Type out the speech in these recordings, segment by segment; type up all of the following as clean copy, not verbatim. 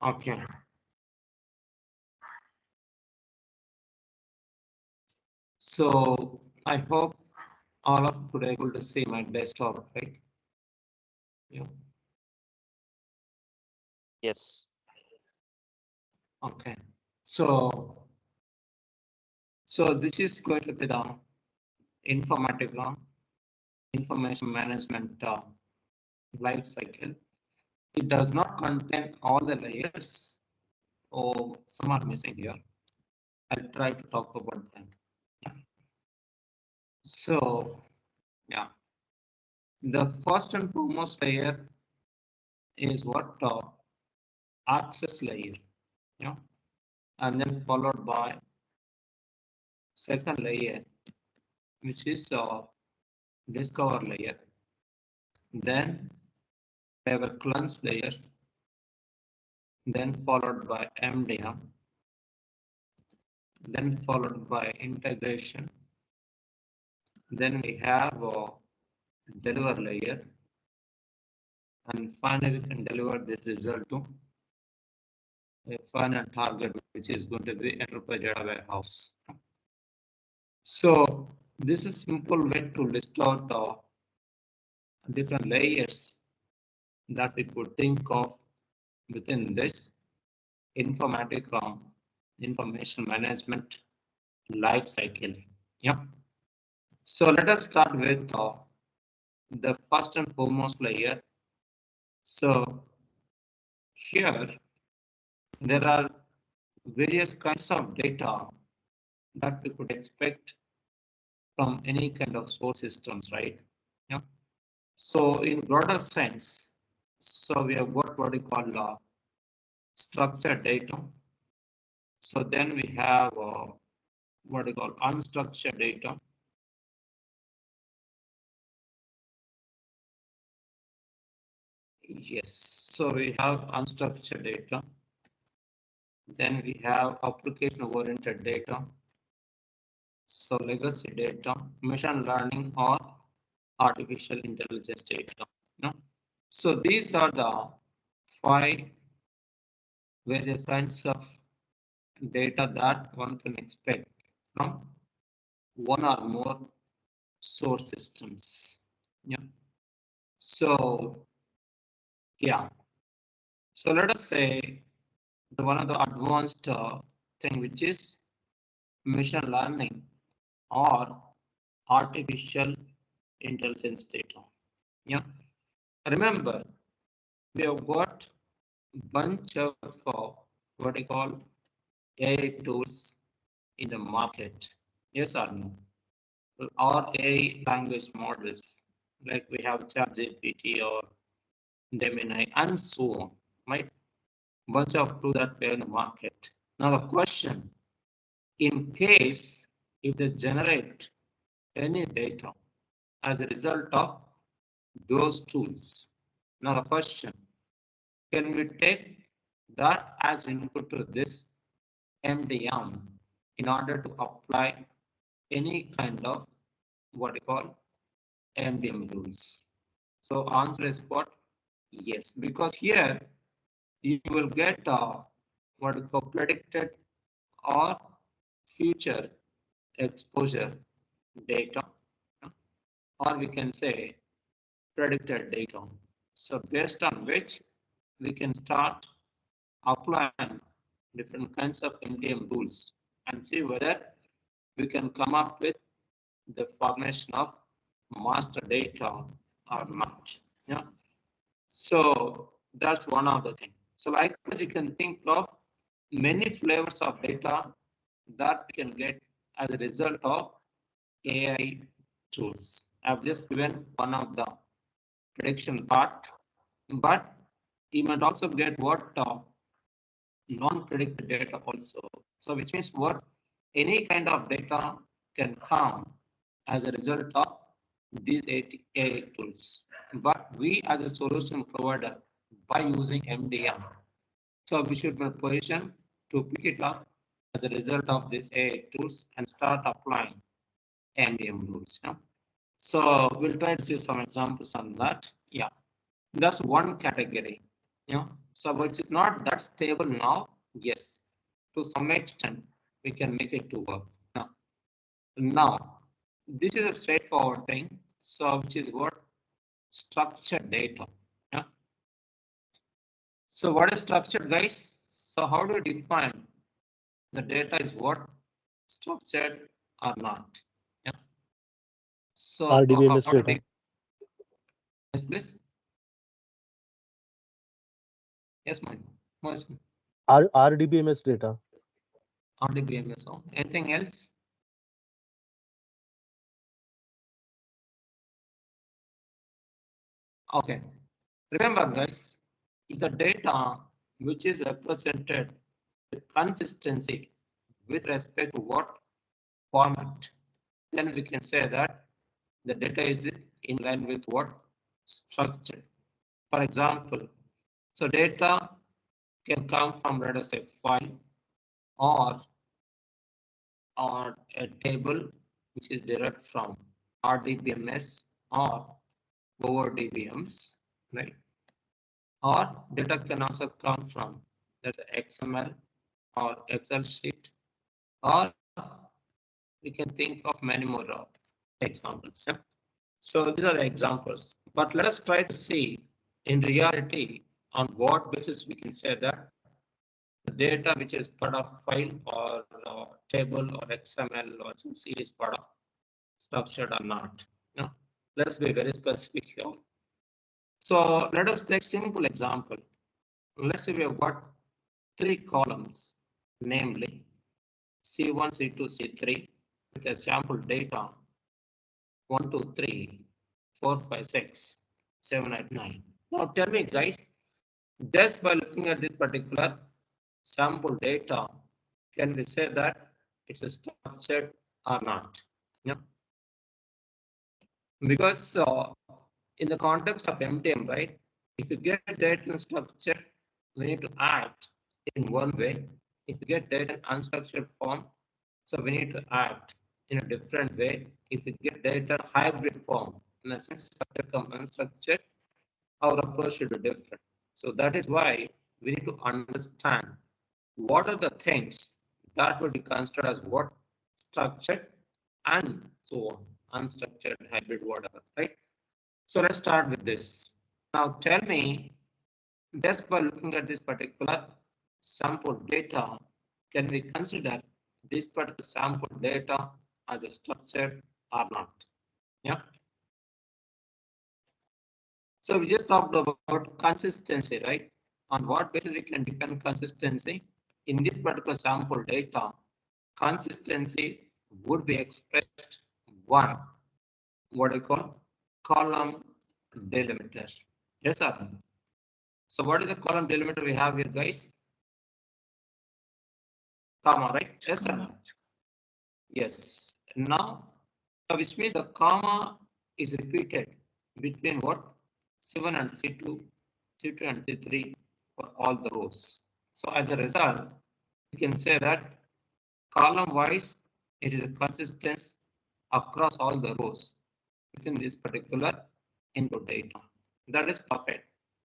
Okay. So I hope all of you are able to see my desktop, right? Yeah. Yes. Okay. So this is going to be the informatica information management life cycle. It does not contain all the layers, or some are missing here. I'll try to talk about them. Yeah. So yeah, the first and foremost layer is what access layer, you know, and then followed by second layer, which is discover layer. Then we have a cleanse layer, then followed by MDM, then followed by integration. Then we have a deliver layer, and finally we can deliver this result to a final target, which is going to be enterprise data warehouse. So this is simple way to list out different layers that we could think of within this informatica information management life cycle. Yeah. So let us start with the first and foremost layer. So here there are various kinds of data that we could expect from any kind of source systems, right? Yeah. So in broader sense, so we have got what we call structured data. So then we have what we call unstructured data. Yes, so we have unstructured data. Then we have application-oriented data. So legacy data, machine learning, or artificial intelligence data. No? So these are the 5 various kinds of data that one can expect from one or more source systems. Yeah. So yeah. So let us say the one of the advanced thing, which is machine learning or artificial intelligence data. Yeah. Remember, we have got bunch of what I call AI tools in the market. Yes or no? Or AI language models, like we have ChatGPT or Gemini and so on, right? Bunch of tools that were in the market. Now the question, in case if they generate any data as a result of those tools. Now the question, can we take that as input to this MDM in order to apply any kind of what we call MDM rules? So answer is what? Yes, because here you will get what we call predicted or future exposure data, or we can say predicted data. So based on which we can start applying different kinds of MDM rules and see whether we can come up with the formation of master data or not. Yeah. So that's one of the things. So likewise, you can think of many flavors of data that we can get as a result of AI tools. I've just given one of the prediction part, but you might also get what non-predicted data also. So which means what any kind of data can come as a result of these AI tools. But we as a solution provider, by using MDM, so we should be in a position to pick it up as a result of these AI tools and start applying MDM rules. Yeah? So we'll try to see some examples on that. Yeah, that's one category. So which is not that stable now. Yes, to some extent we can make it to work. Now this is a straightforward thing. So which is what? Structured data. Yeah. So what is structured, guys? So how do you define the data is what? Structured or not? Yeah. So RDBMS how do data. you please? Yes, ma'am. Yes, RDBMS data. on the BMS. Anything else? Okay. Remember, guys, if the data which is represented with consistency with respect to what format, then we can say that the data is in line with what structure. For example, so data can come from, let us say, file or a table which is derived from RDBMS or over DBMs, right? Or data can also come from that's XML or Excel sheet, or we can think of many more examples. Yeah? So these are the examples, but let us try to see in reality on what basis we can say that the data which is part of file or table or XML or CSV is part of structured or not. No, let's be very specific here. So let us take simple example. Let's say we have got 3 columns, namely C1, C2, C3 with a sample data 1, 2, 3, 4, 5, 6, 7, 8, 9. Now tell me, guys, just by looking at this particular sample data, can we say that it's a structured or not? Yeah. Because in the context of MDM, right, if you get data in structure, we need to act in one way. If you get data in unstructured form, so we need to act in a different way. If you get data hybrid form, in a sense, structured come unstructured, our approach should be different. So that is why we need to understand what are the things that would be considered as what structured and so on, unstructured, hybrid, whatever, right? So let's start with this. Now tell me, just by looking at this particular sample data, can we consider this particular sample data as a structured or not? Yeah. So we just talked about consistency, right? On what basis we can define consistency? In this particular sample data, consistency would be expressed one, what I call column delimiter. Yes or no? So what is the column delimiter we have here, guys? Comma, right? Yes or no? Yes. Now, which means the comma is repeated between what? C1 and C2, C2 and C3 for all the rows. So as a result, we can say that column wise, it is a consistency across all the rows within this particular input data. That is perfect.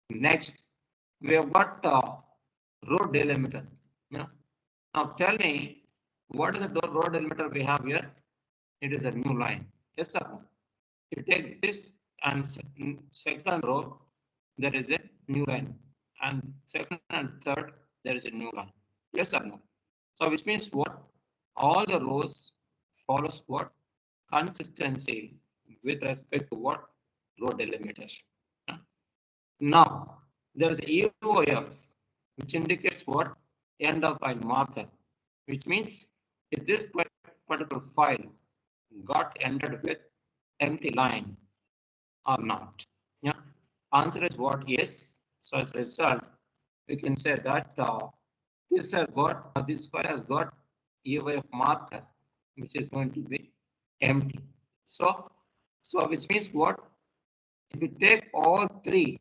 Next, we have got row delimiter. Yeah. Now tell me, what is the row delimiter we have here? It is a new line. Yes or no? You take this and second row, there is a new line, and second and third, there is a new line. Yes or no? So which means what? All the rows follows what? Consistency with respect to what? Row delimitation. Now, there is EOF, which indicates what? End of file marker, which means if this particular file got ended with empty line or not. Yeah. Answer is what? Yes. So as a result, we can say that this file has got EOF marker, which is going to be empty. So which means what? If you take all 3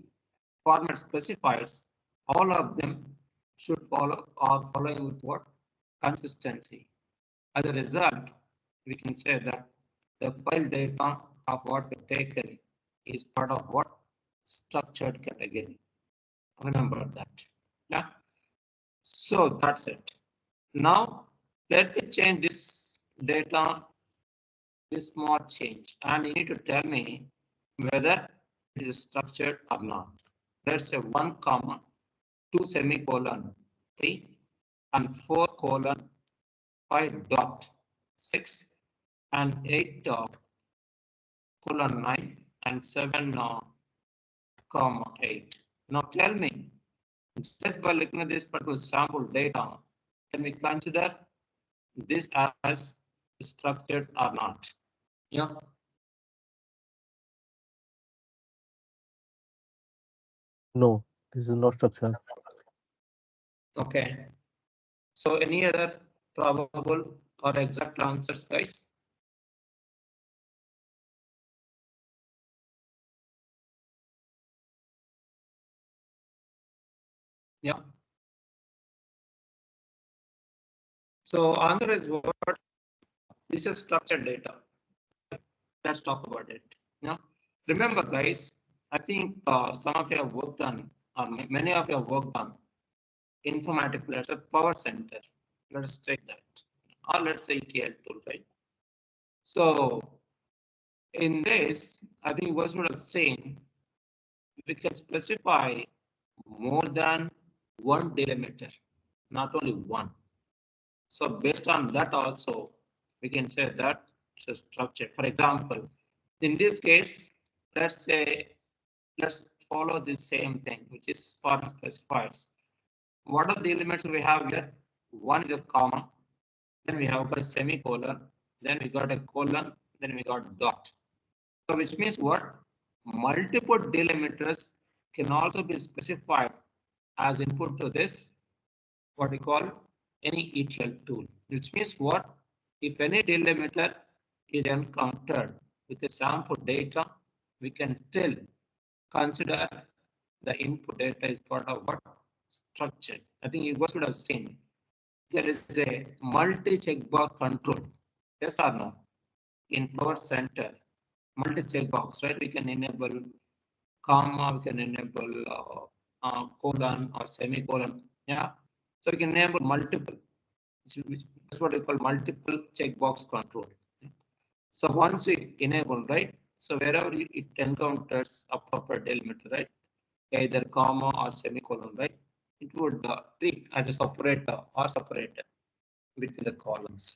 format specifiers, all of them should follow or following with what? Consistency. As a result, we can say that the file data of what we taken is part of what? Structured category. Remember that. Yeah. So that's it. Now let me change this data, this small change, and you need to tell me whether it is structured or not. Let's say 1 comma 2 semicolon 3 and 4 colon 5 dot 6 and 8 colon 9 and 7 comma 8. Now tell me, just by looking at this particular sample data, can we consider this as structured or not? Yeah. No, this is not structured. Okay. So any other probable or exact answers, guys? Yeah. So answer is what? This is structured data. Let's talk about it. Yeah. Remember, guys, I think some of you have worked on, or many of you have worked on informatic, let's say power center. Let's take that. Or let's say ETL tool, right? So in this, I think you guys would have seen we can specify more than one delimiter, not only one. So based on that also, we can say that it's a structure. For example, in this case, let's say, let's follow the same thing, which is for specifiers. What are the elements we have here? One is a comma, then we have got a semicolon, then we got a colon, then we got dot. So which means what? Multiple delimiters can also be specified as input to this, what we call any ETL tool, which means what? If any delimiter is encountered with the sample data, we can still consider the input data is part of what? Structure. I think you guys would have seen there is a multi-checkbox control. Yes or no? In Power Center, multi-checkbox, right? We can enable comma, we can enable colon or semicolon. Yeah. So we can enable multiple. That's what we call multiple checkbox control. So once we enable, right? So wherever it encounters appropriate delimiter, right? Either comma or semicolon, right? It would treat as a separator or separator between the columns.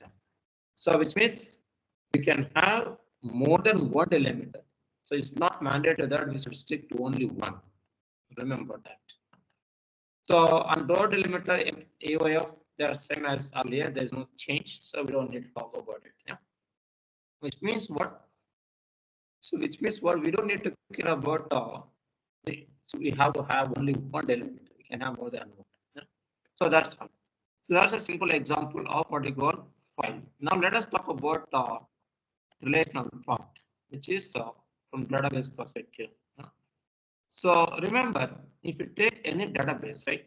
So which means we can have more than one delimiter. So it's not mandatory that we should stick to only one. Remember that. So on row delimiter AOF, they are same as earlier. There is no change, so we don't need to talk about it. Yeah. Which means what? So which means what? We don't need to care about. So we have to have only one delimiter. We can have more than one. Yeah? So that's fine. So that's a simple example of what we call file. Now let us talk about relational part, which is from database perspective. So remember, if you take any database, right?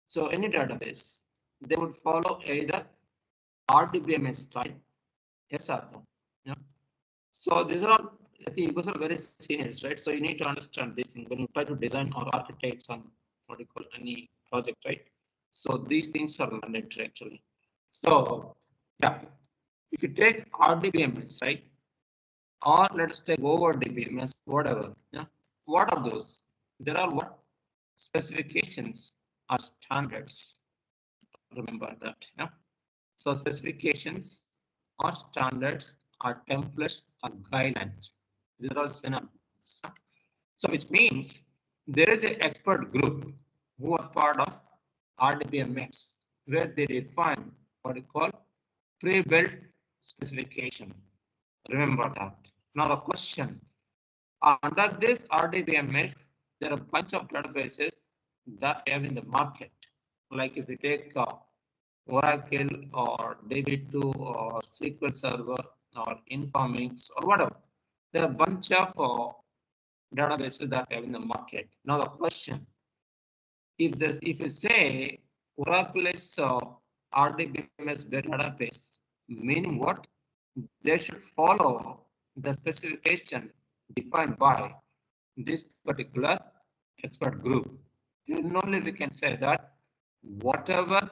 So any database, they would follow either RDBMS style, yes or no. Yeah. So these are all, I think you guys are very seniors, right? So you need to understand this thing when you try to design or architect some what you call any project, right? So these things are mandatory actually. So yeah, if you take RDBMS, right? Or let's take over DBMS, whatever. Yeah. What are those? There are what specifications or standards. Remember that. Yeah. So specifications or standards or templates or guidelines. These are all synonyms. So which means there is an expert group who are part of RDBMS where they define what we call pre-built specification. Remember that. Now the question, under this RDBMS, there are a bunch of databases that we have in the market. Like if you take Oracle or DB2 or SQL Server or Informix or whatever, there are a bunch of databases that we have in the market. Now the question, if you say Oracle is RDBMS database, meaning what? They should follow the specification defined by this particular expert group. then only we can say that whatever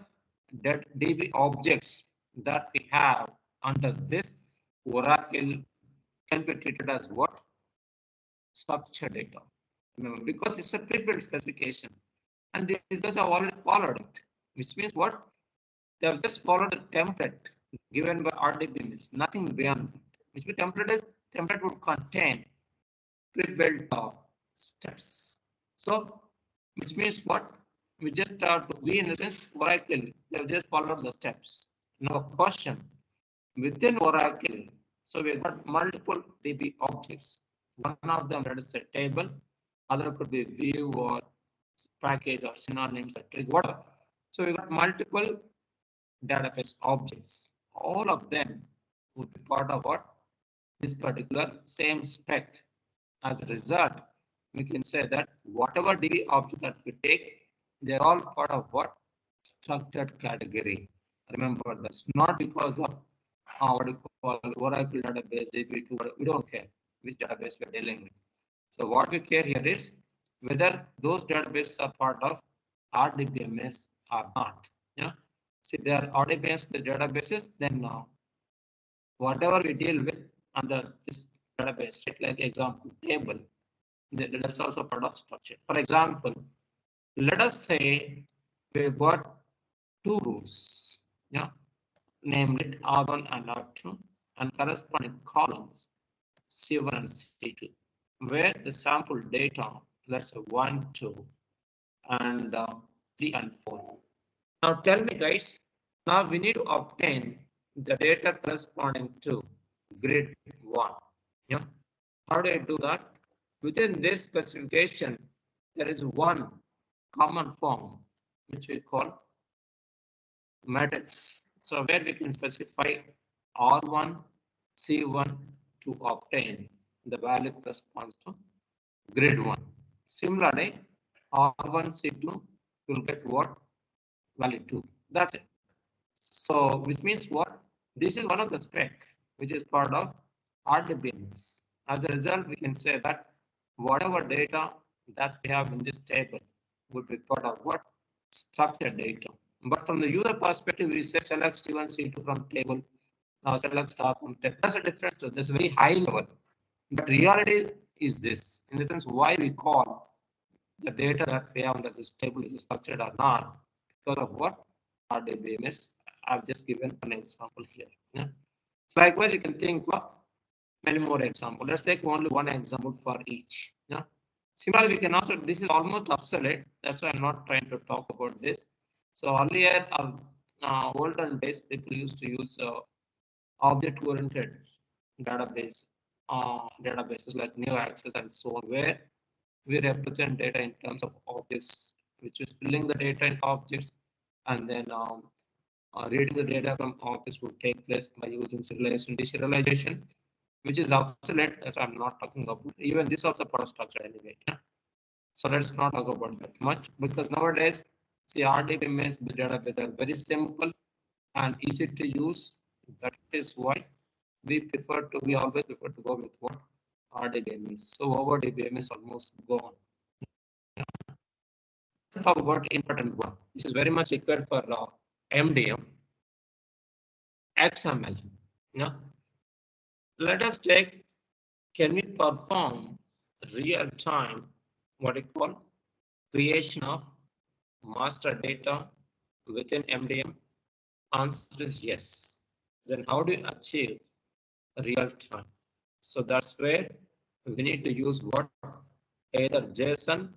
DB objects that we have under this Oracle can be treated as what? Structured data. Remember, because it's a pre-built specification, and these guys have already followed it, which means what? They have just followed the template given by RDBMS, nothing beyond that. Which means template would contain pre-built steps. So, which means what? We just we in the sense Oracle, they have just followed the steps. Now, question within Oracle. So we got multiple DB objects. One of them, let us say table, other could be view or package or synonyms or tree, whatever. So we got multiple database objects. All of them would be part of what? This particular same spec. As a result, we can say that whatever DB object that we take, they're all part of what? Structured category. Remember, that's not because of what you call Oracle database, DB2, we don't care which database we're dealing with. So what we care here is whether those databases are part of RDBMS or not. Yeah. See, they are RDBMS databases, then whatever we deal with under this database, right, like example table, that's also part of structure. For example, let us say we've got two rows, yeah, namely R1 and R2, and corresponding columns C1 and C2, where the sample data, let's say 1, 2, and 3 and 4. Now tell me guys, now we need to obtain the data corresponding to grid 1. Yeah. How do I do that? Within this specification, there is one common form which we call matrix. So where we can specify R1, C1 to obtain the value corresponds to grid 1. Similarly, R1, C2 will get what? Value 2. That's it. So which means what? This is one of the spec which is part of RDBMS. As a result, we can say that whatever data that we have in this table would be part of what? Structured data. But from the user perspective, we say select C1, C2 from table, now select star from table. That's a difference to this very high level. But reality is this, in the sense why we call the data that we have under this table is structured or not, because of what? RDBMS. I've just given an example here. Yeah. So likewise, you can think of many more examples. Let's take only one example for each. Yeah. Similarly, we can also, this is almost obsolete. That's why I'm not trying to talk about this. So earlier, olden days, people used to use object-oriented database, databases like New Access and so on, where we represent data in terms of objects, which is filling the data in objects, and then reading the data from objects would take place by using serialization, deserialization, which is obsolete, as I'm not talking about. Even this also part of structure anyway. Yeah? So let's not talk about that much, because nowadays, see, RDBMS database are very simple and easy to use. That is why we always prefer to go with what? RDBMS. So over DBMS almost gone. Yeah. Let's talk about important one. This is very much required for MDM, XML. Yeah. Let us take, can we perform real-time, what you call, creation of master data within MDM? Answer is yes. Then how do you achieve real-time? So that's where we need to use what? Either JSON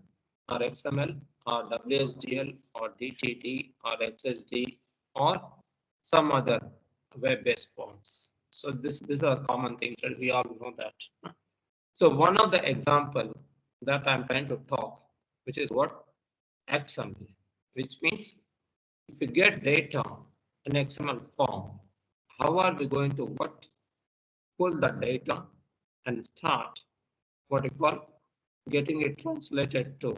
or XML or WSDL or DTT or XSD or some other web-based forms. So these are common things, and we all know that. So one of the example that I'm trying to talk, which is what? XML, which means if you get data in XML form, how are we going to what? Pull the data and start what you call getting it translated to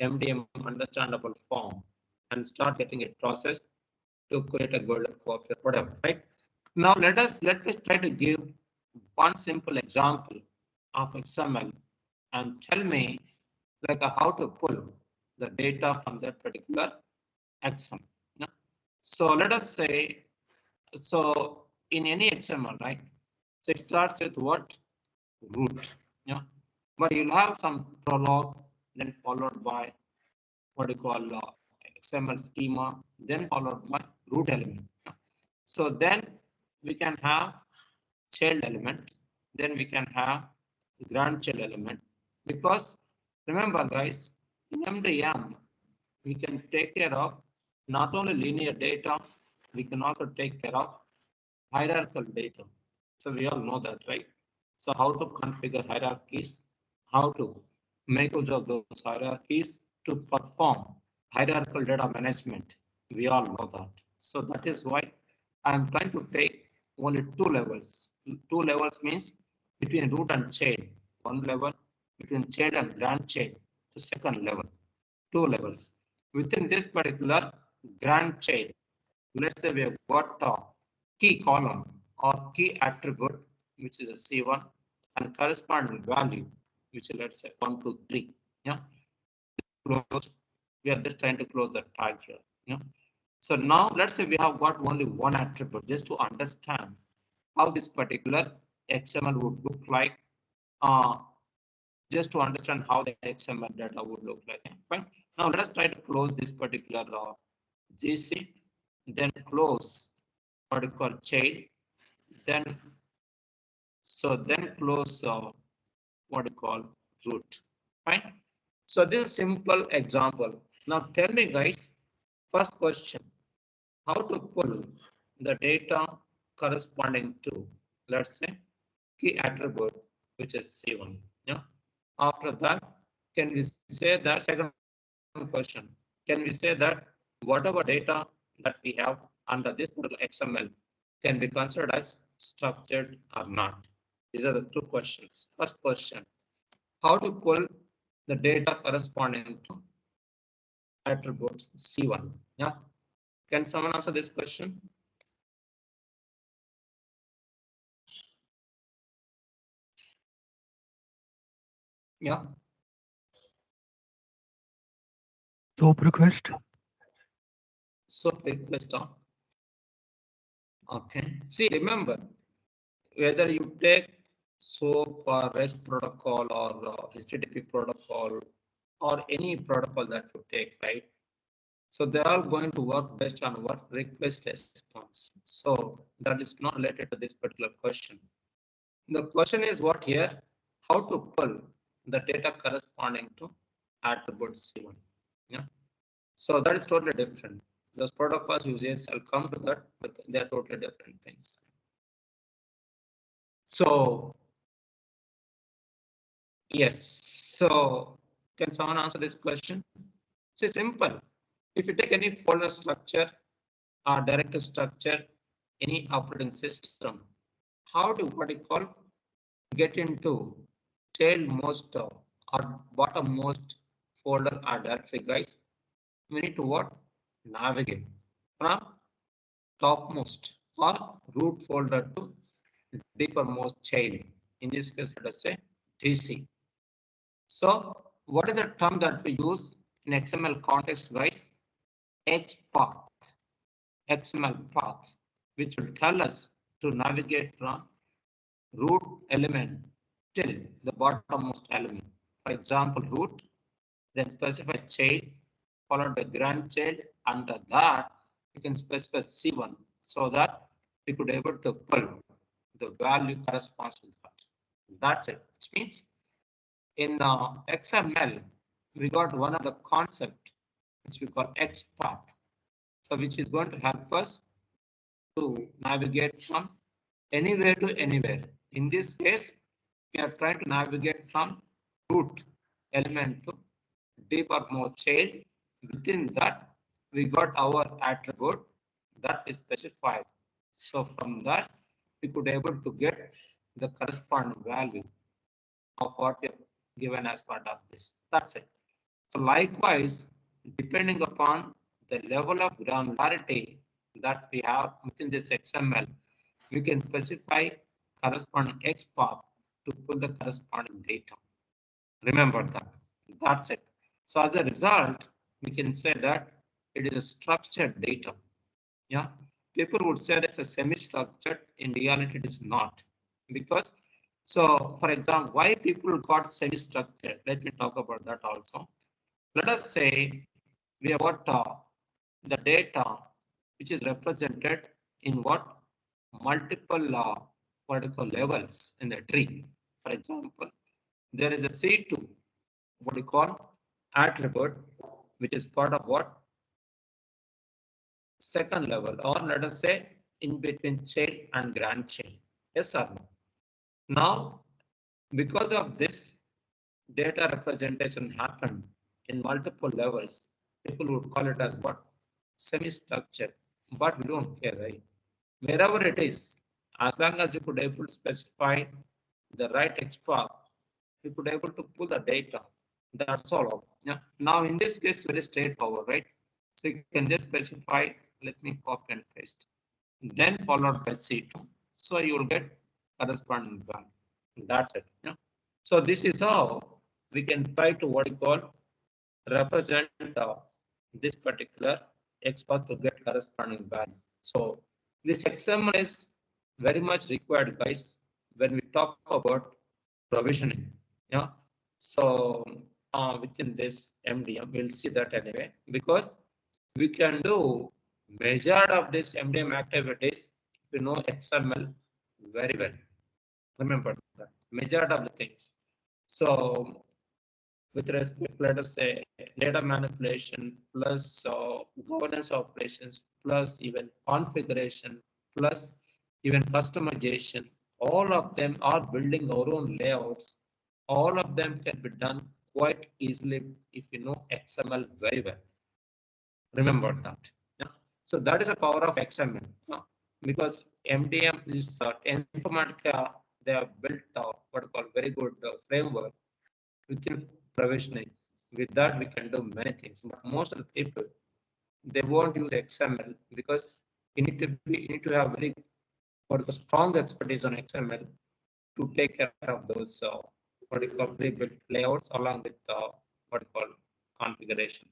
MDM understandable form and start getting it processed to create a golden copy or whatever, right? Now let me try to give one simple example of XML and tell me like how to pull the data from that particular XML. Yeah. So let us say, so in any XML, right? So it starts with what? Root. Yeah. But you'll have some prologue, then followed by what you call XML schema, then followed by root element. Yeah. So then we can have child element, then we can have grandchild element. Because remember, guys, in MDM, we can take care of not only linear data, we can also take care of hierarchical data. So we all know that, right? So how to configure hierarchies, how to make use of those hierarchies to perform hierarchical data management. We all know that. So that is why I'm trying to take only two levels. Two levels means between root and chain. One level between child and grandchild. The second level. Two levels. Within this particular grandchild, let's say we have got a key column or key attribute, which is a C1, and corresponding value, which is let's say 1, 2, 3. Yeah. Close. We are just trying to close the tag here. Yeah. So now let's say we have got only one attribute just to understand how this particular XML would look like. Just to understand how the XML data would look like. Fine. Now let us try to close this particular GC, then close what you call child, then close what you call root. Fine. So this is a simple example. Now tell me, guys, first question: how to pull the data corresponding to, let's say, key attribute, which is C1. Yeah. After that, can we say that second question? Can we say that whatever data that we have under this XML can be considered as structured or not? These are the two questions. First question: how to pull the data corresponding to attributes C1? Yeah. Can someone answer this question? Yeah. SOAP request. So request. Okay. See, remember, whether you take SOAP or REST protocol or HTTP protocol or any protocol that you take, right? So they're all going to work based on what? Request response. So that is not related to this particular question. The question is what here? How to pull the data corresponding to attribute C1. Yeah. So that is totally different. Those protocols uses, I'll come to that, but they're totally different things. So yes, so can someone answer this question? It's simple. If you take any folder structure or directory structure, any operating system, how do what you call get into tailmost or bottommost folder or directory, guys? We need to what? Navigate from topmost or root folder to deepermost child. In this case, let us say DC. So what is the term that we use in XML context, guys? XPath, XML path, which will tell us to navigate from root element till the bottommost element. For example, root, then specify child, followed by grandchild. Under that, we can specify C1 so that we could able to pull the value corresponds to that. That's it. Which means in XML, we got one of the concept which we call XPath. So which is going to help us to navigate from anywhere to anywhere. In this case, we are trying to navigate from root element to deeper more child. Within that, we got our attribute that is specified. So from that, we could able to get the corresponding value of what we have given as part of this. That's it. So likewise, depending upon the level of granularity that we have within this XML, we can specify corresponding XPath to pull the corresponding data. Remember that. That's it. So as a result, we can say that it is a structured data. Yeah, people would say that's a semi-structured. In reality, it is not, because so for example, why people got semi-structured? Let me talk about that also. Let us say we have got the data which is represented in what multiple what do you call levels in the tree. For example, there is a C2, what do you call attribute, which is part of what second level, or let us say in between child and grandchild. Yes or no? Now, because of this data representation happened in multiple levels, people would call it as what? Semi-structured. But we don't care, right? Wherever it is, as long as you could able to specify the right XPath, you could able to pull the data. That's all. Yeah. Now in this case, very straightforward, right? So you can just specify, let me copy and paste, then followed by C2. So you will get corresponding value. That's it. Yeah. So this is how we can try to what you call represent this particular XPath to get corresponding value. So this XML is very much required, guys, when we talk about provisioning. Yeah. So within this MDM, we'll see that anyway, because we can do majority of this MDM activities if you know XML very well. Remember that majority of the things. So with respect, let us say data manipulation plus governance operations plus even configuration plus even customization, all of them are building our own layouts. All of them can be done quite easily if you know XML very well. Remember that. Yeah. So that is the power of XML. Yeah. Because MDM is Informatica, they have built what I call very good framework within provisioning. With that, we can do many things. But most of the people, they won't use XML because you need to have very what is strong expertise on XML to take care of those what you call pre-built layouts along with what you call configuration.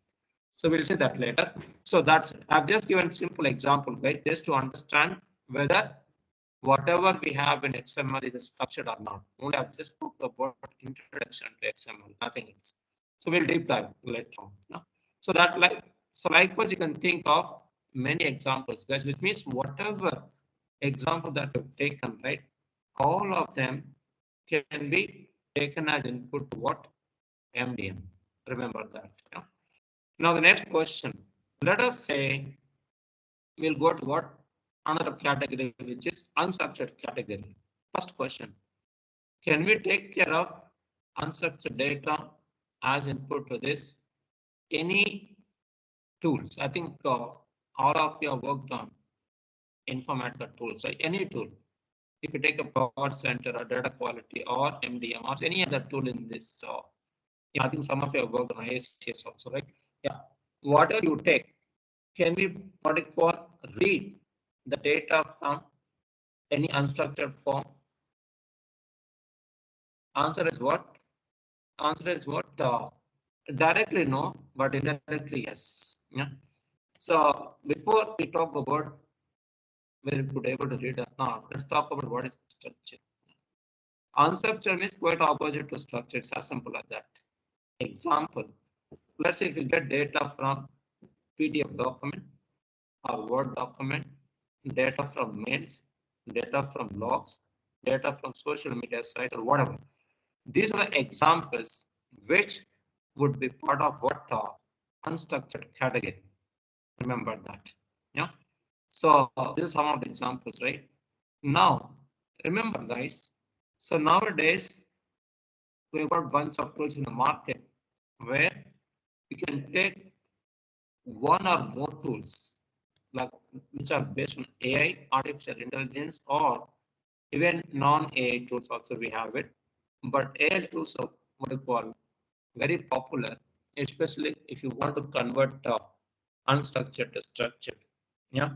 So we'll see that later. So that's it. I've just given simple example, guys, just to understand whether whatever we have in XML is structured or not. Only I've just talked about introduction to XML, nothing else. So we'll deep dive later on. Yeah? So that likewise you can think of many examples, guys, which means whatever example that you've taken, right? All of them can be taken as input to what? MDM. Remember that. Yeah? Now the next question. Let us say we'll go to what? Another category, which is unstructured category. First question. Can we take care of unstructured data as input to this? Any tools? I think all of you have worked on Informatica tools, right? Any tool. If you take a power center or data quality or MDM or any other tool in this, I think some of you have worked on ISCS also, right? Yeah. Whatever you take, can we what it call read the data from any unstructured form? Answer is what? Answer is what? Directly no, but indirectly yes. Yeah. So before we talk about whether we could able to read or not, let's talk about what is structure. Unstructured means quite opposite to structure. It's as simple as that. Example. Let's say if you get data from PDF document or Word document, data from mails, data from logs, data from social media site or whatever. These are the examples which would be part of what unstructured category. Remember that. Yeah. So this is some of the examples, right? Now, remember guys. So nowadays we've got a bunch of tools in the market where we can take one or more tools like which are based on AI, artificial intelligence, or even non-AI tools also we have it. But AI tools are what you call very popular, especially if you want to convert unstructured to structured. Yeah,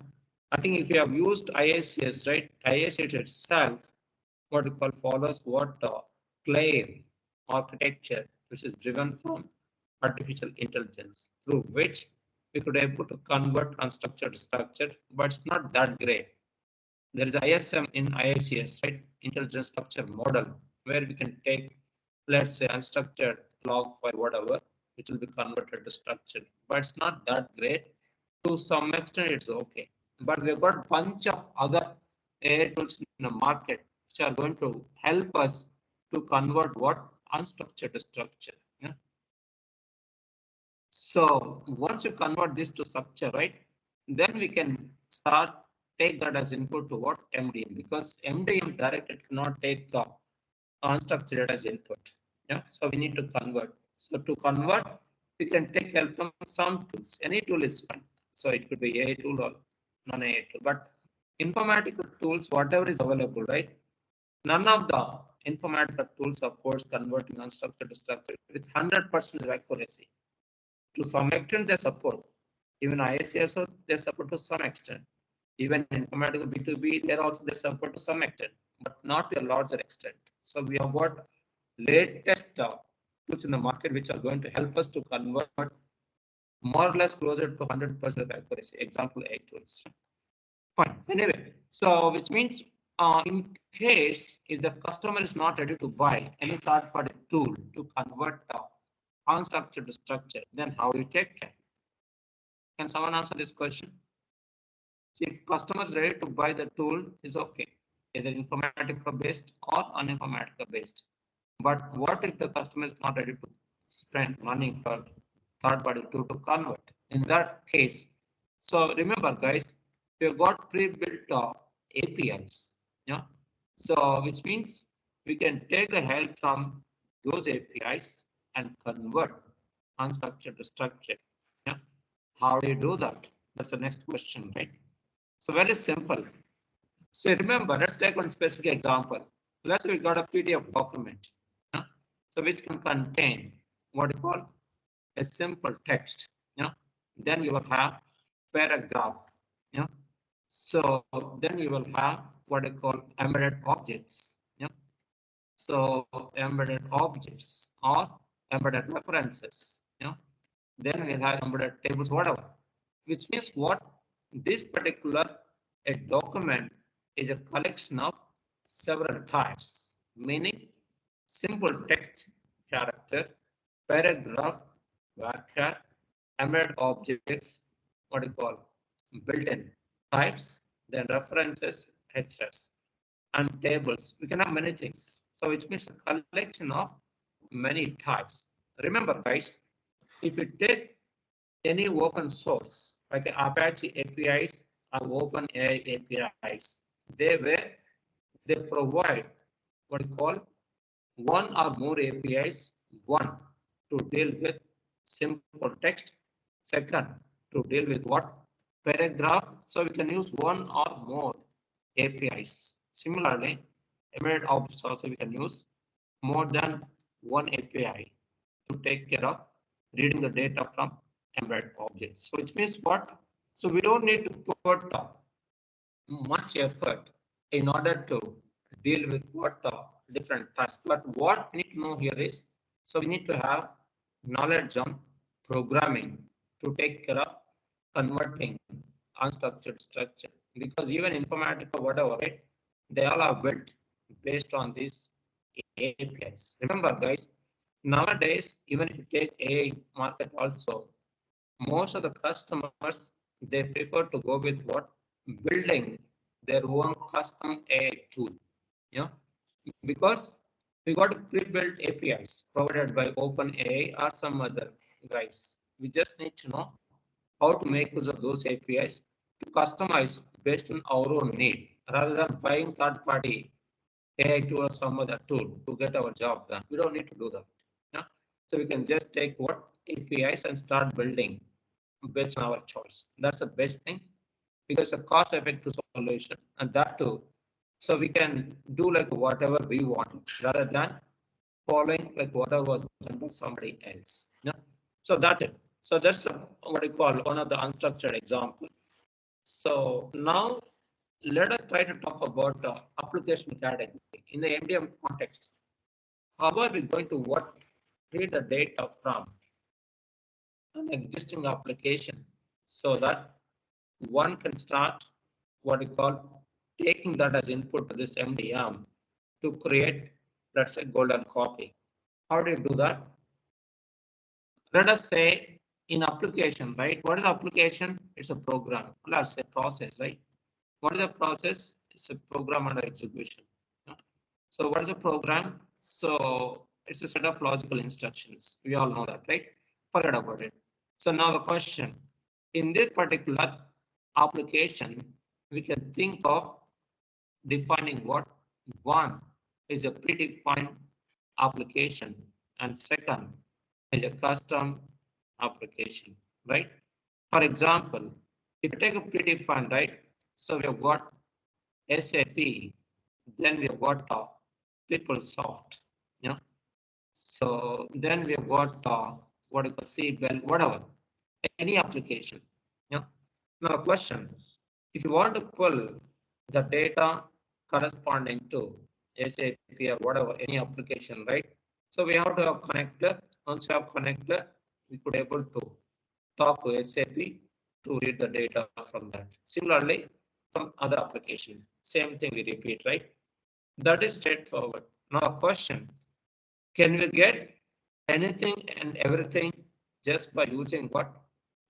I think if you have used ISCS, right? ISCS itself, what you call follows what claim architecture, which is driven from artificial intelligence through which we could able to convert unstructured to structured, but it's not that great. There is ISM in IICS, right? Intelligence structure model, where we can take, let's say, unstructured log file, whatever, which will be converted to structured, but it's not that great. To some extent, it's okay. But we've got a bunch of other AI tools in the market which are going to help us to convert what unstructured to structure. Yeah. So once you convert this to structure, right, then we can start take that as input to what MDM, because MDM directed cannot take unstructured as input. Yeah, so we need to convert. So to convert, we can take help from some tools. Any tool is fine. So it could be AI tool or non-AI tool, but informatical tools, whatever is available, right? None of the informatical tools supports converting unstructured to structured with 100% accuracy. To some extent, they support. Even ISCSO, they support to some extent. Even informatical B2B, they're also they support to some extent, but not to a larger extent. So we have got latest tools in the market which are going to help us to convert more or less closer to 100% accuracy. Example, AI tools. Fine. Anyway, so which means in case if the customer is not ready to buy any third-party tool to convert unstructured to structure, then how do you take care? Can someone answer this question? See, if customer is ready to buy the tool, is okay, either Informatica based or uninformatica based. But what if the customer is not ready to spend money for third-party tool to convert? In that case, so remember, guys, we have got pre-built APIs. Yeah, so which means we can take the help from those APIs and convert unstructured to structured. Yeah, how do you do that? That's the next question, right? So very simple. So remember, let's take one specific example. Let's say we got a PDF document, yeah? So which can contain what you call a simple text. Yeah? Then you will have paragraph. Yeah? So then you will have what you call embedded objects. Yeah? So embedded objects or embedded references. Yeah? Then we'll have embedded tables, whatever. Which means what? This particular a document is a collection of several types, meaning simple text, character, paragraph, varchar, embedded objects, what you call built-in types, then references, HRs, and tables. We can have many things. So which means a collection of many types. Remember, guys, if you take any open source like Apache APIs or OpenAI APIs, they provide what you call one or more APIs. One to deal with simple text. Second to deal with what paragraph. So we can use one or more APIs. Similarly, embedded objects also we can use more than one API to take care of reading the data from embedded objects. So which means what? So we don't need to put much effort in order to deal with what different tasks. But what we need to know here is, so we need to have knowledge on programming to take care of converting unstructured structure. Because even Informatica, whatever, right, they all are built based on these APIs. Remember, guys, nowadays, even if you take AI market also, most of the customers, they prefer to go with what? Building their own custom AI tool. Yeah, because we got pre-built APIs provided by OpenAI or some other guys. We just need to know how to make use of those APIs to customize based on our own need, rather than buying third-party AI tool or some other tool to get our job done. We don't need to do that. Yeah? So we can just take what APIs and start building based on our choice. That's the best thing, because a cost-effective solution, and that too. So we can do like whatever we want rather than following like whatever was done by somebody else. Yeah. So that's it. So that's what I call one of the unstructured examples. So now let us try to talk about application category in the MDM context. How are we going to read the data from an existing application so that one can start what you call taking that as input to this MDM to create, let's say, golden copy. How do you do that? Let us say in application, right? What is application? It's a program. Let's say process, right? What is a process? It's a program under execution. So what is a program? So it's a set of logical instructions. We all know that, right? Forget about it. So now the question, in this particular application, we can think of defining what one is a predefined application and second is a custom application, right? For example, if you take a predefined, right? So we have got SAP, then we have got PeopleSoft, you know. So then we have got what you call CBell, whatever, any application. You know. Now, question: if you want to pull the data corresponding to SAP or whatever, any application, right? So we have to have connector. Once we have connector, we could able to talk to SAP to read the data from that. Similarly, from other applications, same thing we repeat, right? That is straightforward. Now, a question: can we get anything and everything just by using what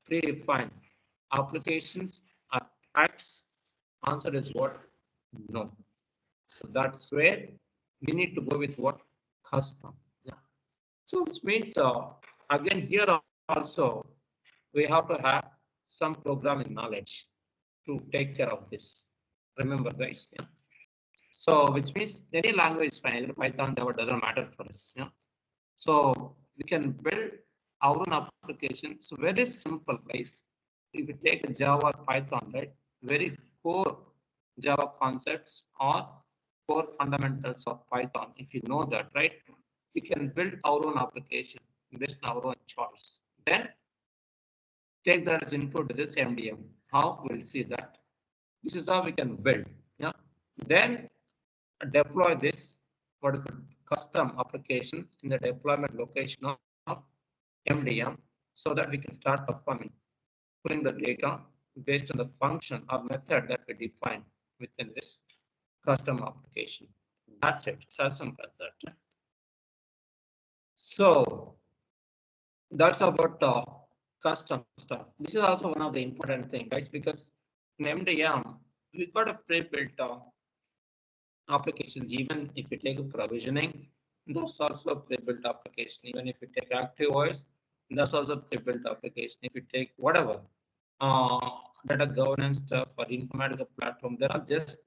predefined applications or packs? Answer is what? No. So that's where we need to go with what? Custom. Yeah. So which means again here also we have to have some programming knowledge to take care of this. Remember, guys. Yeah. So which means any language is fine. Either Python, Java doesn't matter for us. Yeah. So we can build our own application. So very simple, guys. If you take a Java or Python, right? Very core Java concepts or core fundamentals of Python. If you know that, right? We can build our own application based on our own choice. Then take that as input to this MDM. How? We'll see that. This is how we can build. Yeah. Then deploy this what is called custom application in the deployment location of MDM so that we can start performing, pulling the data based on the function or method that we define within this custom application. That's it. It's as simple as that. So that's about custom stuff. This is also one of the important things, guys, because in MDM we got a pre-built applications. Even if you take a provisioning, that's also a pre-built application. Even if you take active voice, that's also a pre-built application. If you take whatever data governance stuff or informatica platform, there are just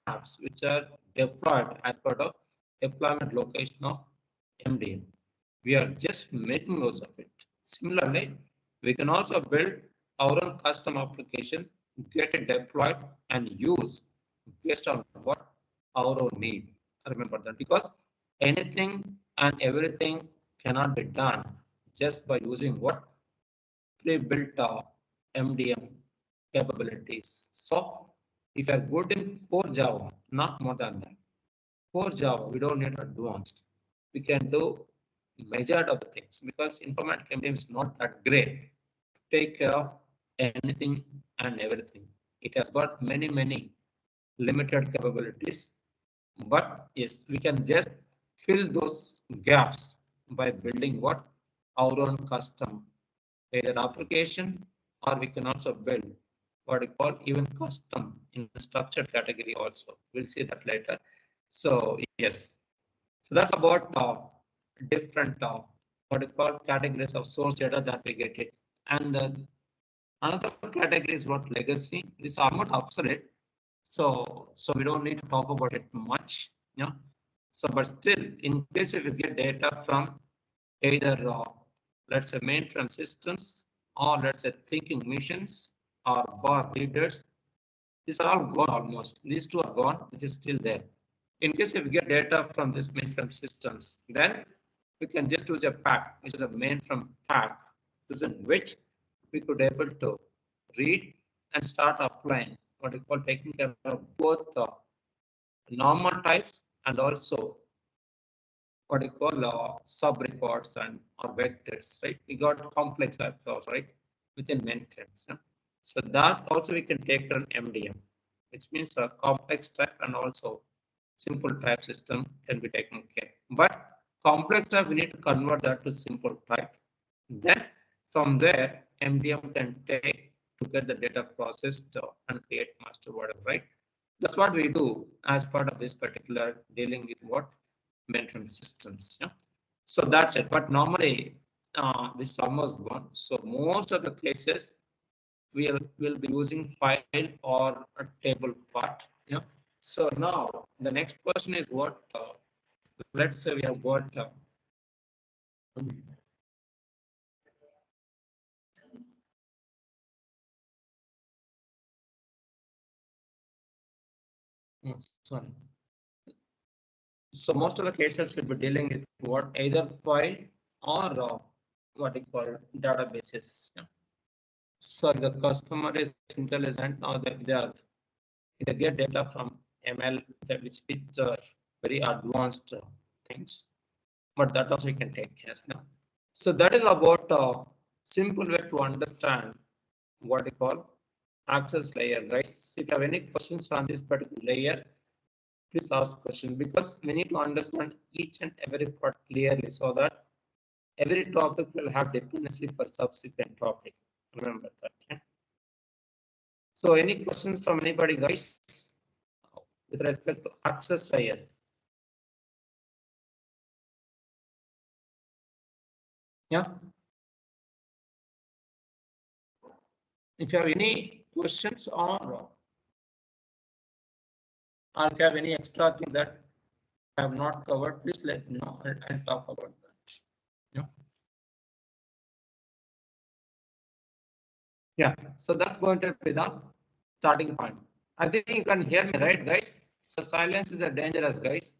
apps which are deployed as part of deployment location of MDM. We are just making use of it. Similarly, we can also build our own custom application, get it deployed and use based on what our own need. Remember that, because anything and everything cannot be done just by using what pre-built MDM capabilities. So if you're good in core Java, not more than that. Core Java, we don't need advanced. We can do majority of the things because informatic MDM is not that great to take care of anything and everything. It has got many limited capabilities, but yes, we can just fill those gaps by building what our own custom either application, or we can also build what we call even custom in the structured category also. We'll see that later. So yes, so that's about different what we call categories of source data that we get it. And another category is what legacy. These are not obsolete. So we don't need to talk about it much. Yeah. So but still, in case if you get data from either let's say mainframe systems or let's say thinking machines or bar readers, these are all gone almost. These two are gone. This is still there. In case if we get data from this mainframe systems, then we can just use a pack, which is a mainframe pack, using which we could able to read and start applying what we call taking care of both normal types and also what you call sub records and or vectors, right? We got complex types also, right? Within mainframes. Yeah? So that also we can take an MDM, which means a complex type and also simple type system can be taken care. But complex type we need to convert that to simple type. Then from there MDM can take to get the data processed and create master whatever, right? That's what we do as part of this particular dealing with what mainframe systems. Yeah. So that's it. But normally this is almost gone. So most of the cases will be using file or a table part. Yeah. So now the next question is what? Let's say we have got. Sorry. So most of the cases will be dealing with what either file or what you call databases. Yeah. So the customer is intelligent now that they get data from ML that which are very advanced things, but that also we can take care now. So that is about simple way to understand what you call access layer, right? If you have any questions on this particular layer, please ask questions because we need to understand each and every part clearly so that every topic will have dependency for subsequent topic. Remember that. Yeah? So any questions from anybody, guys, with respect to access layer? Yeah. If you have any questions or if you have any extra thing that I have not covered, please let me know. I'll talk about that. Yeah. Yeah. So that's going to be the starting point. I think you can hear me, right, guys? So silence is a dangerous, guys.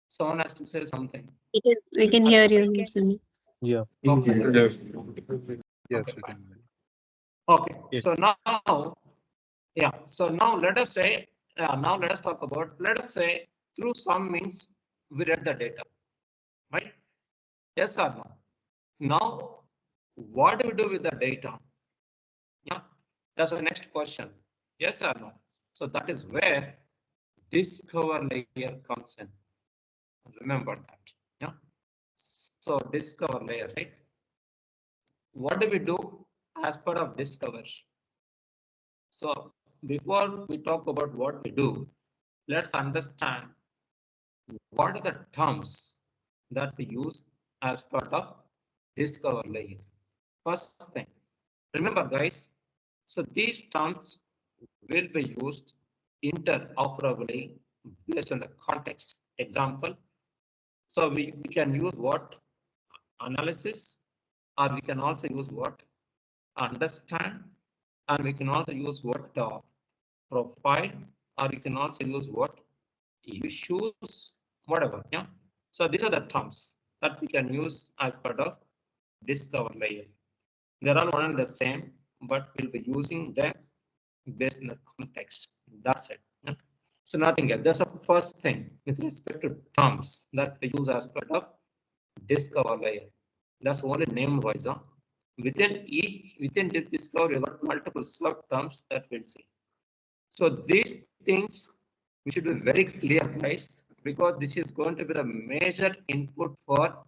Someone has to say something. We can hear you, Mr. Yeah. Okay. Yes, Okay, we fine. can. Okay. Yes. So now, yeah. So now let us say, now let us talk about, let us say through some means we read the data, right? Yes or no? Now, what do we do with the data? Yeah, that's the next question. Yes or no? So that is where discover layer comes in. Remember that. Yeah. So discover layer, right? What do we do as part of discover? So before we talk about what we do, let's understand what are the terms that we use as part of discover layer. First thing, remember guys, so these terms will be used interoperably based on the context. Example, so we can use what analysis, or we can also use what understand, and we can also use what profile, or we can also use what issues, whatever. Yeah. So these are the terms that we can use as part of discover layer. They're all one and the same, but we'll be using them based on the context. That's it. Yeah. So nothing else. That's the first thing with respect to terms that we use as part of discover layer. That's only name wise. Huh? Within this discover, we got multiple sub terms that we'll see. So these things we should be very clear, guys, because this is going to be the major input for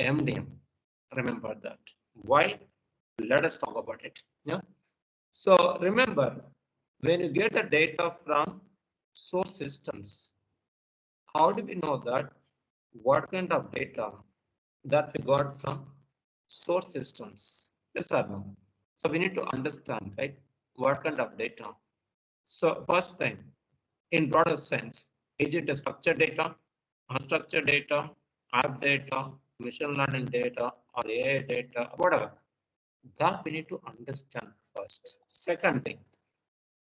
MDM. Remember that. Why? Let us talk about it. Yeah. So remember, when you get the data from source systems, how do we know that what kind of data that we got from source systems? Yes or no? So we need to understand, right? What kind of data? So first thing, in broader sense, is it a structured data, unstructured data, app data, machine learning data, or AI data, whatever? That we need to understand first. Second thing,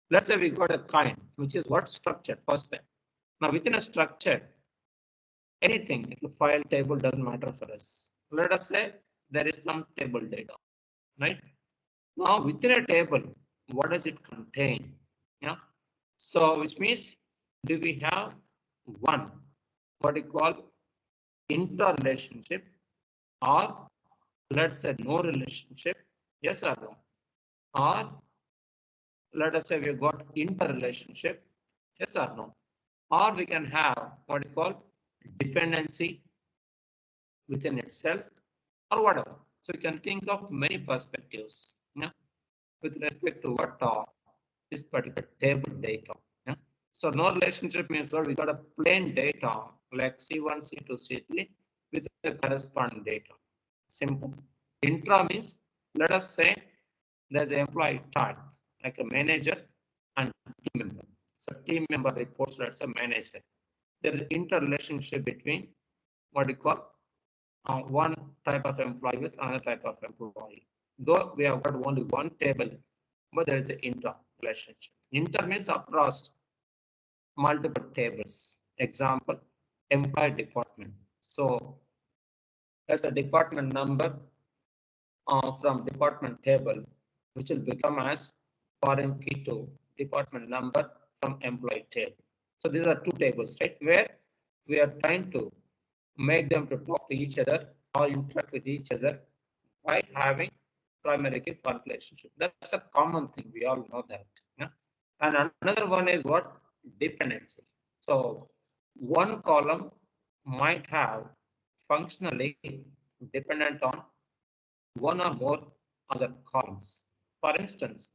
let's say we got a kind, which is what structured, first thing. Now within a structure, anything, if a file table doesn't matter for us. Let us say there is some table data, right? Now within a table, what does it contain? Yeah. So which means do we have one, what we call interrelationship, or let's say no relationship, yes or no, or let us say we've got interrelationship, yes or no, or we can have what you call dependency within itself, or whatever. So we can think of many perspectives, yeah, with respect to what this particular table data. Yeah. So no relationship means what we got a plain data like C1, C2, C3 with the corresponding data. Simple. Intra means, let us say there's an employee type like a manager and team member. So team member reports, let's say manager. There is interrelationship between what we call one type of employee with another type of employee. Though we have got only one table, but there is an inter relationship. Inter means across multiple tables. Example, employee department. So that's a department number from department table, which will become as foreign key to department number from employee table. So these are two tables, right? Where we are trying to make them to talk to each other or interact with each other by having primary key foreign relationship. That's a common thing. We all know that. Yeah? And another one is what? Dependency. So one column might have functionally dependent on one or more other columns. For instance,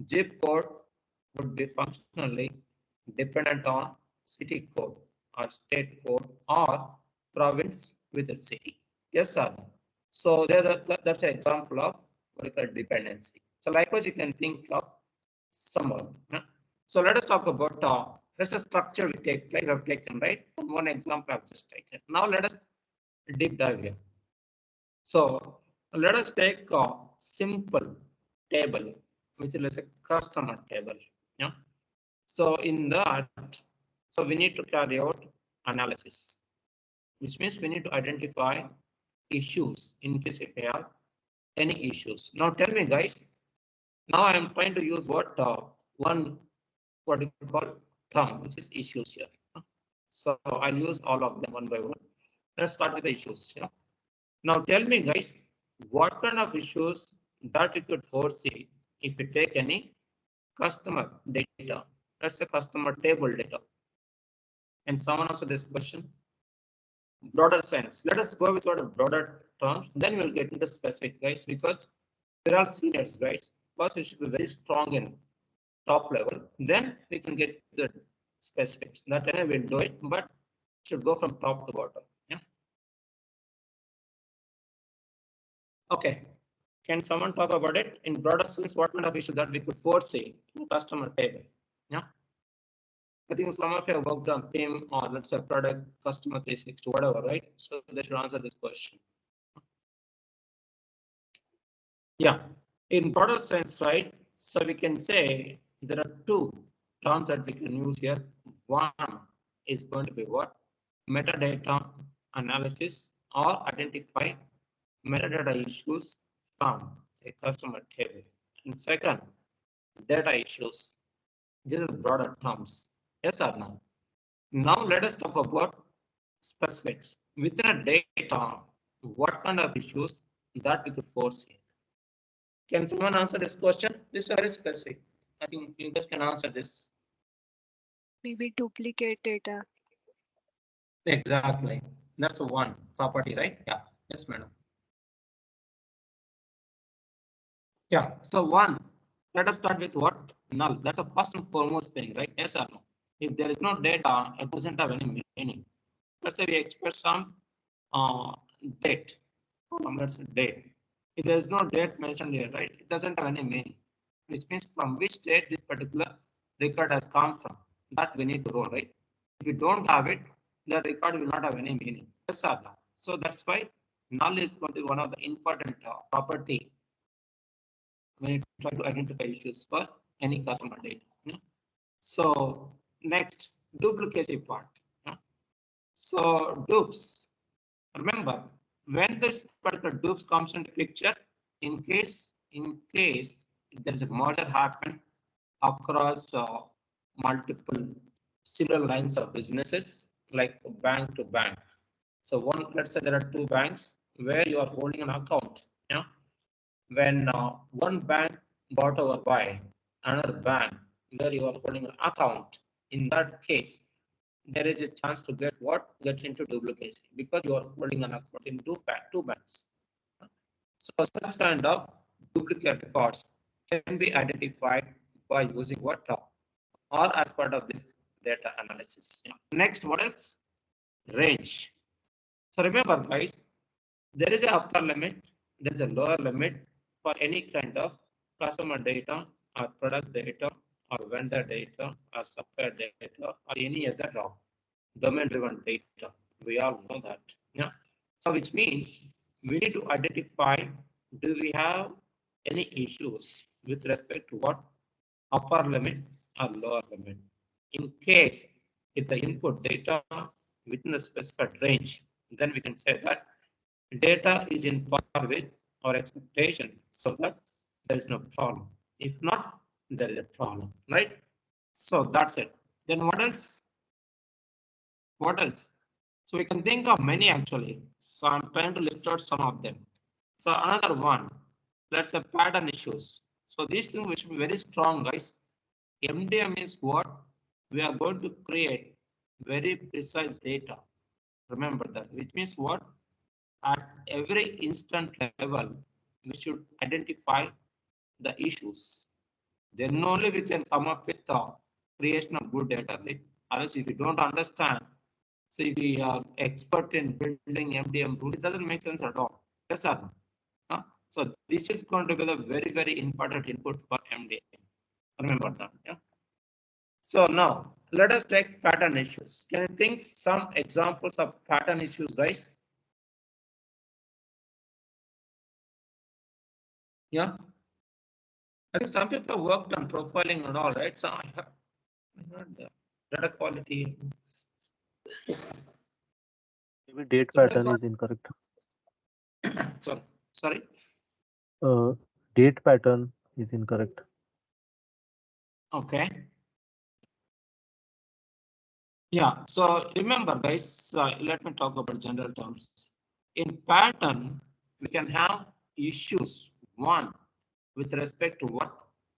zip code would be functionally dependent on city code or state code or province with a city. Yes or no? So that's an example of what we call dependency. So likewise, you can think of someone. Yeah? So let us talk about that's a structure we have taken, right? One example I've just taken. Now let us deep dive here. So let us take a simple table, which is a customer table. Yeah. So in that, so we need to carry out analysis, which means we need to identify issues in case if we have any issues. Now tell me, guys. Now I am trying to use what what you call term, which is issues here. So I'll use all of them one by one. Let's start with the issues. Yeah. Now tell me, guys, what kind of issues that you could foresee if you take any customer data? That's a customer table data. And someone answer this question. Broader sense. Let us go with what a broader terms. Then we'll get into specific, guys, because they're all seniors, guys. First, we should be very strong in top level. Then we can get the specifics. That anyway we'll do it, but should go from top to bottom. Yeah. Okay. Can someone talk about it in broader sense? What kind of issue that we could foresee in customer table? Yeah. I think some of you have worked on PIM or let's say product customer 360, whatever, right? So they should answer this question. Yeah, in broader sense, right? So we can say there are two terms that we can use here. One is going to be what? Metadata analysis or identify metadata issues from a customer table. And second, data issues. These are broader terms. Yes or no? Now let us talk about specifics. Within a data, what kind of issues that we could foresee? Can someone answer this question? This is very specific. I think you guys can answer this. Maybe duplicate data. Exactly. That's the one property, right? Yeah. Yes, madam. Yeah. So one, let us start with what? Null. That's a first and foremost thing, right? Yes or no? If there is no data, it doesn't have any meaning. Let's say we express some date. Let's say date. If there is no date mentioned here, right? It doesn't have any meaning. Which means from which date this particular record has come from. That we need to roll, right? If you don't have it, the record will not have any meaning. Yes or no? So that's why null is going to be one of the important property when you try to identify issues for any customer data. Yeah? So next, duplicacy part. Yeah? So dupes. Remember, when this particular dupes comes into picture, in case if there is a merger happen across multiple similar lines of businesses like bank to bank. So let's say there are two banks where you are holding an account. Yeah. When one bank bought over by another bank where you are holding an account, in that case, there is a chance to get into duplication because you are holding an account in two banks. So such kind of duplicate records can be identified by using what or as part of this data analysis. Yeah. Next, what else? Range. So remember, guys, there is an upper limit, there is a lower limit for any kind of customer data or product data or vendor data or supplier data or any other domain-driven data. We all know that. Yeah. So which means we need to identify, do we have any issues with respect to what upper limit or lower limit? In case if the input data within a specified range, then we can say that data is in par with our expectation, so that there is no problem. If not, there is a problem, right? So that's it. Then what else? What else? So we can think of many actually. So I'm trying to list out some of them. So another one, let's say pattern issues. So these things which should be very strong, guys. MDM is what we are going to create very precise data. Remember that, which means what? At every instant level, we should identify the issues. Then only we can come up with the creation of good data. Unless if you don't understand, so if we are expert in building MDM rule, it doesn't make sense at all. Yes, sir. So this is going to be the very, very important input for MDM. Remember that. Yeah. So now let us take pattern issues. Can you think some examples of pattern issues, guys? Yeah. I think some people have worked on profiling and all, right? So I have not the data quality. Maybe date pattern is incorrect. Sorry. Date pattern is incorrect. Okay. Yeah. So remember, guys, let me talk about general terms. In pattern, we can have issues. One, with respect to what?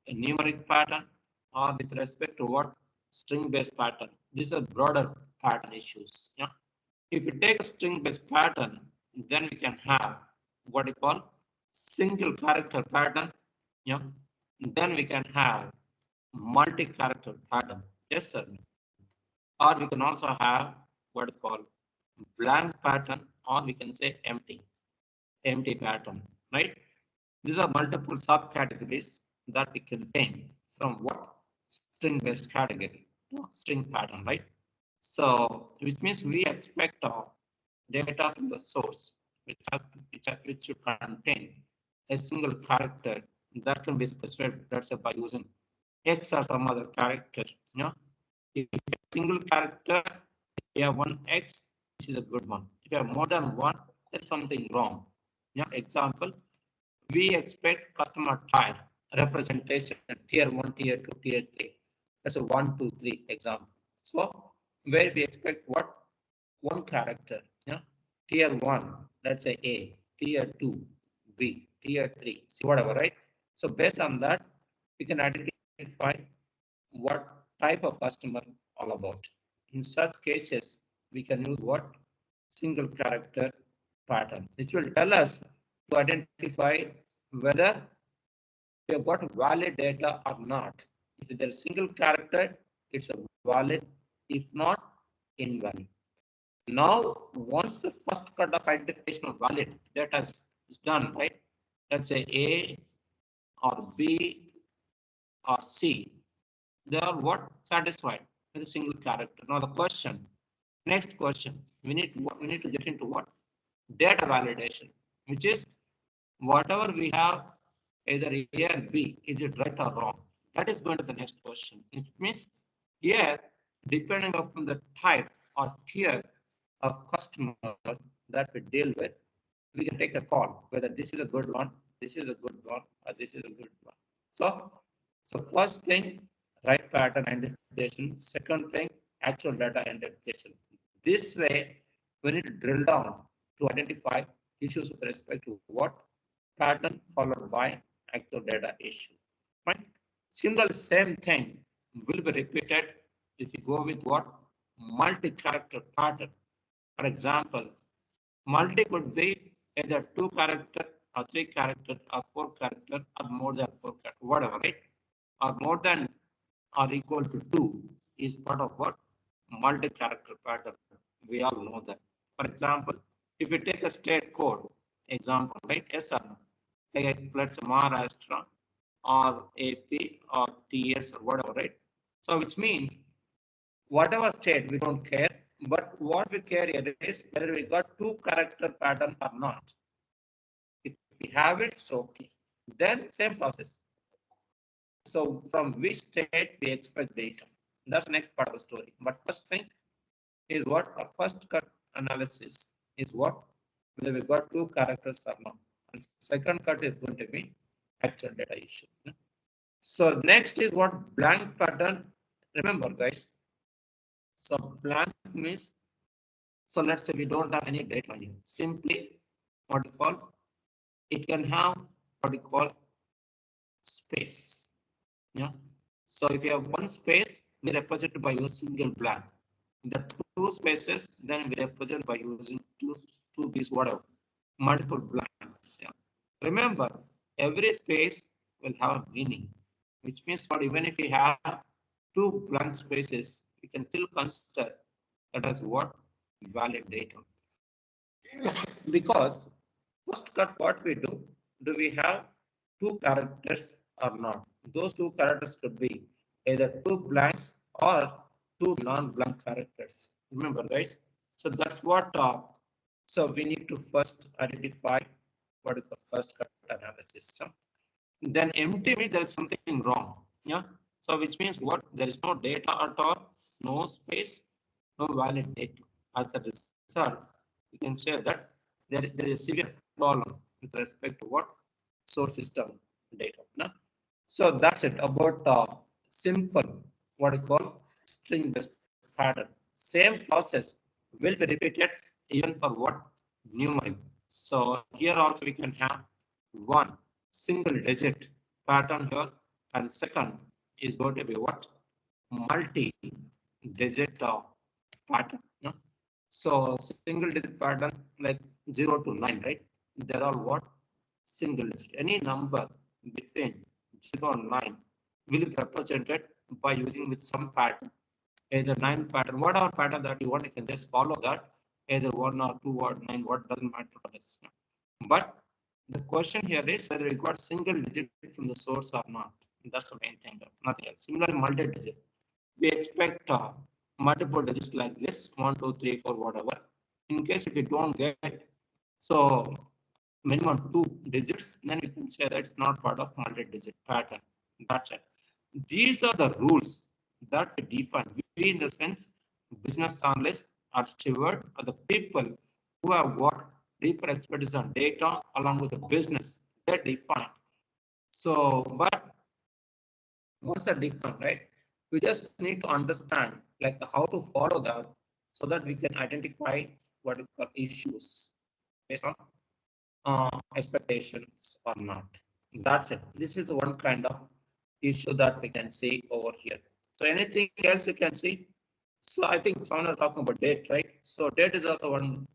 A numeric pattern, or with respect to what? String-based pattern. These are broader pattern issues. Yeah. If you take a string-based pattern, then we can have what you call single character pattern. Yeah. Then we can have multi-character pattern. Yes, sir. Or we can also have what you call blank pattern, or we can say empty pattern, right? These are multiple subcategories that we contain from what? String-based category, string pattern, right? So which means we expect data from the source, which should contain a single character that can be specified, let's say, by using X or some other character. You know, if a single character, you have one X, which is a good one. If you have more than one, there's something wrong. Yeah, example, we expect customer type representation tier 1, tier 2, tier 3. That's a 1, 2, 3 example. So where we expect what? One character. Yeah, tier 1, let's say A, tier 2, B, tier 3, C, whatever, right? So based on that, we can identify what type of customer all about. In such cases, we can use what? Single character pattern, which will tell us to identify whether we have got valid data or not. If there's a single character, it's a valid. If not, invalid. Now, once the first cut of identification of valid data is done, right? Let's say A or B or C, they are what? Satisfied with a single character. Now the question, next question, we need to get into what? Data validation, which is whatever we have, either A or B, is it right or wrong? That is going to the next question. It means here, depending upon the type or tier of customers that we deal with, we can take a call whether this is a good one, this is a good one, or this is a good one. So first thing, right pattern identification. Second thing, actual data identification. This way, we need to drill down to identify issues with respect to what pattern followed by actual data issue. Fine. Similarly, same thing will be repeated if you go with what multi-character pattern. For example, multi could be either 2 character or 3 character or 4 character or more than 4 character, whatever, right? Or more than or equal to 2 is part of what multi-character pattern. We all know that. For example, if you take a state code example, right? Yes or no? Like let's say Maharashtra or AP or TS or whatever, right? So which means whatever state we don't care, but what we care here is whether we got 2 character pattern or not. If we have it, so okay. Then same process. So from which state we expect data. That's the next part of the story. But first thing is what our first cut analysis is what whether we got 2 characters or not. And second cut is going to be actual data issue. So next is what blank pattern. Remember, guys. So blank means, so let's say we don't have any data here. Simply what you call, it can have what you call space. Yeah. So if you have one space, we represent it by using single blank. The 2 spaces, then we represent by using two these whatever multiple blanks. Yeah. Remember, every space will have a meaning, which means what even if we have 2 blank spaces, we can still consider that as what valid data. Because first cut, what we do we have 2 characters or not? Those 2 characters could be either 2 blanks or 2 non-blank characters. Remember, guys. So that's what. So we need to first identify what is the first cut analysis. So then empty means there is something wrong. Yeah. So which means what? There is no data at all, no space, no valid data. As a result, you can say that there is a severe problem with respect to what source system data. No? So that's it about simple what you call string based pattern. Same process will be repeated even for what numeric. So here also we can have one single digit pattern here, and second is going to be what multi digit pattern. No? So single digit pattern like 0 to 9, right? They're all what single digit. Any number between 0 and 9 will be represented by using with some pattern, either 9 pattern, whatever pattern that you want, you can just follow that, either 1 or 2 or 9, what doesn't matter for us. But the question here is whether you got single digit from the source or not. That's the main thing, nothing else. Similarly, multi-digit. We expect multiple digits like this, 1, 2, 3, 4, whatever. In case if you don't get, so minimum 2 digits, then you can say that it's not part of multi-digit pattern. That's it. These are the rules that we define. We, in the sense, business analysts or steward are the people who have got deeper expertise on data along with the business. They're defined. So, but what's the difference, right? We just need to understand like how to follow that so that we can identify what is called issues based on expectations or not. That's it. This is one kind of issue that we can see over here. So anything else you can see? So I think someone was talking about date, right? So date is also one.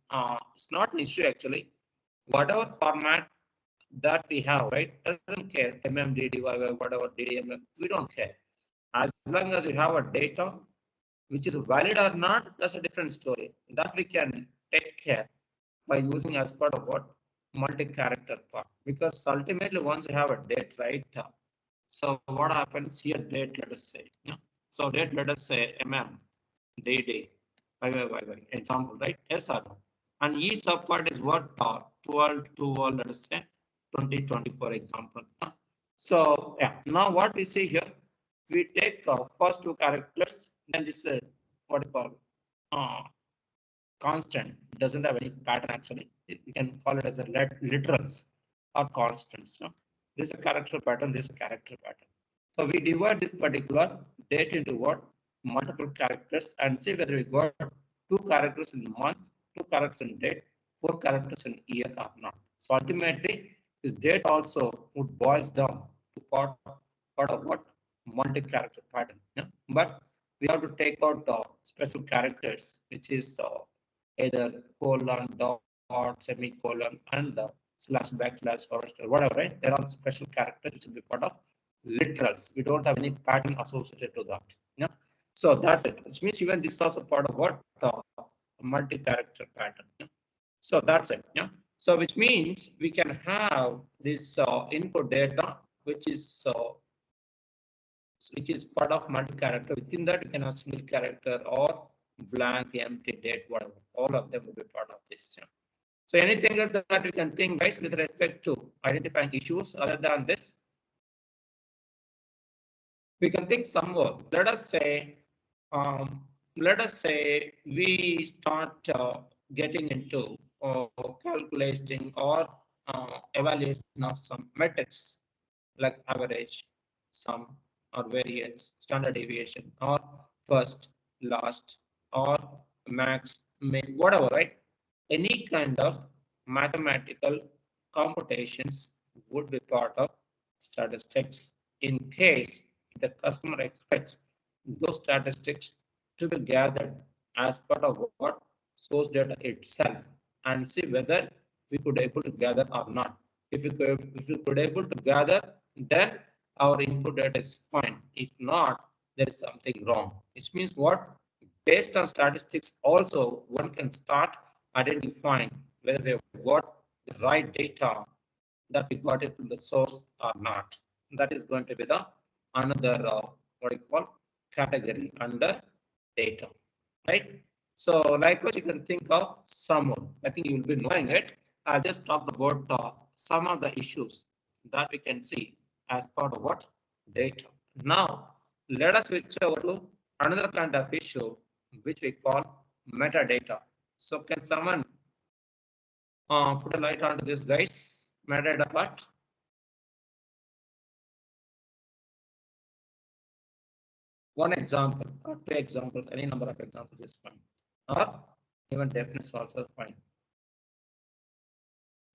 It's not an issue actually. Whatever format that we have, right? Doesn't care. MMDD, whatever DDMM, we don't care. As long as you have a data which is valid or not, that's a different story. That we can take care by using as part of what multi-character part. Because ultimately, once you have a date, right? So what happens here? Date, let us say. Yeah. So date, let us say DD, example, right? Yes or no? And each subpart is what 12, let us say 2020, for example. So yeah, now what we see here, we take first 2 characters, then this what you call constant. It doesn't have any pattern actually. We can call it as a literals or constants. No? This is a character pattern, this is a character pattern. So we divide this particular date into what multiple characters and see whether we got 2 characters in the month 2 characters in date, 4 characters in year or not. So ultimately, this date also would boils down to part of what multi-character pattern. Yeah? But we have to take out special characters, which is either colon, dot, semicolon, and slash, backslash, or whatever. Right? There are special characters which will be part of literals. We don't have any pattern associated to that. Yeah. So that's it. Which means even this is also part of what multi-character pattern. Yeah? So that's it. Yeah. So which means we can have this input data, which is part of multi-character. Within that, you can have single character or blank, empty, date, whatever. All of them will be part of this. Yeah. So anything else that we can think, guys, with respect to identifying issues other than this? We can think some more. Let us say we start getting into calculating or evaluation of some metrics like average, sum, or variance, standard deviation, or first, last, or max, min, whatever, right? Any kind of mathematical computations would be part of statistics in case the customer expects those statistics to be gathered as part of what source data itself and see whether we could able to gather or not. If we could able to gather, then our input data is fine. If not, there is something wrong. Which means what? Based on statistics, also one can start identifying whether we have got the right data that we got it from the source or not. That is going to be the another what you call category under data, right? So likewise, you can think of some more. I think you will be knowing it. I just talked about some of the issues that we can see as part of what data. Now let us switch over to another kind of issue which we call metadata. So can someone put a light onto this, guys? Metadata part. One example or 2 examples, any number of examples is fine, or even definition also fine.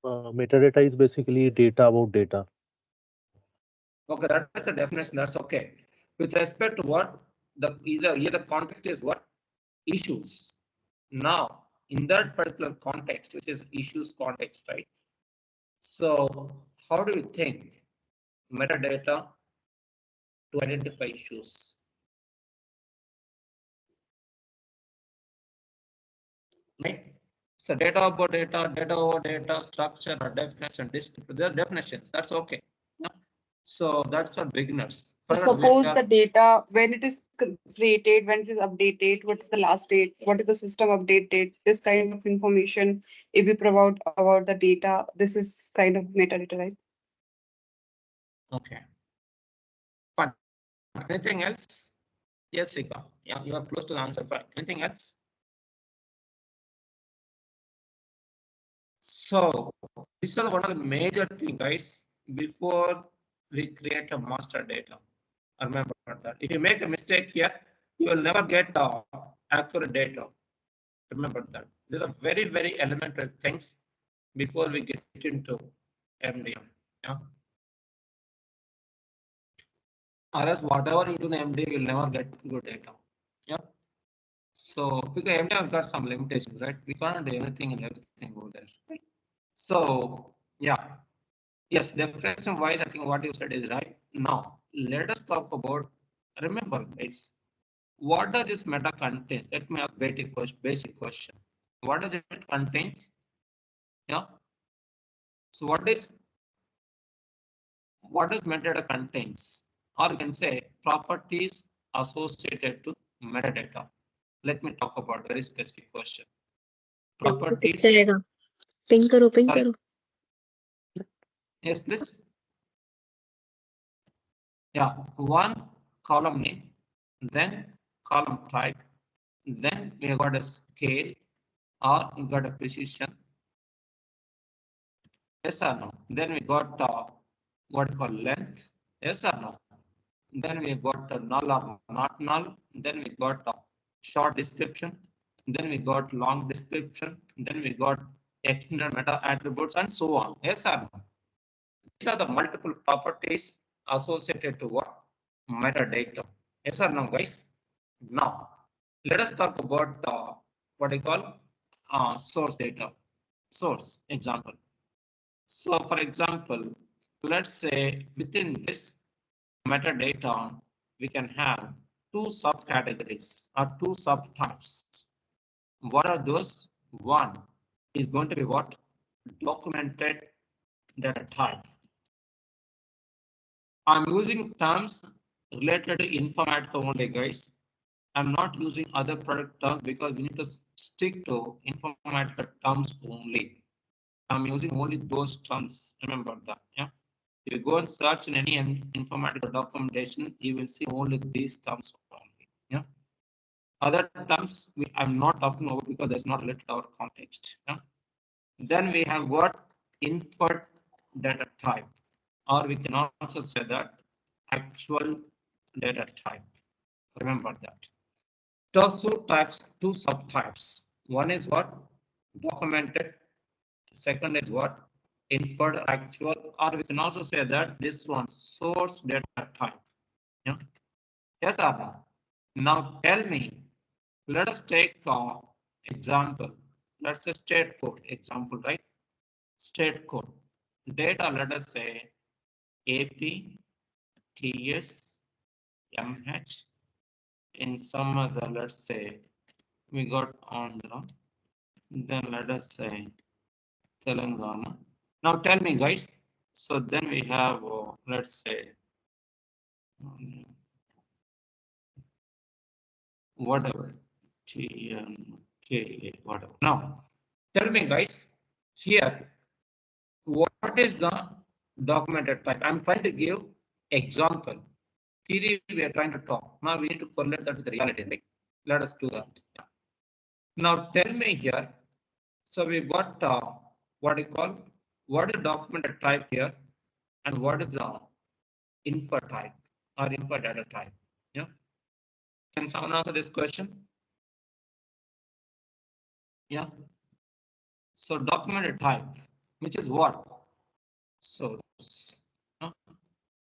Metadata is basically data about data. Okay, that's a definition. That's okay. With respect to what the either context is what issues. Now, in that particular context, which is issues context, right? So, how do you think metadata to identify issues? Right? So data about data, data over data, structure or definition, descriptor, there are definitions. That's okay. Yeah. So that's for beginners. Suppose the data, when it is created, when it is updated, what is the last date, what is the system update date, this kind of information, if we provide about the data, this is kind of metadata, right? Okay. Fine. Anything else? Yes, Sika. Yeah, you are close to the answer. Fine. Anything else? So this is one of the major things, guys, before we create a master data. Remember that. If you make a mistake here, you will never get accurate data. Remember that. These are very, very elementary things before we get into MDM. Yeah. Or else whatever you do in MDM, you'll never get good data. Yeah. So because MDM has got some limitations, right? We can't do anything and everything over there. Right? So yeah. Yes, definition wise, I think what you said is right. Now let us talk about, remember guys, what does this meta contains? Let me ask basic question. What does it contains? Yeah. So what does metadata contains? Or you can say properties associated to metadata. Let me talk about very specific question. Properties. Ping करो Sorry. Yes, please. Yeah, one column name, then column type, then we got a scale or we got a precision. Yes or no? Then we got what we call length. Yes or no? Then we got null or not null. Then we got short description. then we got long description, then we got extended meta attributes, and so on. Yes or no? These are the multiple properties associated to what? Metadata. Yes or no, guys? Now, let us talk about what I call source data. Source example. So, for example, let's say within this metadata, we can have two subcategories or two subtypes. What are those? One is going to be what? Documented data type. I'm using terms related to informatica only, guys. I'm not using other product terms because we need to stick to informatica terms only. I'm using only those terms. Remember that. Yeah. If you go and search in any informatica documentation, you will see only these terms only. Yeah. Other terms I'm not talking about because that's not related to our context. Yeah. Then we have what? Inferred data type, or we can also say that actual data type. Remember that. Two types, two subtypes. One is what? Documented. Second is what? Inferred actual, or we can also say that this one source data type. Yeah. Yes or no? Now tell me, let us take example. Let's say state code example, right? State code. Data, let us say AP, TS, MH. In some other, let's say we got Andhra. Then let us say Telangana. Now tell me, guys. So then we have, let's say, whatever, TNK, whatever. Now tell me, guys, here, what is the documented type? I'm trying to give example. Theory we are trying to talk. Now we need to correlate that with the reality, right? Let us do that. Yeah. Now tell me here. So we've got what you call, what is the documented type here, and what is the infer type or infer data type? Yeah. Can someone answer this question? Yeah. So documented type, which is what? Source.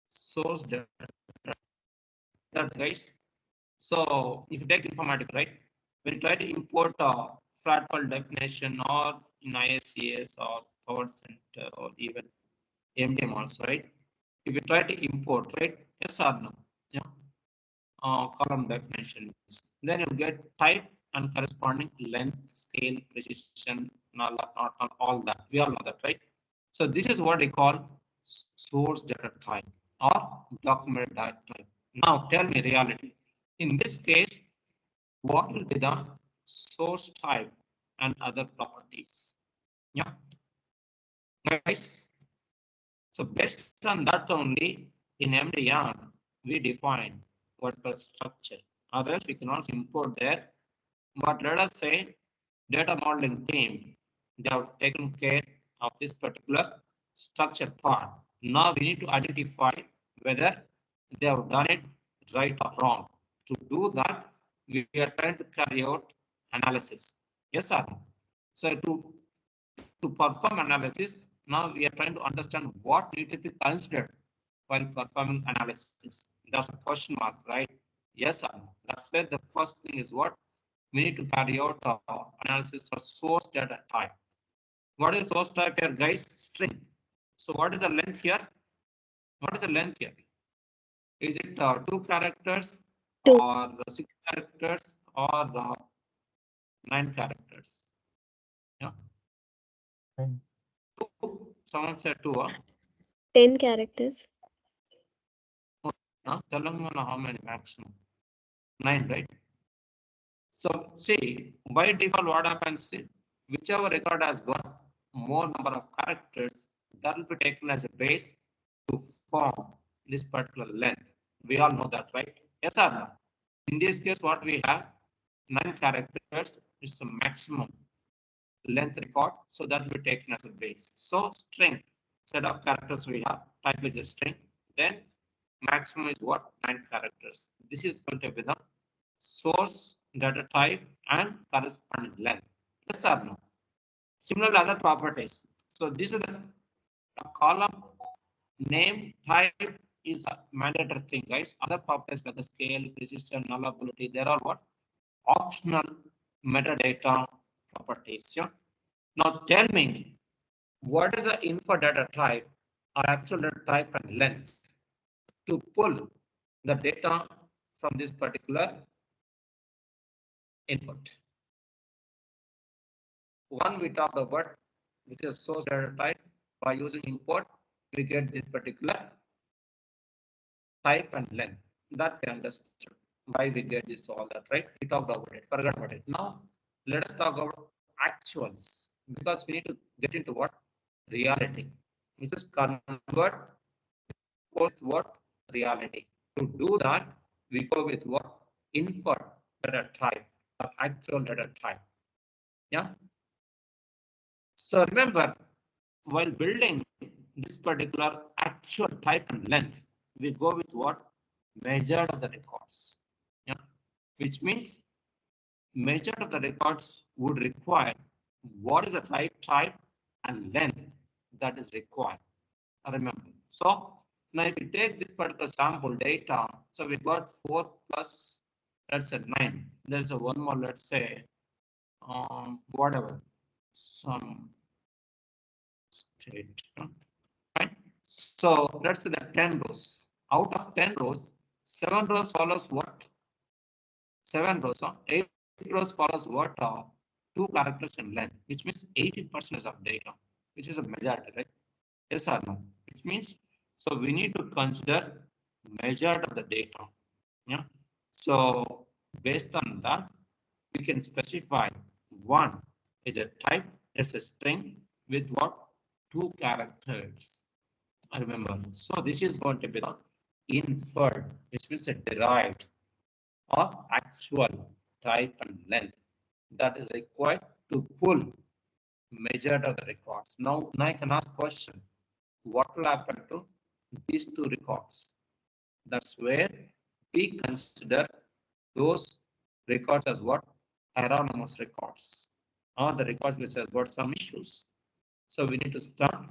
Source data, guys. So if you take informatics, right, when you try to import a flat file definition or in ISCS or Power Center or even MDM also, right? If you try to import, right, yes or no? Yeah. Column definitions, then you get type and corresponding length, scale, precision, not all that. We all know that, right? So this is what they call source data type or documented data type. Now tell me reality. In this case, what will be the source type and other properties? Yeah, guys. So based on that only, in MDM, we define what the structure. Otherwise, we cannot import there. But let us say data modeling team, they have taken care of this particular structure part. Now we need to identify whether they have done it right or wrong. To do that, we are trying to carry out analysis. Yes or no? So to perform analysis, now we are trying to understand what needs to be considered while performing analysis. That's a question mark, right? Yes or no? That's where the first thing is what we need to carry out analysis for source data type. What is source type here, guys? String. So what is the length here? What is the length here? Is it 2 characters or 6 characters or 9 characters? Yeah. 2. Someone said 2. 10 characters. Telangana, how many maximum? 9, right? So see, by default, what happens? Whichever record has got more number of characters, that will be taken as a base to form this particular length. We all know that, right? Yes or no? In this case, what we have 9 characters is the maximum length record, so that will be taken as a base. So string set of characters we have, type is a string, then maximum is what? 9 characters. This is going to be the source data type and corresponding length. Yes or no? Similar other properties. So this is the column name type is a mandatory thing, guys. Other properties like the scale, precision, nullability, they are what? Optional metadata properties. Yeah. Now tell me, what is the info data type or actual data type and length to pull the data from this particular input? One we talked about, which is source data type. By using import, we get this particular type and length. That we understood. Why we get this all that, right? We talked about it, forgot about it. Now let us talk about actuals, because we need to get into what? Reality. We just convert with what? Reality. To do that, we go with what? Infer data type or actual data type. Yeah. So remember, while building this particular actual type and length, we go with what? Measured of the records. Yeah. Which means measured of the records would require what is the type and length that is required. Remember. So now if you take this particular sample data, so we got 4 plus, let's say 9. There's a one more, let's say, whatever, some state, right? So let's say that 10 rows. Out of 10 rows, 7 rows follows what? 7 rows, 8 rows follows what? 2 characters in length, which means 80% of data, which is a majority, right? Yes or no? Which means, so we need to consider measured of the data. Yeah. So based on that, we can specify one is a type, it's a string with what? 2 characters. I remember. So this is going to be the inferred, which means a derived or actual type and length that is required to pull measured of the records. Now I can ask question, what will happen to these 2 records? That's where we consider those records as what? Anonymous records, or the records which has got some issues. So we need to start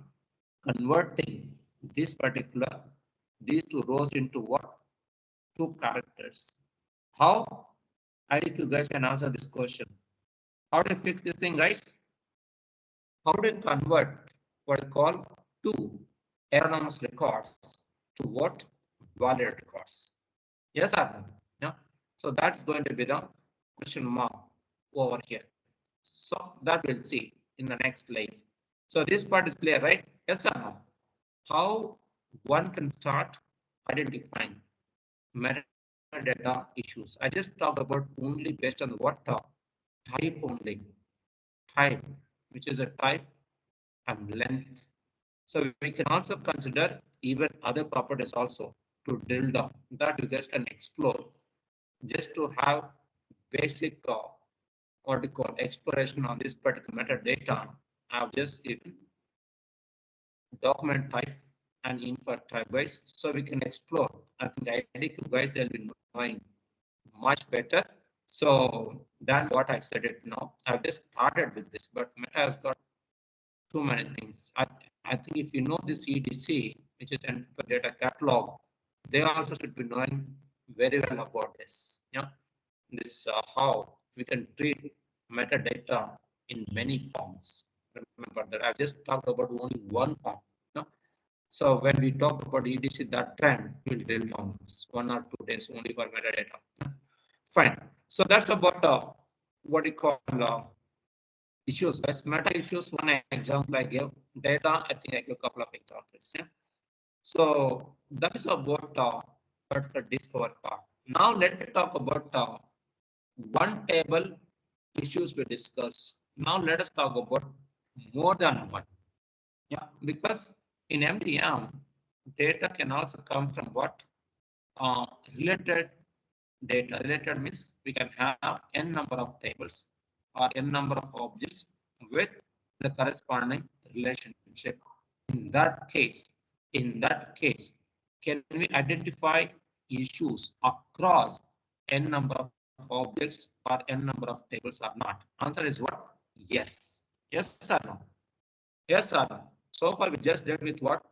converting these 2 rows into what? 2 characters. How? I think you guys can answer this question. How do you fix this thing, guys? How do you convert what I call 2 anonymous records to what? Valid records. Yes or no? Yeah. So that's going to be the question mark over here. So that we'll see in the next slide. So this part is clear, right? Yes or no? How one can start identifying metadata issues. I just talked about only based on what type only. Type, which is a type and length. So we can also consider even other properties also to drill down that you guys can explore just to have basic what you call exploration on this particular metadata. I've just even document type and info type guys, so we can explore. I think IDQ guys they'll be knowing much better. So than what I've said it now. I've just started with this, but Meta has got too many things. I think if you know this EDC, which is Infra Data Catalog, they also should be knowing very well about this. Yeah, this how we can treat metadata in many forms. Remember that I've just talked about only one form. No? So when we talk about EDC, that trend will drill down 1 or 2 days only for metadata. Fine. So that's about what you call issues. As meta issues, one example I gave. Data, I think I gave a couple of examples. Yeah? So that is about particular discover part. Now let me talk about one table issues we discussed. Now let us talk about more than one. Yeah, because in MDM, data can also come from what? Related data. Related means we can have n number of tables or n number of objects with the corresponding relationship. In that case, can we identify issues across n number of objects or n number of tables or not? Answer is what? Yes. Yes or no? Yes or no? So far we just did with what?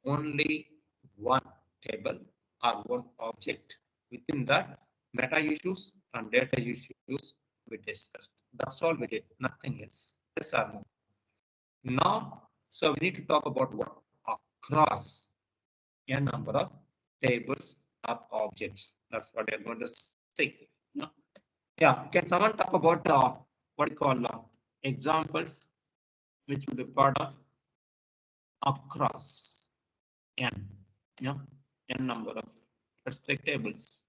Only one table or one object. Within that, meta issues and data issues we discussed. That's all we did, nothing else. Yes or no? Now, so we need to talk about what? Across a number of tables or objects. That's what we're going to see. No? Yeah, can someone talk about what you call examples which will be part of across n? Yeah, n number of, let's take tables.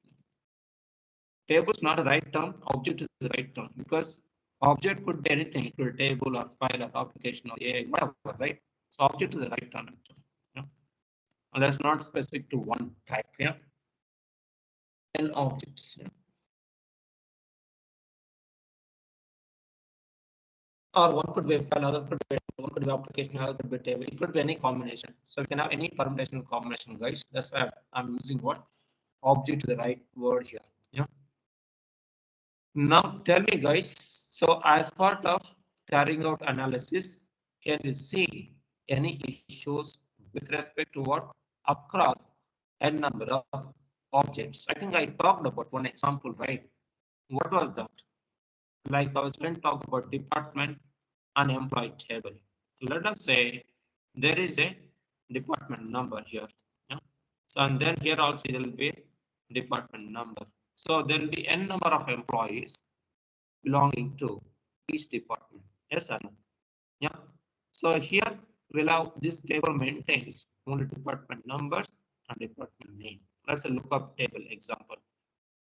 Table is not a right term, object is the right term, because object could be anything, it could be a table or file or application or AI, whatever, right? So object is the right term actually. Yeah. And that's not specific to one type. Yeah. N objects. Yeah. Or one could be a file, other could be one could be application, other could be table. It could be any combination. So we can have any permutation combination, guys. That's why I'm using what? Object is the right word here. Yeah. Now tell me, guys. So as part of carrying out analysis, can you see any issues with respect to what? Across n number of objects. I think I talked about one example, right? What was that? Like I was going to talk about department and employee table. Let us say there is a department number here. Yeah? So and then here also there will be department number. So there will be n number of employees belonging to each department. Yes or no? Yeah. So here we'll have this table maintains only department numbers and department name. Let's a lookup table example.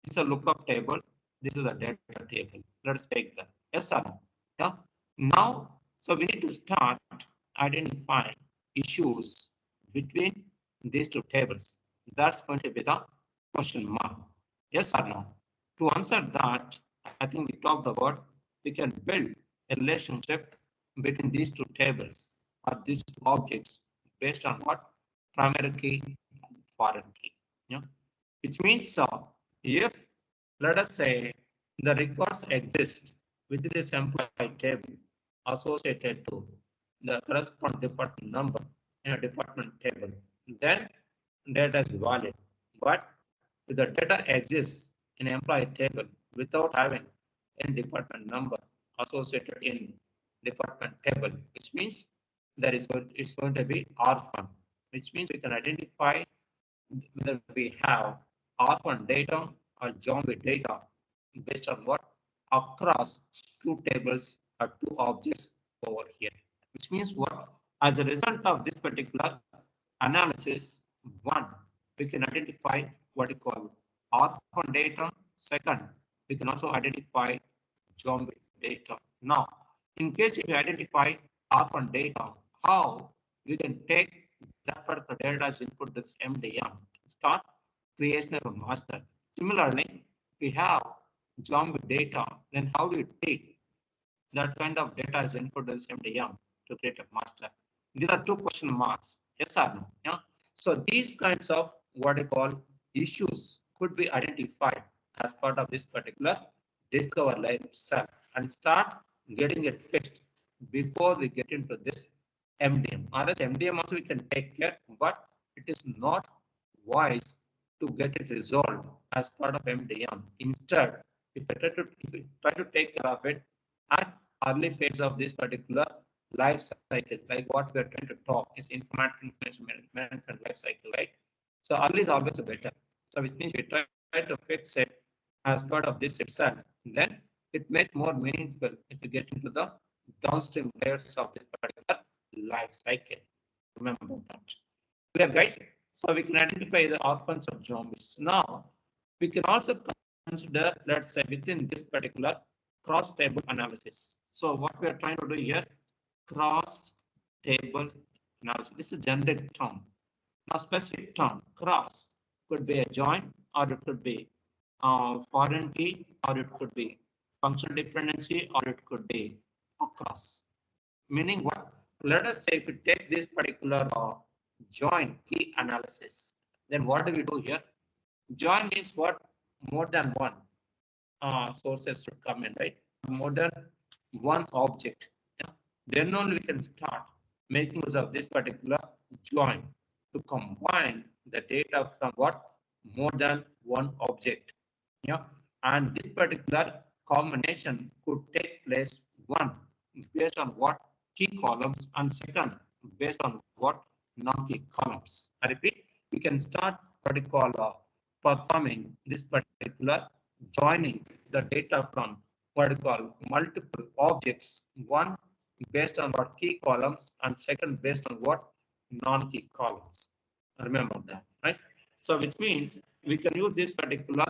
This is a lookup table. This is a data table. Let's take that. Yes or no? Yeah. Now, so we need to start identifying issues between these two tables. That's going to be the question mark. Yes or no? To answer that, I think we talked about we can build a relationship between these two tables or these two objects based on what? Primary key and foreign key. Yeah. Which means if let us say the records exist within this employee table associated to the corresponding department number in a department table, then data is valid. But if the data exists in employee table without having any department number associated in department table, which means that it's going to be orphan, which means we can identify whether we have orphan data or zombie data based on what? Across two tables or two objects over here, which means what? As a result of this particular analysis, one, we can identify what you call orphan data. Second, we can also identify zombie data. Now, in case if you identify orphan data, how we can take that particular data as input this MDM, start creation of a master. Similarly, we have zombie data, then how do you take that kind of data as input as MDM to create a master? These are two question marks. Yes or no? Yeah. So these kinds of what I call issues could be identified as part of this particular discover line itself and start getting it fixed before we get into this MDM. Or as MDM also we can take care, but it is not wise to get it resolved as part of MDM. Instead, if we try to take care of it at early phase of this particular life cycle, like what we are trying to talk is information management life cycle, right? So early is always better. So which means we try to fix it as part of this itself. Then it makes more meaningful if you get into the downstream layers of this particular life cycle. Remember that. Clear, guys? So we can identify the orphans of zombies. Now we can also consider, let's say, within this particular cross table analysis. So what we are trying to do here, cross table analysis. This is generic term. Now specific term, cross could be a join, or it could be foreign key, or it could be functional dependency, or it could be across. Meaning what? Let us say if we take this particular join key analysis, then what do we do here? Join means what? More than one. sources should come in, right? More than one object. Yeah? Then only we can start making use of this particular join to combine the data from what more than one object. Yeah, and this particular combination could take place one based on what key columns and second based on what non-key columns. I repeat, we can start what we call performing this particular joining the data from what we call multiple objects, one based on what key columns and second based on what non-key columns. Remember that, right? So which means we can use this particular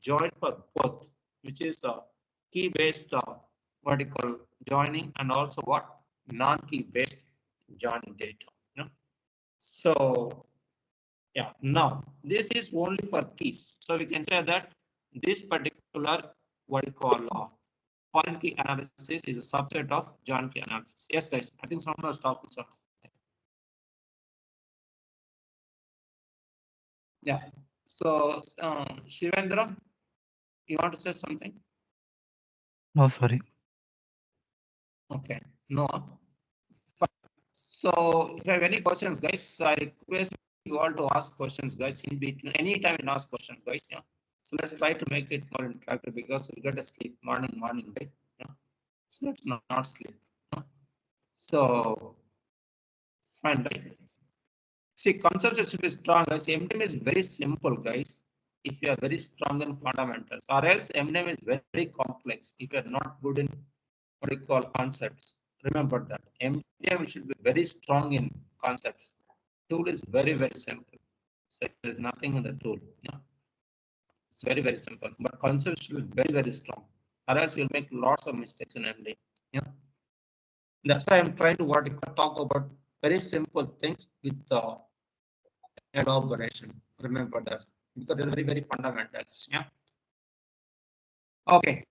join for both, which is key based what you call joining and also what non-key based joining data. You know? So yeah, now this is only for keys. So we can say that this particular what you call foreign key analysis is a subset of join key analysis. Yes, guys, I think someone was talking something. Yeah. So Shivendra, you want to say something? No, sorry. Okay. No. Fine. So if you have any questions, guys, I request you all to ask questions, guys, in between. Anytime you can ask questions, guys. Yeah. So let's try to make it more interactive because we got to sleep morning, right? Yeah. So let's not sleep. Yeah. So fine, right? See, concepts should be strong, guys. MDM is very simple, guys. If you are very strong in fundamentals, or else MDM is very complex. If you are not good in what we call concepts, remember that MDM should be very strong in concepts. Tool is very simple. So there is nothing in the tool. Yeah. It's very simple, but concepts should be very strong, or else you'll make lots of mistakes in MDM. Yeah. That's why I'm trying to talk about very simple things with elaboration. Remember that because they're very fundamentals. Yeah. Okay.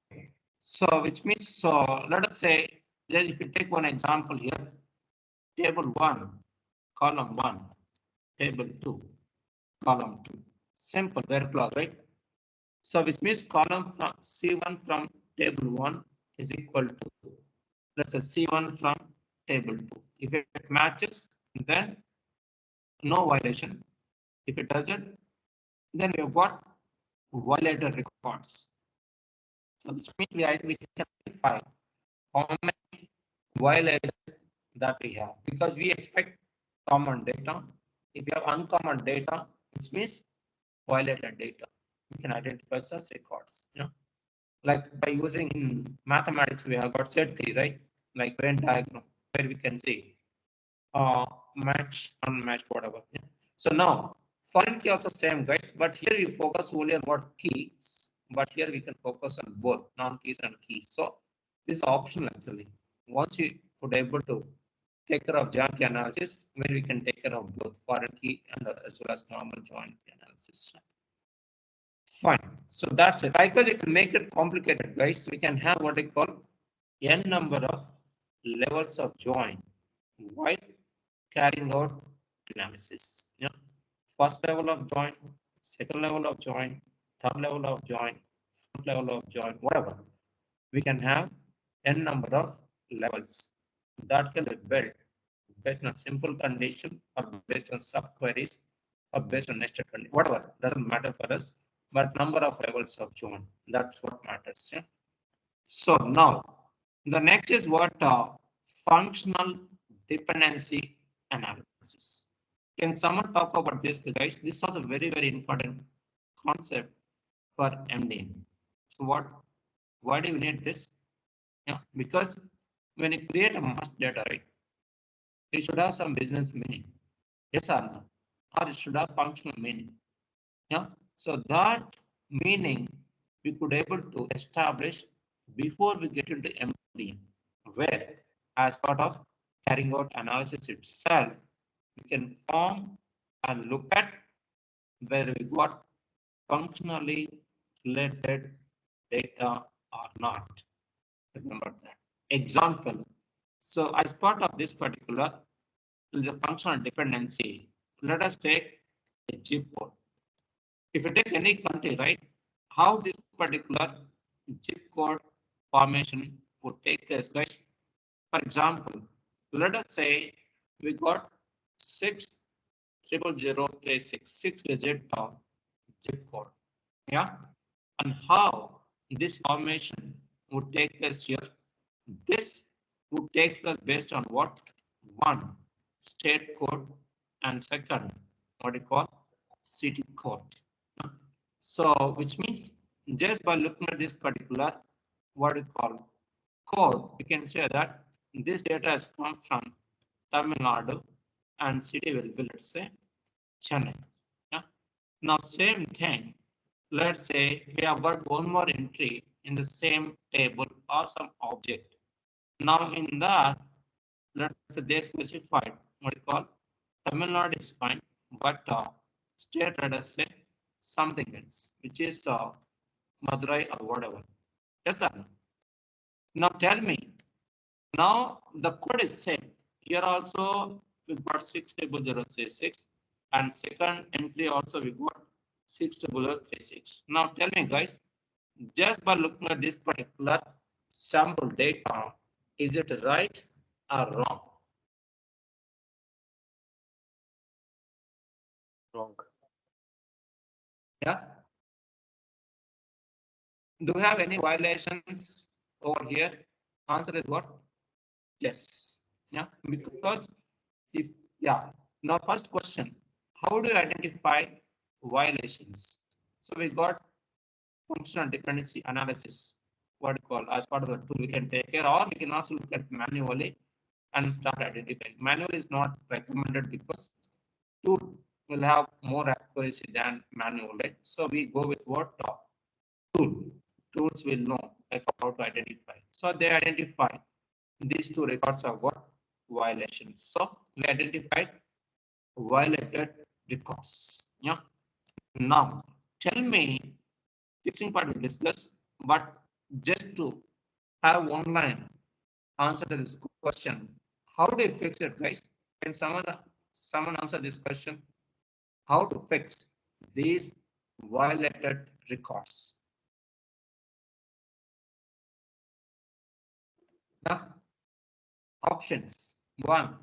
So which means let us say that if you take one example here, table 1, column 1, table 2, column 2. Simple, very close, right? So which means column from C1 from table 1 is equal to, let's say, C1 from table 2. If it matches, then no violation. If it doesn't, then we have got violated records. So which means we can identify how many violations that we have because we expect common data. If you have uncommon data, which means violated data, we can identify such records. You know, like by using in mathematics, we have got set theory, right? Like Venn diagram, where we can see match, unmatched, whatever. Yeah. So now foreign key also same, guys, but here we focus only on what keys, but here we can focus on both non-keys and keys. So this is optional actually. Once you would able to take care of join key analysis, where we can take care of both foreign key and as well as normal join key analysis. Fine. So that's it. Likewise, you can make it complicated, guys. We can have what we call n number of levels of join while carrying out analysis. Yeah. First level of join, second level of join, third level of join, fourth level of join, whatever. We can have n number of levels that can be built based on simple condition or based on subqueries or based on nested condition, whatever, doesn't matter for us, but number of levels of join, that's what matters. Yeah? So now the next is what functional dependency analysis. Can someone talk about this, guys? This is also very important concept for MDM. So why do we need this? Yeah, because when you create a master data, right, it should have some business meaning. Yes or no? Or it should have functional meaning. Yeah. So that meaning we could able to establish before we get into MDM, where as part of carrying out analysis itself, we can form and look at whether we got functionally related data or not. Remember that. Example. So as part of this particular is a functional dependency. Let us take a chip code. If you take any country, right, how this particular zip code formation would take place, guys. For example, let us say we got 60036, 6-digit zip code. Yeah, and how this formation would take place here. This would take place based on what? One, state code, and second, what you call city code. So, which means just by looking at this particular, what you call code, we can say that this data has come from Tamil Nadu and city will be, let's say, Chennai. Yeah. Now, same thing. Let's say we have got one more entry in the same table or some object. Now, in that, let's say they specified what you call Tamil Nadu is fine, but state, let us say something else, which is Madurai or whatever. Yes, sir. Now tell me. Now the code is same. Here also we got 60036, and second entry also we got 60036. Now tell me, guys, just by looking at this particular sample data, is it right or wrong? Wrong. Yeah. Do we have any violations over here? Answer is what? Yes. Yeah. Because if, yeah. Now first question, how do you identify violations? So we got functional dependency analysis, what you call as part of the tool we can take care, or we can also look at manually and start identifying. Manual is not recommended because tool will have more accuracy than manual, right? So we go with what? Tool. Tools will know like how to identify. So they identify these two records are what? Violations. So we identified violated records. Yeah. Now tell me, fixing part we discuss, but just to have one line answer to this question, how do you fix it, guys? Can someone answer this question? How to fix these violated records? Yeah. Options: one,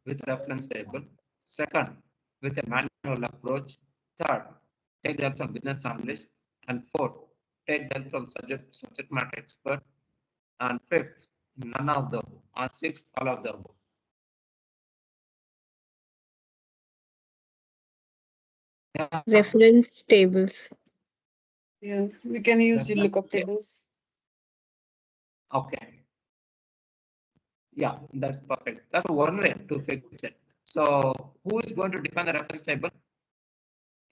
with reference table; second, with a manual approach; third, take them from business analyst; and fourth, take them from subject matter expert; and fifth, none of them; or sixth, all of them. Yeah. Reference tables. Yeah, we can use the Reference lookup table. tables. Okay. Yeah, that's perfect. That's one way to fix it. So who is going to define the reference table?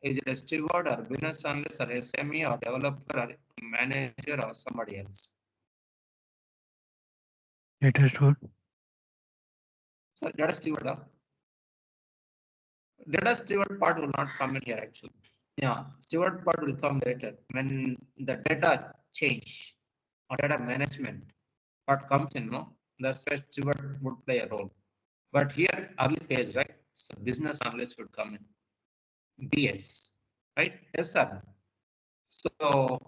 Is it a steward or business analyst or SME or developer or manager or somebody else? Data store. So data steward. Data steward part will not come in here actually. Yeah, steward part will come later when the data change or data management part comes in. No, that's where steward would play a role. But here early phase, right? So business analyst would come in. BS, right? Yes, sir. So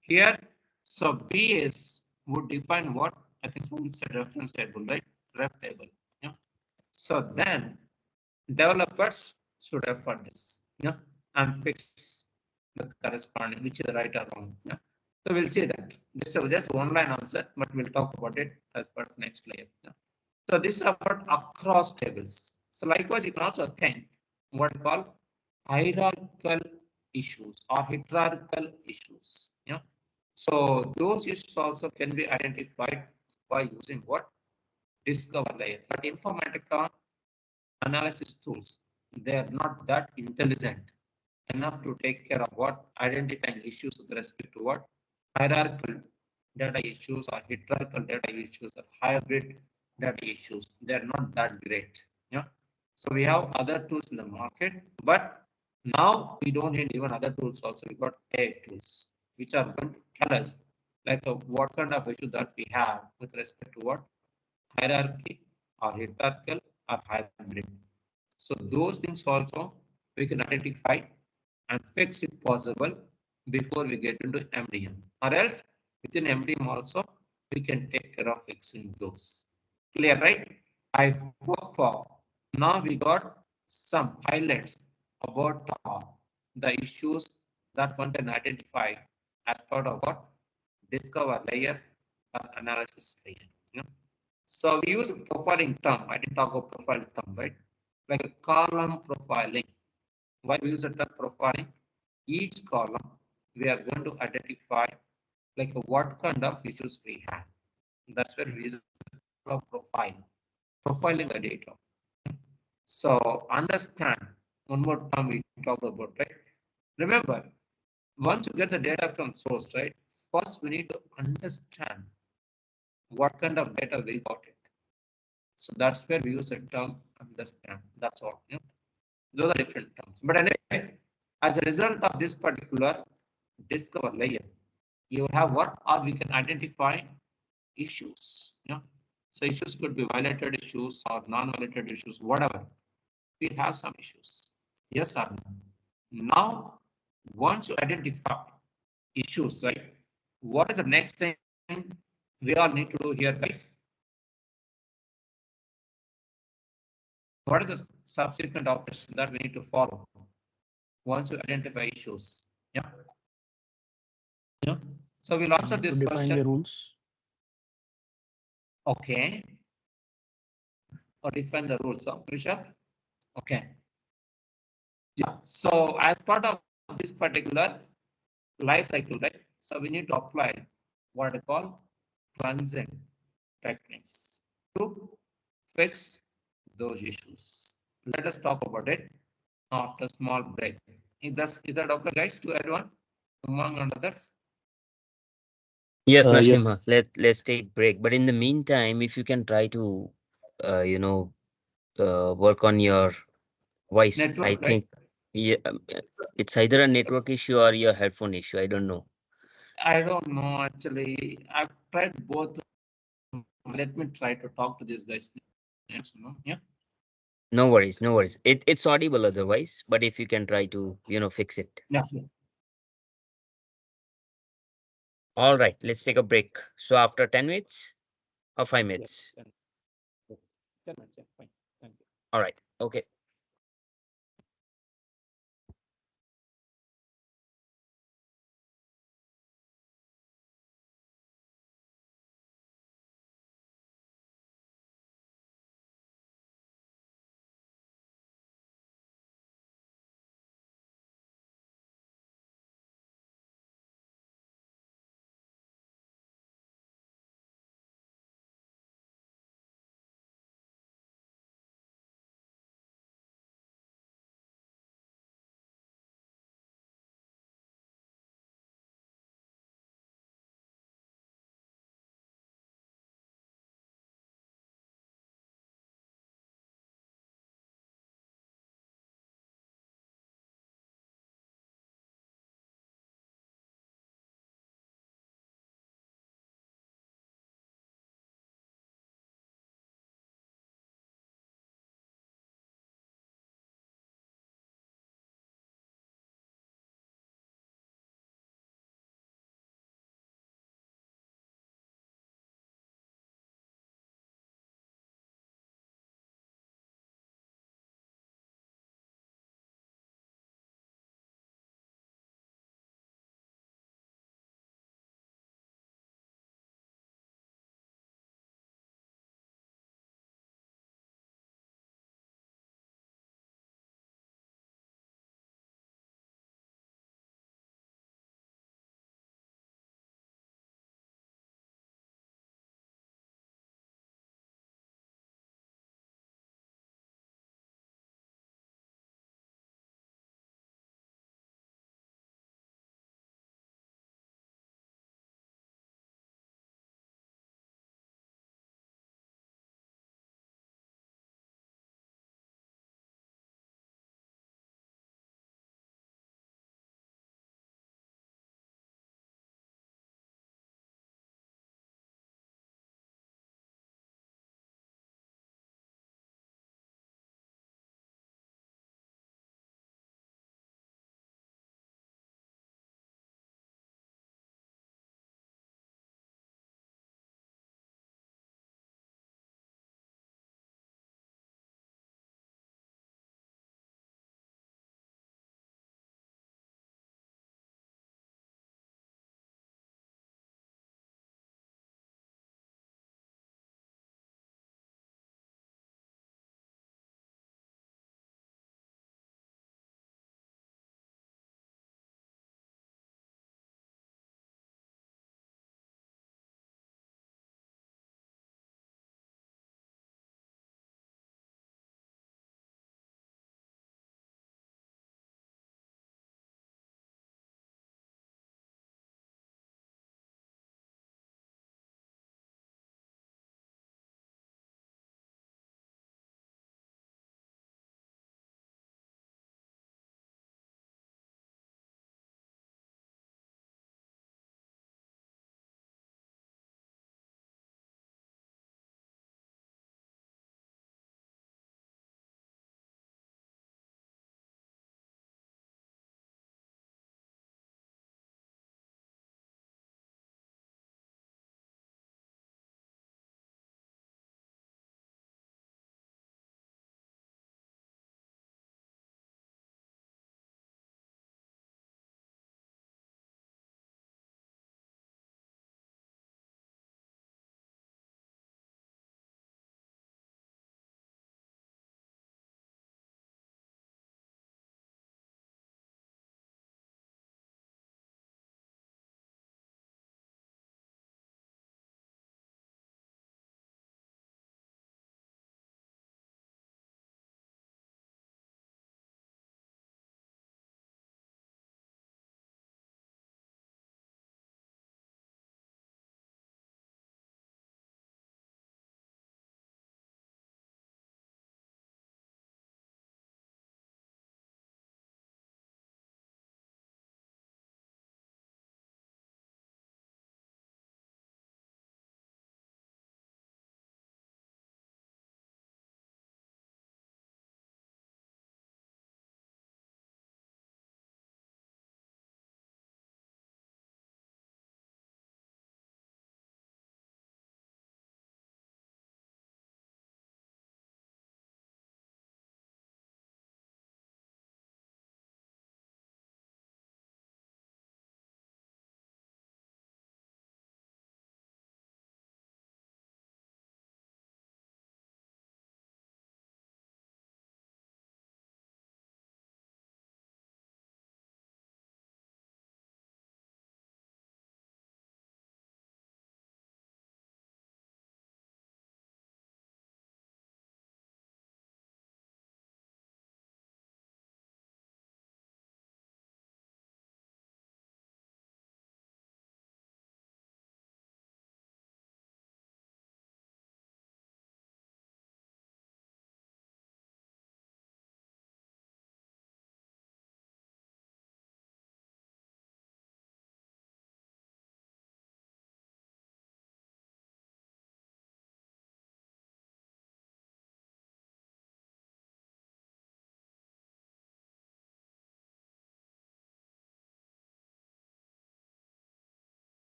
here, so BS would define what? I think someone said reference table, right? Ref table. Yeah. So then developers should refer this, yeah, and fix the corresponding, which is right or wrong. Yeah. So we'll see that. This is just one line answer, but we'll talk about it as part of next layer. Yeah. So this is about across tables. So likewise, you can also think what we call hierarchical issues or hierarchical issues. Yeah. So those issues also can be identified by using what? Discover layer. But Informatica analysis tools, they are not that intelligent enough to take care of what? Identifying issues with respect to what? Hierarchical data issues or hierarchical data issues or hybrid data issues. They're not that great. Yeah. So we have other tools in the market, but now we don't need even other tools also. We got AI tools, which are going to tell us like what kind of issue that we have with respect to what? Hierarchy or hierarchical or hybrid. So those things also we can identify and fix if possible before we get into MDM. Or else Within MDM also, we can take care of fixing those. Clear, right? I hope now we got some highlights about the issues that one can identify as part of what discover layer or analysis layer. You know? So we use a profiling term. I didn't talk about profile term, right? Like a column profiling. Why we use the term profiling? Each column we are going to identify like what kind of issues we have. That's where we use a profile, profiling the data. So understand one more term we talked about, right? Remember, once you get the data from source, right? First, we need to understand what kind of data we got it. So that's where we use the term understand. That's all. You know? Those are different terms. But anyway, as a result of this particular discover layer, you will have what, or we can identify issues. Yeah. So issues could be violated issues or non-violated issues, whatever. We have some issues. Yes or no? Now, once you identify issues, right? What is the next thing we all need to do here, guys? What is the subsequent operation that we need to follow once you identify issues? Yeah. Yeah. So we'll answer this Define question. the rules. Okay. Or define the rules, Rishabh? Okay. Yeah. So as part of this particular life cycle, right? So we need to apply what I call transient techniques to fix those issues. Let us talk about it after a small break. Is that okay, guys, to everyone, among others? Yes, Yes. Narasimha, let's take break. But in the meantime, if you can try to, you know, work on your voice, I Network, right? think, yeah, it's either a network issue or your headphone issue. I don't know. I don't know actually. I've tried both. Let me try to talk to these guys next. Yeah. No worries, no worries. It's audible otherwise, but if you can try to, fix it. Yeah. Sure. All right, let's take a break. So after 10 minutes or 5 minutes? Yes. 10 minutes. Yeah, fine. Thank you. All right, okay.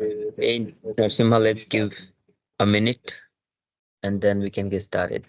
Hey, Narasimha, let's give a minute and then we can get started.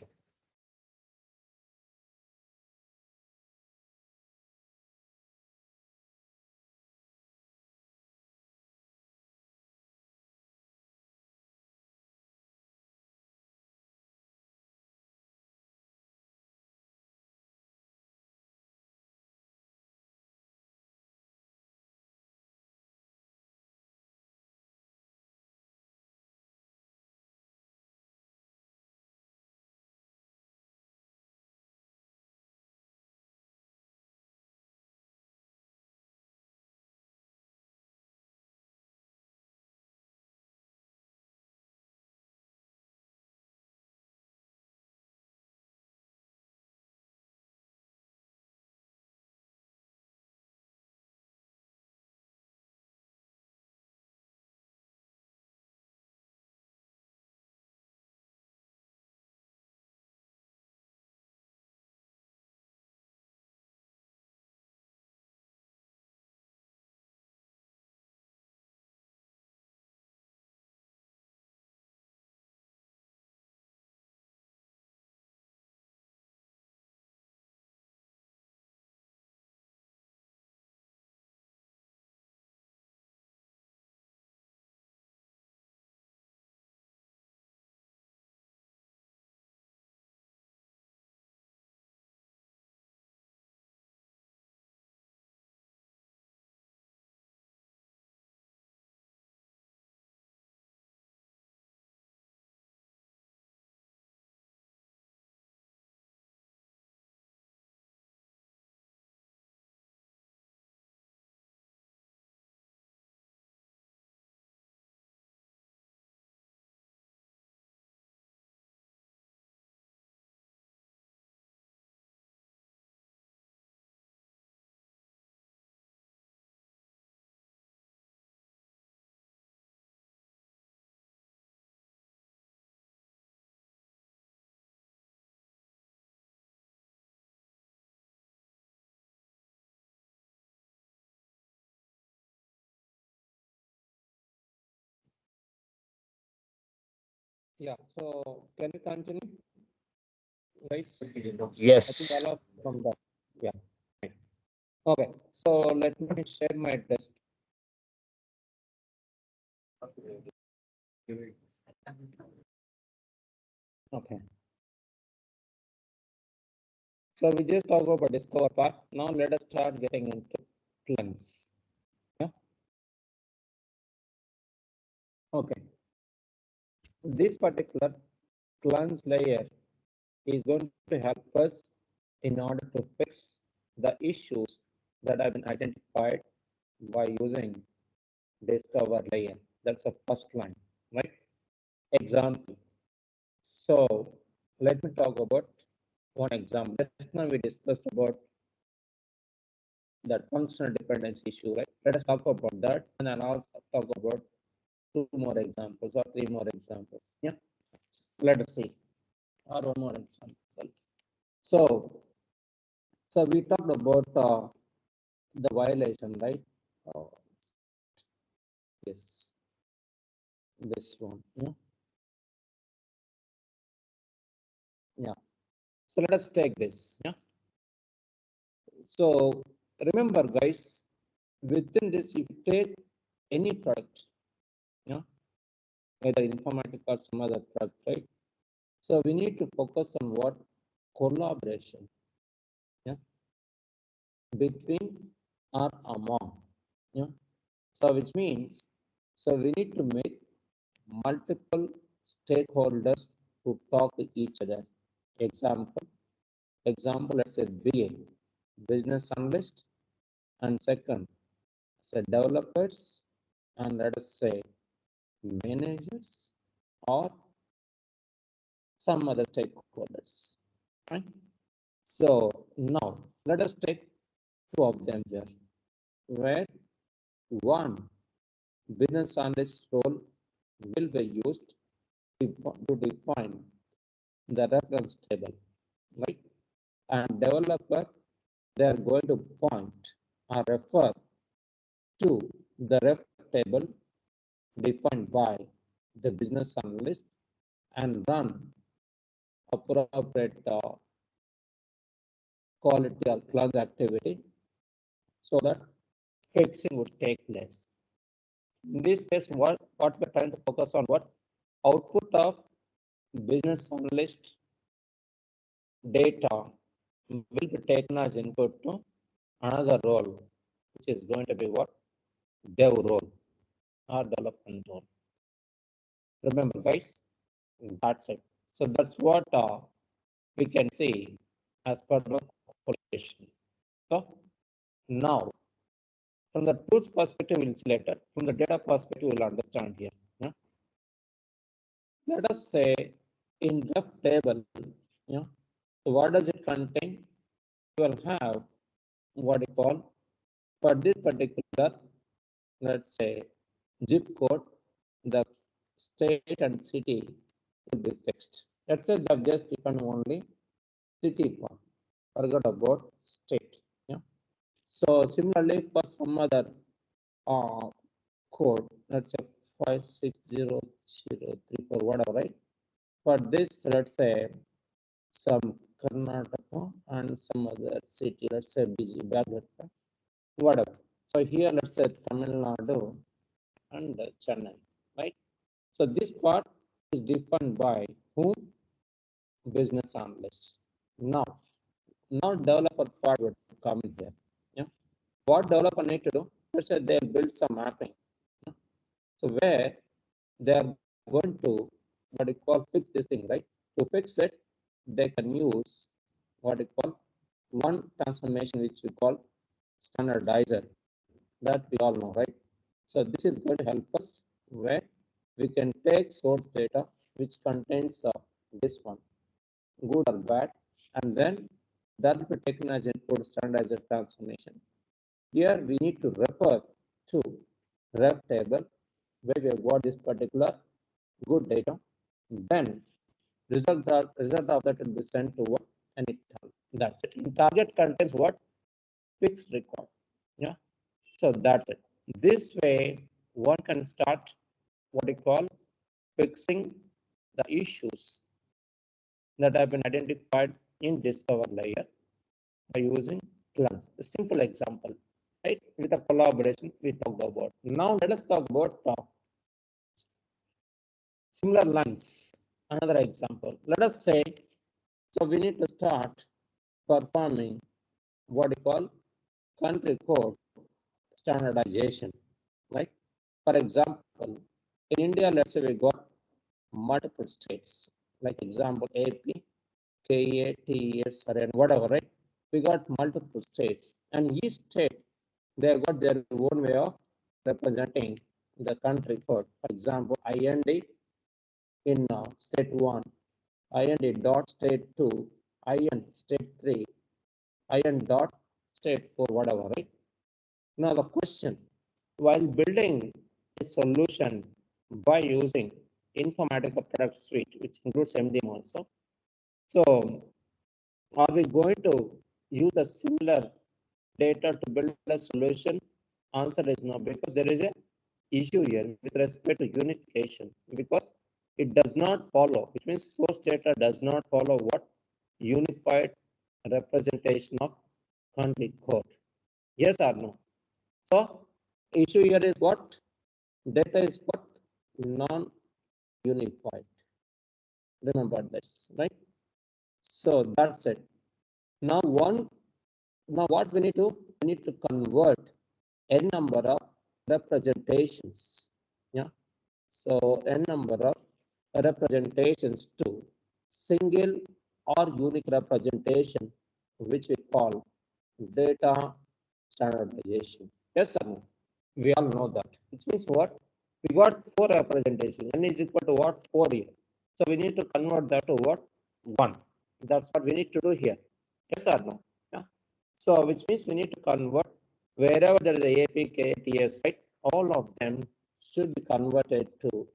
Yeah, so can we continue? Guys, I think Yes. all of from the, yeah. Right. Okay, so let me share my desk. Okay. So we just talked about discover part. Now let us start getting into plans. Yeah. Okay. This particular plans layer is going to help us in order to fix the issues that have been identified by using discover layer. That's the first line, right? Example. So let me talk about one example. Just now we discussed about that functional dependency issue, right? Let us talk about that, and I'll also talk about two more examples or three more examples. Yeah, let us see, or one more example. So we talked about the violation, right? Yes, this one. Yeah, yeah. So let us take this. Yeah. So remember, guys, within this, if you take any product, you know, whether informatic or some other product, right? So we need to focus on what collaboration, yeah, between or among, yeah. So which means, so we need to make multiple stakeholders to talk to each other. Example, let's say BA, business analyst, and second, say developers, and let us say managers or some other stakeholders, right? So now let us take two of them here, where one business analyst role will be used to define the reference table, right? And developer, they are going to point or refer to the ref table defined by the business analyst and run appropriate quality or class activity so that fixing would take place. In this case, what we're trying to focus on, what output of business analyst data will be taken as input to another role, which is going to be what? Dev role or development role. Remember, guys, that's it. So that's what we can see as part of qualification. So now, from the tools perspective, we'll see later. From the data perspective, we'll understand here. Yeah? Let us say in ref table, yeah, so what does it contain? You will have what you call, for this particular, let's say, zip code, the state and city will be fixed. Let's say they've just depend only city part. Forgot about state. Yeah. So similarly, for some other code, let's say 56003 whatever, right? For this, let's say some Karnataka and some other city, let's say Bagata, whatever. So here, let's say Tamil Nadu and Chennai, right? So this part is defined by whom? Business analyst. Now developer part would come here. Yeah. What developer need to do? Let's say they build some mapping. Yeah. So where they are going to what you call fix this thing, right? To fix it, they can use what you call one transformation which we call standardizer. That we all know, right? So this is going to help us where we can take source data which contains this one, good or bad, and then that will be taken as input standardizer transformation. Here we need to refer to ref table where we have got this particular good data. Then result of that will be sent to what? And it, that's it. In target contains what? Fixed record. Yeah. So that's it. This way one can start what we call fixing the issues that have been identified in discover layer by using plans. A simple example, right? With a collaboration we talked about. Now let us talk about similar lines. Another example. Let us say, so we need to start performing what we call country code standardization. Like, for example, in India, let's say we got multiple states, like example AP, KA, TES, and whatever, right? We got multiple states, and each state they got their own way of representing the country code. For example, IND in state 1, IND dot state 2, IN state 3, IN dot state 4, whatever, right? Now the question, while building a solution by using Informatica product suite, which includes MDM also, so are we going to use a similar data to build a solution? Answer is no, because there is a issue here with respect to unification, because it does not follow, which means source data does not follow what? Unified representation of country code. Yes or no? So issue here is what? Data is what? Non-unified. Remember this, right? So that's it. Now what we need to? We need to convert n number of representations. Yeah. So n number of representations to single or unique representation, which we call data standardization. Yes or no? We all know that. Which means what? We got 4 representations. N is equal to what? 4 here. So we need to convert that to what? 1. That's what we need to do here. Yes or no? Yeah. So which means we need to convert wherever there is a APK, TS, right? All of them should be converted to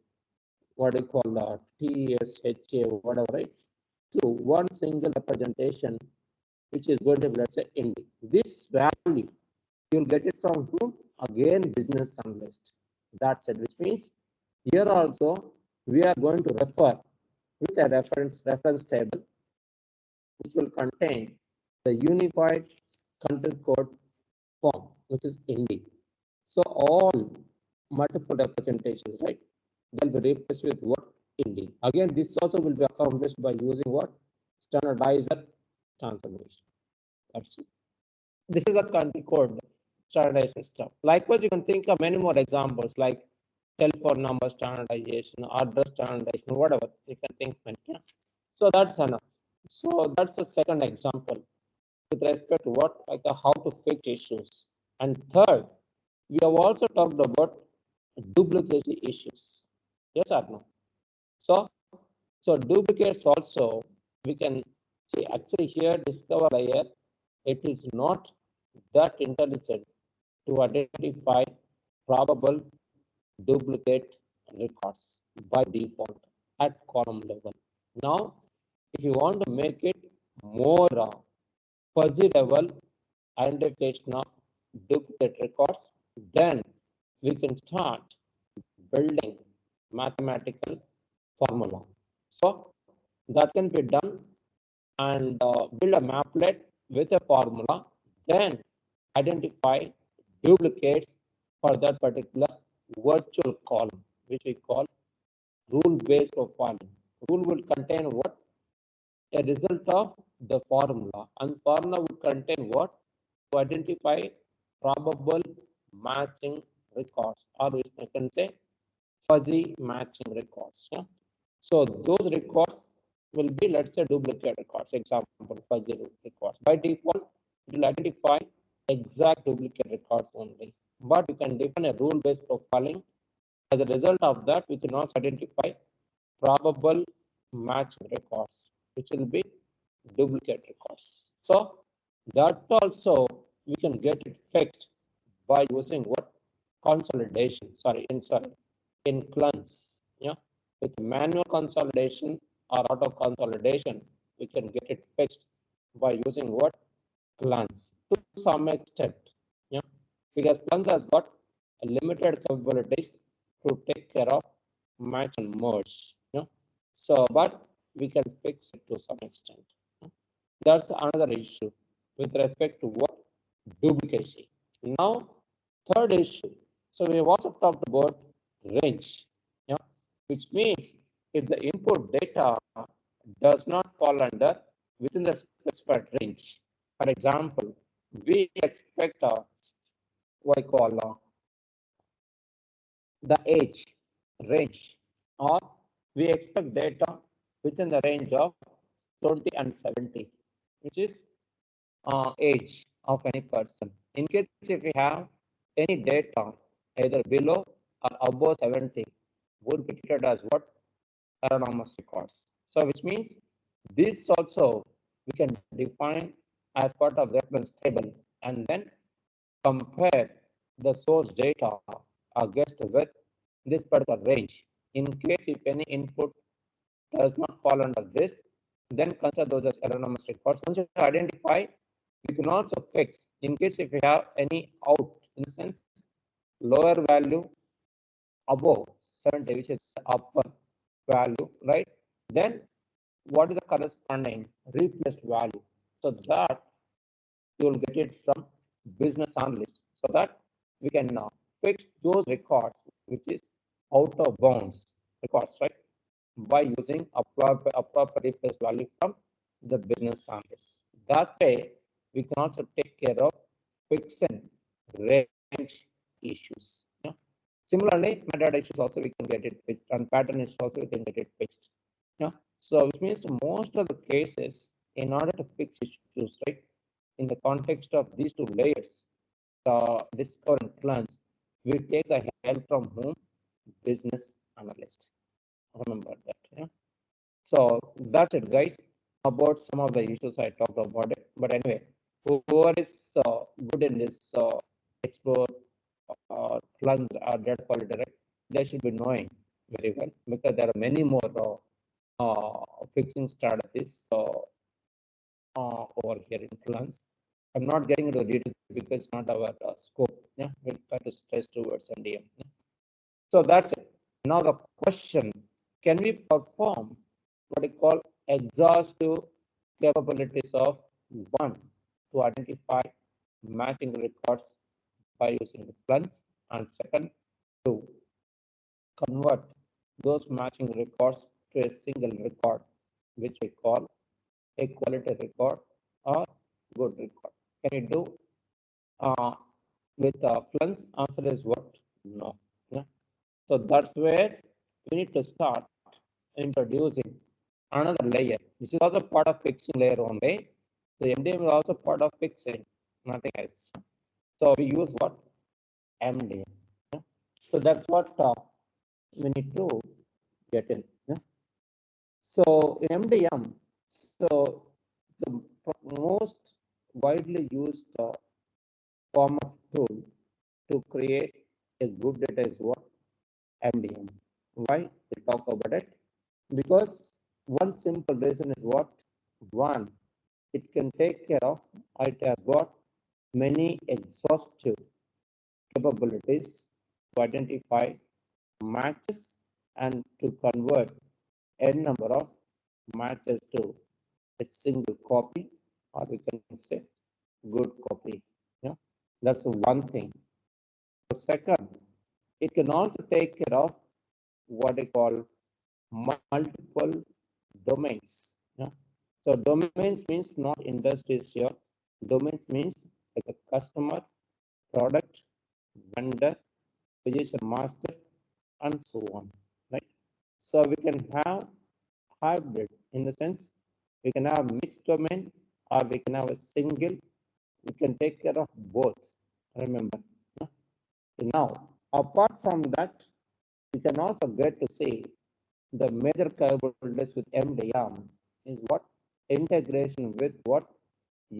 what we call TS, HA, whatever, right? To one single representation, which is going to be, let's say, ND. This value, you'll get it from whom? Again, business analyst. That's it, which means Here also, we are going to refer with a reference table, which will contain the unified country code form, which is India. So all multiple representations, right? They'll be replaced with what? India. Again, this also will be accomplished by using what? Standardizer transformation. That's it. This is a country code standardized system. Likewise, you can think of many more examples like telephone number standardization, address standardization, whatever you can think. Yeah. So that's enough. So that's the second example with respect to what, like how to fix issues. And third, we have also talked about duplicate issues. Yes or no? So duplicates also we can see actually here discover layer, it is not that intelligent to identify probable duplicate records by default at column level. Now, if you want to make it more fuzzy level identification of duplicate records, then we can start building mathematical formula. So that can be done and build a maplet with a formula, then identify duplicates for that particular virtual column, which we call rule-based profiling. Rule will contain what? A result of the formula, and formula will contain what? To identify probable matching records, or we can say fuzzy matching records. Yeah? So those records will be, let's say, duplicate records. Example, fuzzy records. By default, it will identify exact duplicate records only. But you can define a rule-based profiling. As a result of that, we can also identify probable matching records, which will be duplicate records. So that also we can get it fixed by using what? Consolidation. In cleanse. Yeah. With manual consolidation or auto consolidation, we can get it fixed by using what? Cleanse to some extent. Yeah. Because cleanse has got limited capabilities to take care of match and merge. Yeah. So, but we can fix it to some extent. That's another issue with respect to what? Duplicacy. Now, third issue. So we have also talked about range, yeah, which means if the input data does not fall under within the specified range. For example, we expect what I call the age range, or we expect data within the range of 20 and 70, which is age of any person. In case if we have any data either below or above 70, would be treated as what? Anonymous records. So which means this also we can define as part of reference table and then compare the source data against with this particular range. In case if any input does not fall under this, then consider those as anonymous records. Once you identify, you can also fix in case if you have any out, in the sense lower value above 70, which is the upper value, right? Then what is the corresponding replaced value? So that you will get it from business analyst, so that we can now fix those records which is out of bounds records, right? By using a proper replaced value from the business analyst. That way, we can also take care of fixing range issues. Yeah. Similarly, metadata issues also we can get it fixed, and pattern issues also we can get it fixed. Yeah. So which means most of the cases, in order to fix issues, right, in the context of these two layers, the discover and cleanse, we take the help from whom? Business analyst. Remember that. Yeah. So that's it, guys, about some of the issues I talked about it. But anyway, whoever is good in this explore plunge or data quality, right, they should be knowing very well, because there are many more fixing strategies over here in plunge. I'm not getting into the details because it's not our scope. Yeah, we'll try to stress towards MDM. Yeah? So that's it. Now the question, can we perform what we call exhaustive capabilities of one, to identify matching records by using the plunge, and second, to convert those matching records to a single record, which we call a quality record or good record. Can you do with plunge? Answer is what? No. Yeah. So that's where we need to start introducing another layer, which is also part of fixing layer only. The MDM is also part of fixing, nothing else. So we use what? MDM. Yeah. So that's what we need to get in. Yeah. So in MDM, so the most widely used form of tool to create a good data is what? MDM. Why we talk about it? Because one simple reason is what? One, it can take care of, it has got many exhaustive capabilities to identify matches and to convert n number of matches to a single copy, or we can say good copy. Yeah, that's one thing. The second, it can also take care of what they call multiple domains. Yeah? So domains means not industries here. Domains means like a customer, product, vendor, physician master, and so on. Right? So we can have hybrid in the sense we can have mixed domain or we can have a single. We can take care of both. Remember. Yeah? Now, apart from that, we can also get to see the major capabilities with MDM is what? Integration with what?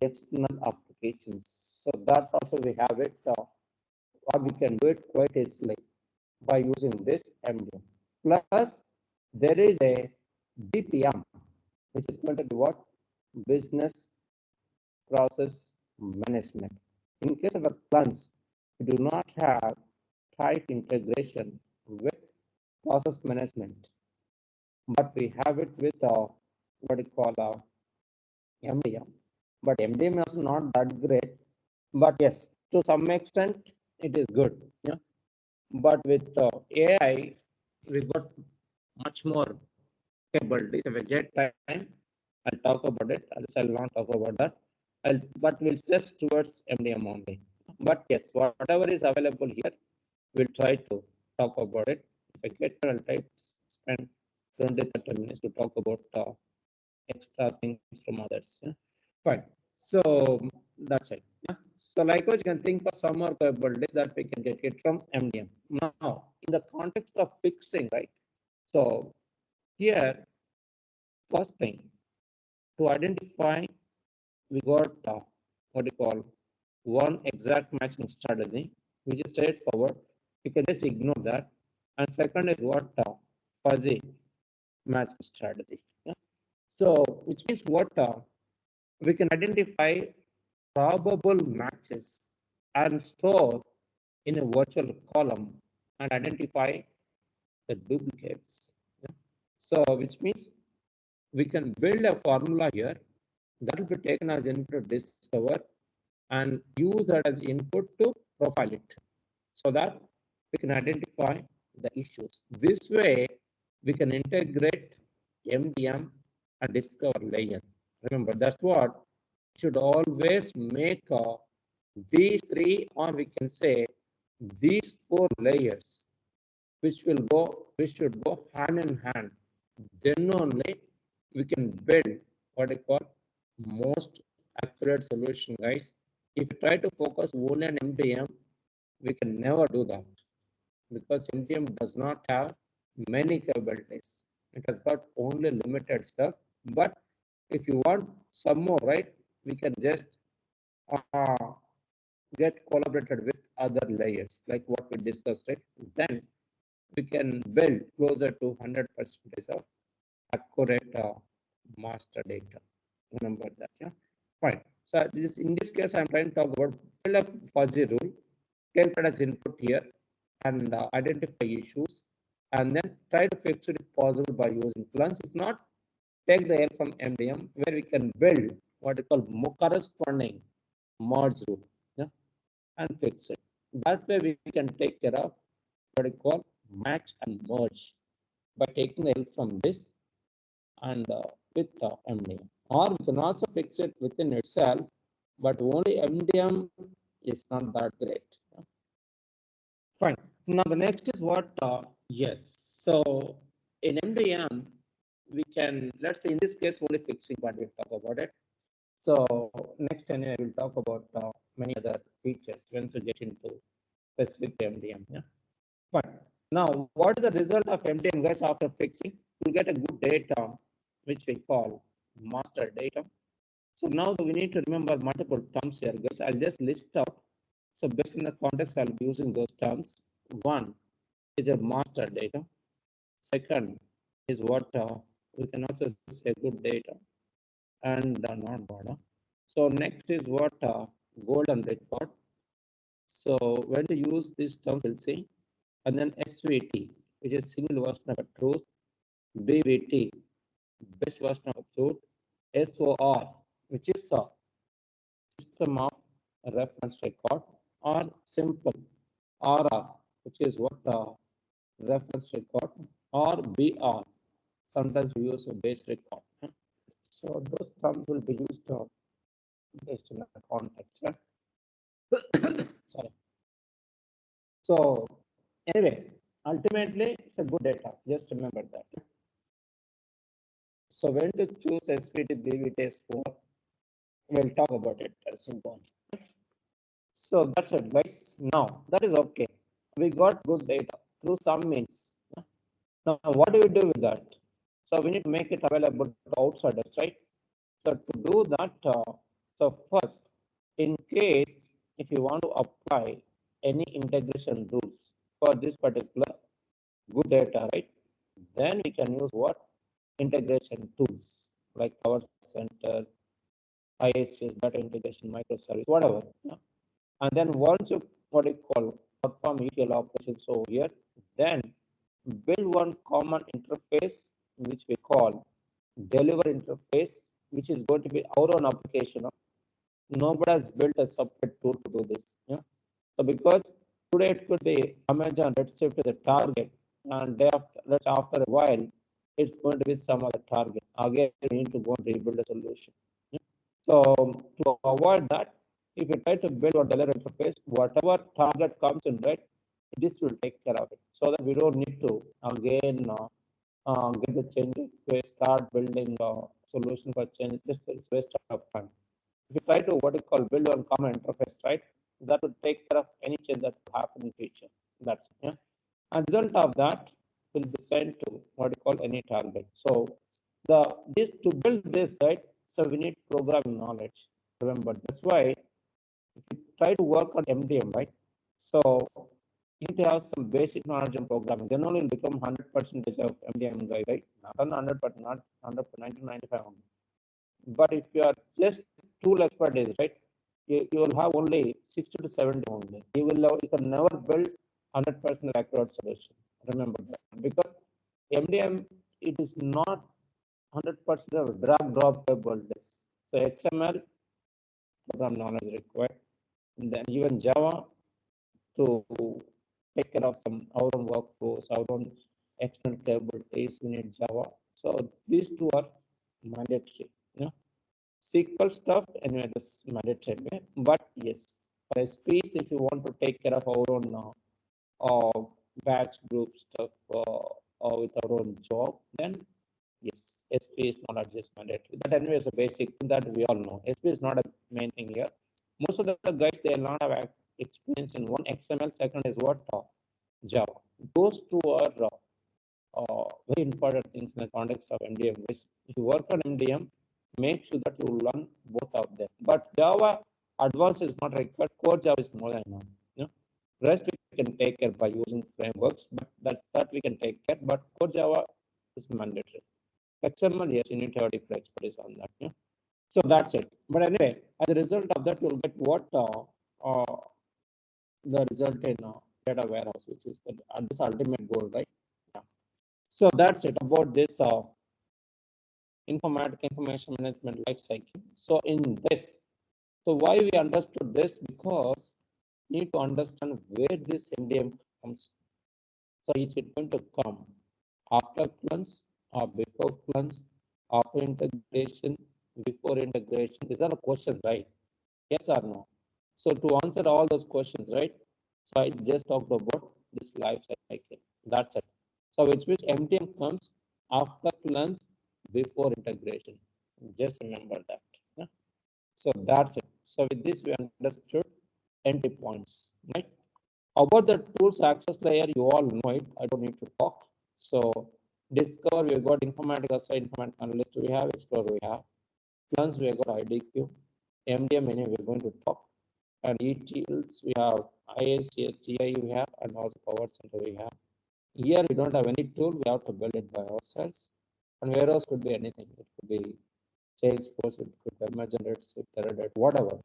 External applications. So that also we have it, or we can do it quite easily by using this MDM. Plus, there is a BPM, which is called what? Business process management. In case of a plans, we do not have tight integration with process management, but we have it with what we call MDM. But MDM is not that great. But yes, to some extent, it is good. Yeah. But with AI, we got much more capabilities. If I get time, I'll talk about it. Else I'll not talk about that. But we'll stress towards MDM only. But yes, whatever is available here, we'll try to talk about it. If I get, I'll try to spend 20-30 minutes to talk about extra things from others. Yeah? Fine. So that's it. Yeah? So likewise, you can think of some more capabilities that we can get it from MDM. Now, in the context of fixing, right? So here, first thing, to identify, we got what we call one exact matching strategy, which is straightforward. You can just ignore that. And second is what? Fuzzy matching strategy. Yeah? So, which means what? We can identify probable matches and store in a virtual column and identify the duplicates. Yeah? So, which means we can build a formula here that will be taken as input to discover and use that as input to profile it so that we can identify the issues. This way, we can integrate MDM and discover layer. Remember, that's what should always make these three, or we can say these four layers, which should go hand in hand. Then only we can build what I call most accurate solution, guys. If you try to focus only on MDM, we can never do that because MDM does not have many capabilities. It has got only limited stuff. But if you want some more, right, we can just get collaborated with other layers like what we discussed, right? Then we can build closer to 100% of accurate master data. Remember that, yeah? Fine. So in this case, I'm trying to talk about fill up fuzzy rule, calculate as input here, and identify issues, and then try to fix it if possible by using plans. If not, take the help from MDM, where we can build what is called corresponding merge rule, yeah, and fix it. That way we can take care of what we call match and merge by taking the help from this and with MDM. Or we can also fix it within itself, but only MDM is not that great. Yeah. Fine. Now the next is what? Yes. So in MDM, we can, let's say in this case only fixing, but we'll talk about it. So next anyway, we'll talk about many other features once we get into specific MDM. Yeah. Fine. Now, what is the result of MDM, guys? After fixing, you get a good data, which we call master data. So now we need to remember multiple terms here, guys. I'll just list out. So based on the context, I'll be using those terms. One is a master data. Second is what we can also say good data and not border. So next is what golden record. So when to use this term, we'll see. And then SVT, which is single version of a truth. BVT, best version of truth. SOR, which is a system of reference record, or simple RR, which is what reference record, or BR. Sometimes we use a base record. So those terms will be used based on the context. Sorry. So anyway, ultimately it's a good data. Just remember that. So when to choose SVT, BVT, SOR, we'll talk about it as simple. So that's it, guys. Now that is okay. We got good data through some means. Now what do we do with that? So we need to make it available to outsiders, right? So to do that, so first, in case if you want to apply any integration rules for this particular good data, right? Then we can use what? Integration tools like Power Center, IHS, data integration, microservice, whatever. Yeah? And then once you what you call perform ETL operations over here, then build one common interface which we call deliver interface, which is going to be our own application. Nobody has built a separate tool to do this. Yeah. So because today it could be Amazon Redshift is a target, and after a while, it's going to be some other target. Again, we need to go and rebuild a solution. Yeah. So to avoid that, if you try to build a deliver interface, whatever target comes in, right, this will take care of it, so that we don't need to again get the change request, start building a solution for change. This is waste of time. If you try to what you call build one common interface, right, that will take care of any change that will happen in future. That's it. Yeah. And result of that will be sent to what you call any target. So this to build this, right, so we need programming knowledge. Remember, that's why if you try to work on MDM, right, so you need to have some basic knowledge in programming. Then only will become 100% of MDM guy, right? Not 100, but not 100, 95 only. But if you are just tool expertise, right, you will have only 60 to 70 only. You can never build 100% accurate solution. Remember that, because MDM, it is not 100% of drag drop capabilities. So XML program knowledge required, and then even Java to take care of some our own workflows, our own external capabilities. We need Java. So these two are mandatory. Yeah. SQL stuff, anyway, this is mandatory. But yes, for SPs, if you want to take care of our own batch group stuff with our own job, then yes, SP is not just mandatory. That anyway is a basic that we all know. SP is not a main thing here. Most of the guys, they will not have experience in one XML. Second is what Java. Those two are very important things in the context of MDM. If you work on MDM, make sure that you learn both of them. But Java advanced is not required. Core Java is more than enough. You know? Rest we can take care by using frameworks, but that we can take care. But core Java is mandatory. XML, yes, you need to have deep expertise on that. Yeah? So that's it. But anyway, as a result of that, you'll get what the result in data warehouse, which is this ultimate goal, right? Yeah. So that's it about this information management life cycle. So in this, so why we understood this, because we need to understand where this MDM comes. So is it going to come after cleanse or before cleanse, after integration, before integration? These are the questions, right? Yes or no? So to answer all those questions, right? So I just talked about this life cycle. That's it. So which means MDM comes after cleanse, before integration. Just remember that. Yeah? So that's it. So with this we understood entry points, right? About the tools access layer, you all know it. I don't need to talk. So Discover, we got Informatica side, Informatica Analyst, we have Explorer, we have Plans, we got IDQ, MDM, anyway, we're going to talk. And ETLs, we have IACS, TI, we have, and also Power Center, we have. Here, we don't have any tool, we have to build it by ourselves. And warehouse could be anything. It could be Salesforce, it could be Imagine, Teradata, whatever.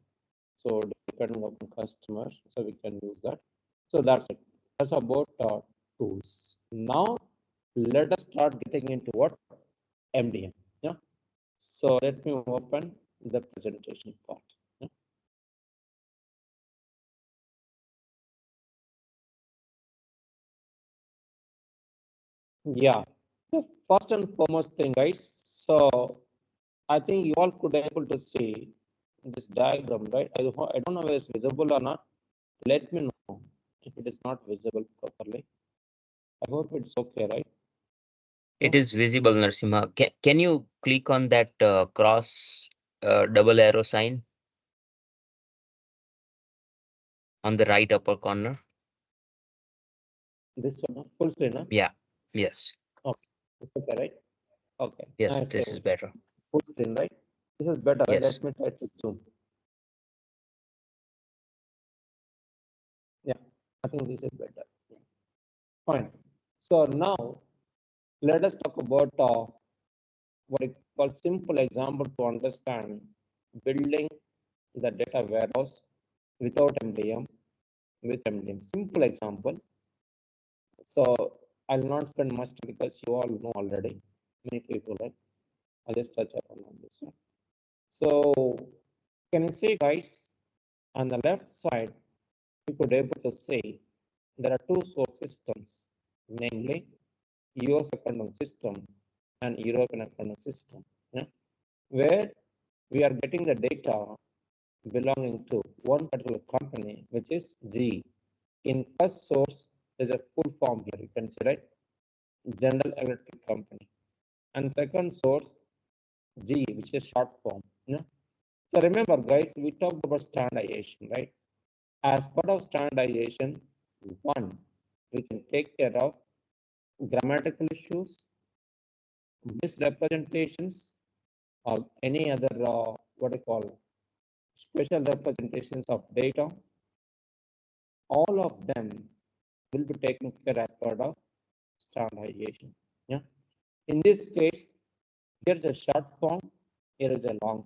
So depending on customer, so we can use that. So that's it. That's about tools. Now let us start getting into what MDM. Yeah. So let me open the presentation part. Yeah. Yeah. The first and foremost thing, guys. So I think you all could able to see this diagram, right? I don't know whether it's visible or not. Let me know if it is not visible properly. I hope it's okay, right? It is visible, Narasimha. Can you click on that cross double arrow sign on the right upper corner? This one, full screen, huh? Yeah. Yes. Okay. It's okay, right? Okay. Yes, Nice. this is better. Full screen, right? This is better, right? Yes. Let me try to zoom. Yeah, I think this is better. Fine. So now let us talk about what I call simple example to understand building the data warehouse without MDM, with MDM. Simple example. So I'll not spend much time because you all know already. Many people, right? I'll just touch upon this one. So can you see, guys, on the left side, you could able to see there are two source systems, namely US accounting system and European accounting system, yeah, where we are getting the data belonging to one particular company, which is G. In first source, there's a full form here, you can see, right? General Electric Company. And second source, G, which is short form. Yeah? So remember, guys, we talked about standardization, right? As part of standardization, one, we can take care of grammatical issues, misrepresentations, or any other what I call special representations of data. All of them will be taken care as part of standardization. Yeah. In this case, here is a short form, here is a long form.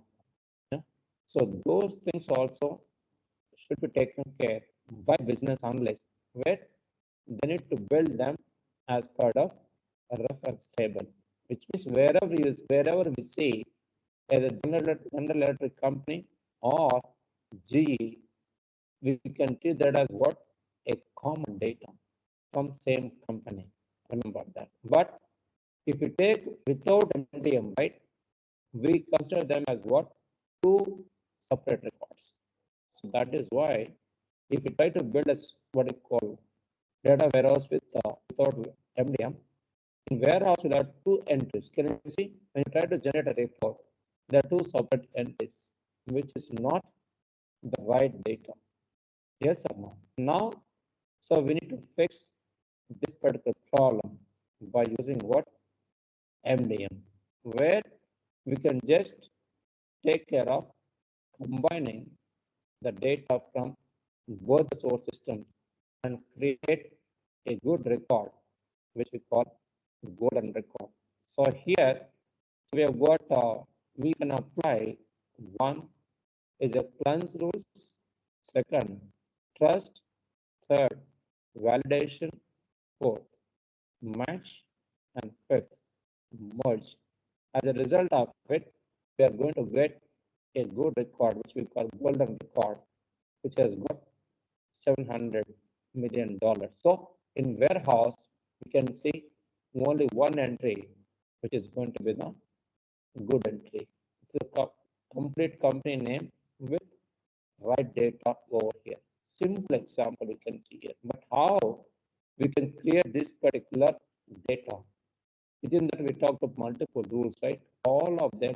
Yeah. So those things also should be taken care by business analysts, where they need to build them as part of a reference table, which means wherever we see as a general electric company or GE, we can treat that as what? A common data from same company. Remember that. But if you take without MDM, right, we consider them as what? Two separate records. So that is why if you try to build a what you call data warehouse without MDM, in warehouse you have two entries. Can you see? When you try to generate a report, there are two separate entries, which is not the right data. Yes or no? Now, so we need to fix this particular problem by using what? MDM, where we can just take care of combining the data from both the source systems and create a good record, which we call golden record. So here we have got, we can apply one is a cleanse rules, second, trust, third, validation, fourth, match, and fifth, merge. As a result of it, we are going to get a good record, which we call golden record, which has got $700 million. So in warehouse, we can see only one entry, which is going to be the good entry. It's a complete company name with right data over here. Simple example we can see here. But how we can create this particular data? Within that, we talked of multiple rules, right? All of them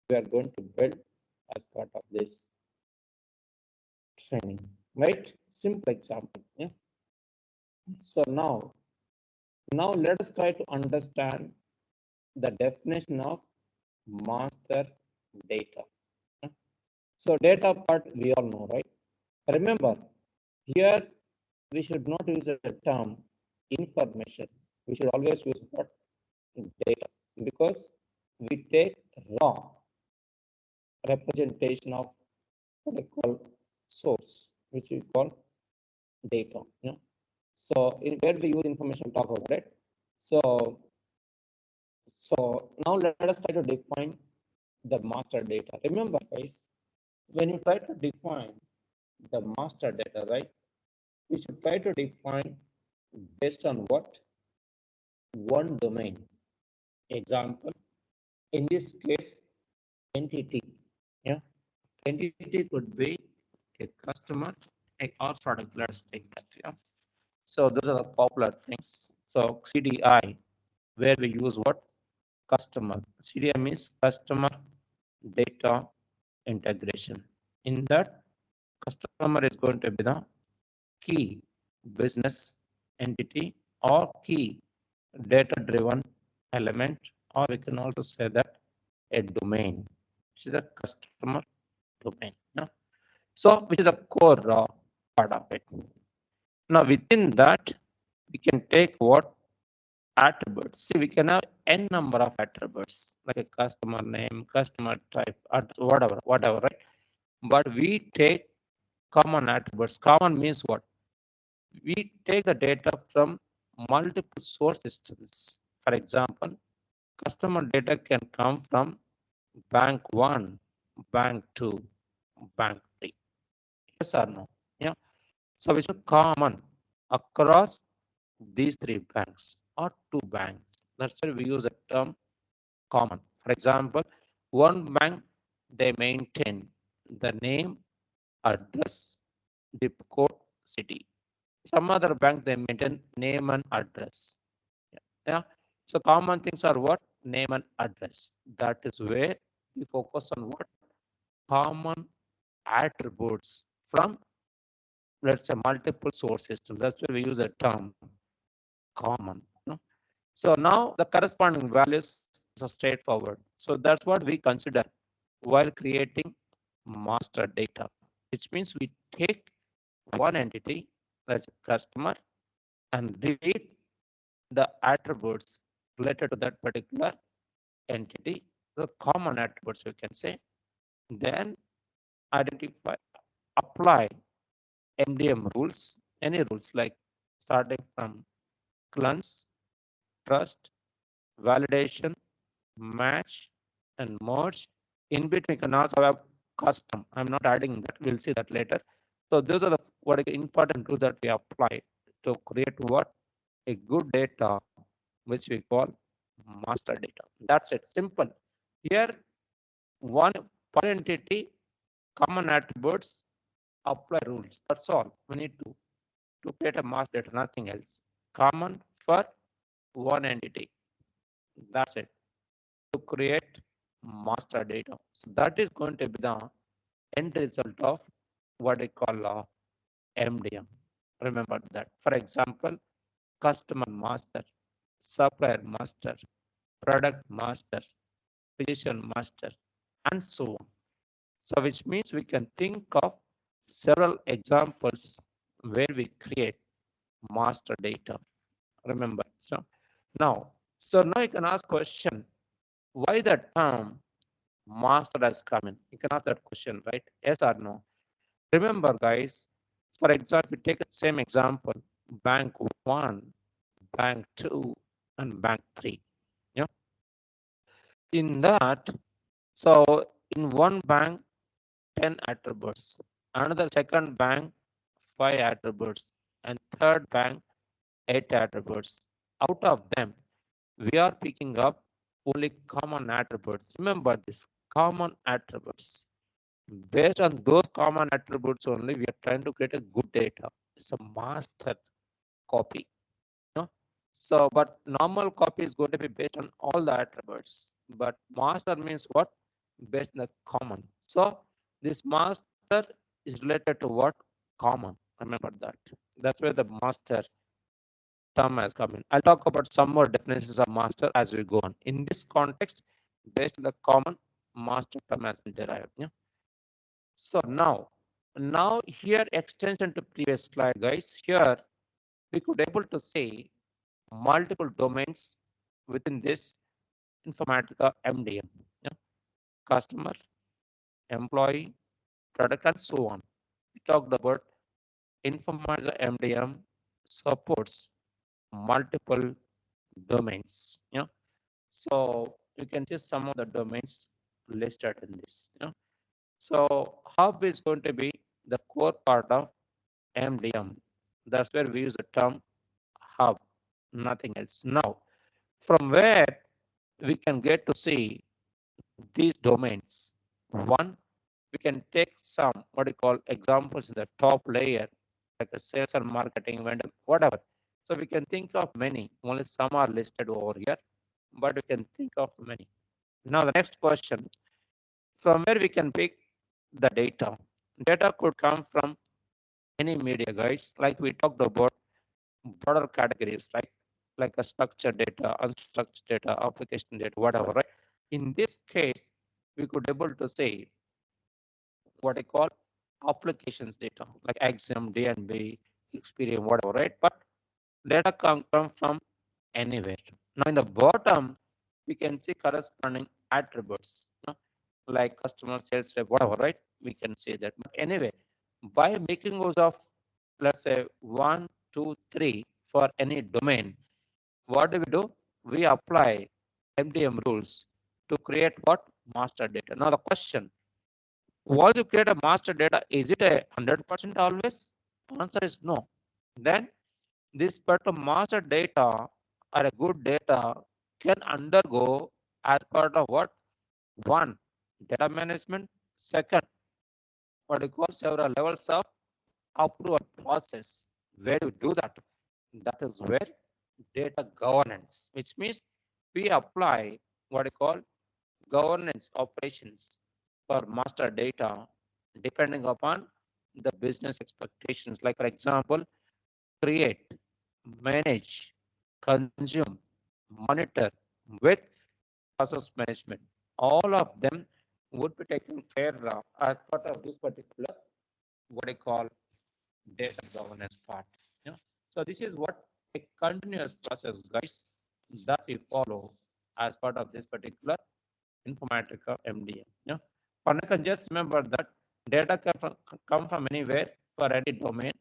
we are going to build as part of this training, right? Simple example. Yeah. So now let us try to understand the definition of master data. So data part we all know, right? Remember, here we should not use the term information. We should always use what? Data, because we take raw representation of what we call source, which we call data. Yeah. So in where we use information, talk about it. So now let us try to define the master data. Remember, guys, when you try to define the master data, right, we should try to define based on what? One domain. Example, in this case, entity. Yeah, entity could be a customer, or product. Let's take that. Yeah. So those are the popular things. So CDI, where we use what? Customer. CDI means customer data integration. In that, customer is going to be the key business entity or key data driven element, or we can also say that a domain, which is a customer domain. Yeah? So which is a core part of it. Now within that, we can take what? Attributes. See, we can have n number of attributes, like a customer name, customer type, whatever, right? But we take common attributes. Common means what? We take the data from multiple source systems. For example, customer data can come from bank 1, bank 2, bank 3. Yes or no? Yeah. So which is common across these 3 banks or 2 banks. That's why we use the term common. For example, one bank, they maintain the name, address, zip code, city. Some other bank, they maintain name and address. Yeah. So common things are what? Name and address. That is where we focus on what? Common attributes from, let's say, multiple source systems. That's where we use a term common. So now the corresponding values are straightforward. So that's what we consider while creating master data, which means we take one entity, that's a customer, and read the attributes related to that particular entity, the common attributes we can say, then identify, apply MDM rules, any rules like starting from cleanse, trust, validation, match, and merge. In between, you can also have custom. I'm not adding that. We'll see that later. So those are the what important rules that we apply to create what? A good data, which we call master data. That's it. Simple. Here, one per entity, common attributes, apply rules. That's all we need to create a master data, nothing else. Common for one entity. That's it. To create master data. So that is going to be the end result of what I call MDM. Remember that. For example, customer master, supplier master, product master, physician master, and so on. So which means we can think of several examples where we create master data. Remember. So now you can ask question, why the term master has come in? You can ask that question, right? Yes or no? Remember, guys, for example, we take the same example, bank 1, bank 2, and bank 3. Yeah. In that, so in one bank, 10 attributes, another second bank, 5 attributes, and third bank, 8 attributes. Out of them, we are picking up only common attributes. Remember this, common attributes. Based on those common attributes only, we are trying to create a good data. It's a master copy. You know? So, but normal copy is going to be based on all the attributes. But master means what? Based on the common. So this master is related to what? Common. Remember that. That's where the master term has come in. I'll talk about some more definitions of master as we go on. In this context, based on the common, master term has been derived. Yeah. So now here extension to previous slide, guys. Here we could able to say multiple domains within this Informatica MDM. Yeah. Customer, employee, product, and so on. We talked about Informatica MDM supports multiple domains. Yeah. So you can see some of the domains listed in this. Yeah. So hub is going to be the core part of MDM. That's where we use the term hub, nothing else. Now, from where we can get to see these domains. One, we can take some what you call examples in the top layer, like a sales and marketing, vendor, whatever. So we can think of many. Only some are listed over here, but we can think of many. Now the next question, from where we can pick the data. Data could come from any media, guys, like we talked about broader categories, right? Like a structured data, unstructured data, application data, whatever, right? In this case, we could able to say what I call applications data, like Axiom, DNB, Experian, whatever, right? But data come from anywhere. Now in the bottom, we can see corresponding attributes, you know, like customer sales rep, whatever, right? We can say that. But anyway, by making use of, let's say 1, 2, 3 for any domain, what do? We apply MDM rules to create what? Master data. Now the question, once you create a master data, is it a 100% always? Answer is no. Then this particular master data or a good data can undergo as part of what? One, data management. Second, what we call several levels of approval process. Where you do that? That is where data governance, which means we apply what we call governance operations for master data depending upon the business expectations. Like for example, create, manage, consume, monitor with process management. All of them would be taken care of as part of this particular what I call data governance part. Yeah. So this is what a continuous process, guys, that we follow as part of this particular Informatica MDM. Yeah. And you can just remember that data can come from anywhere for any domain,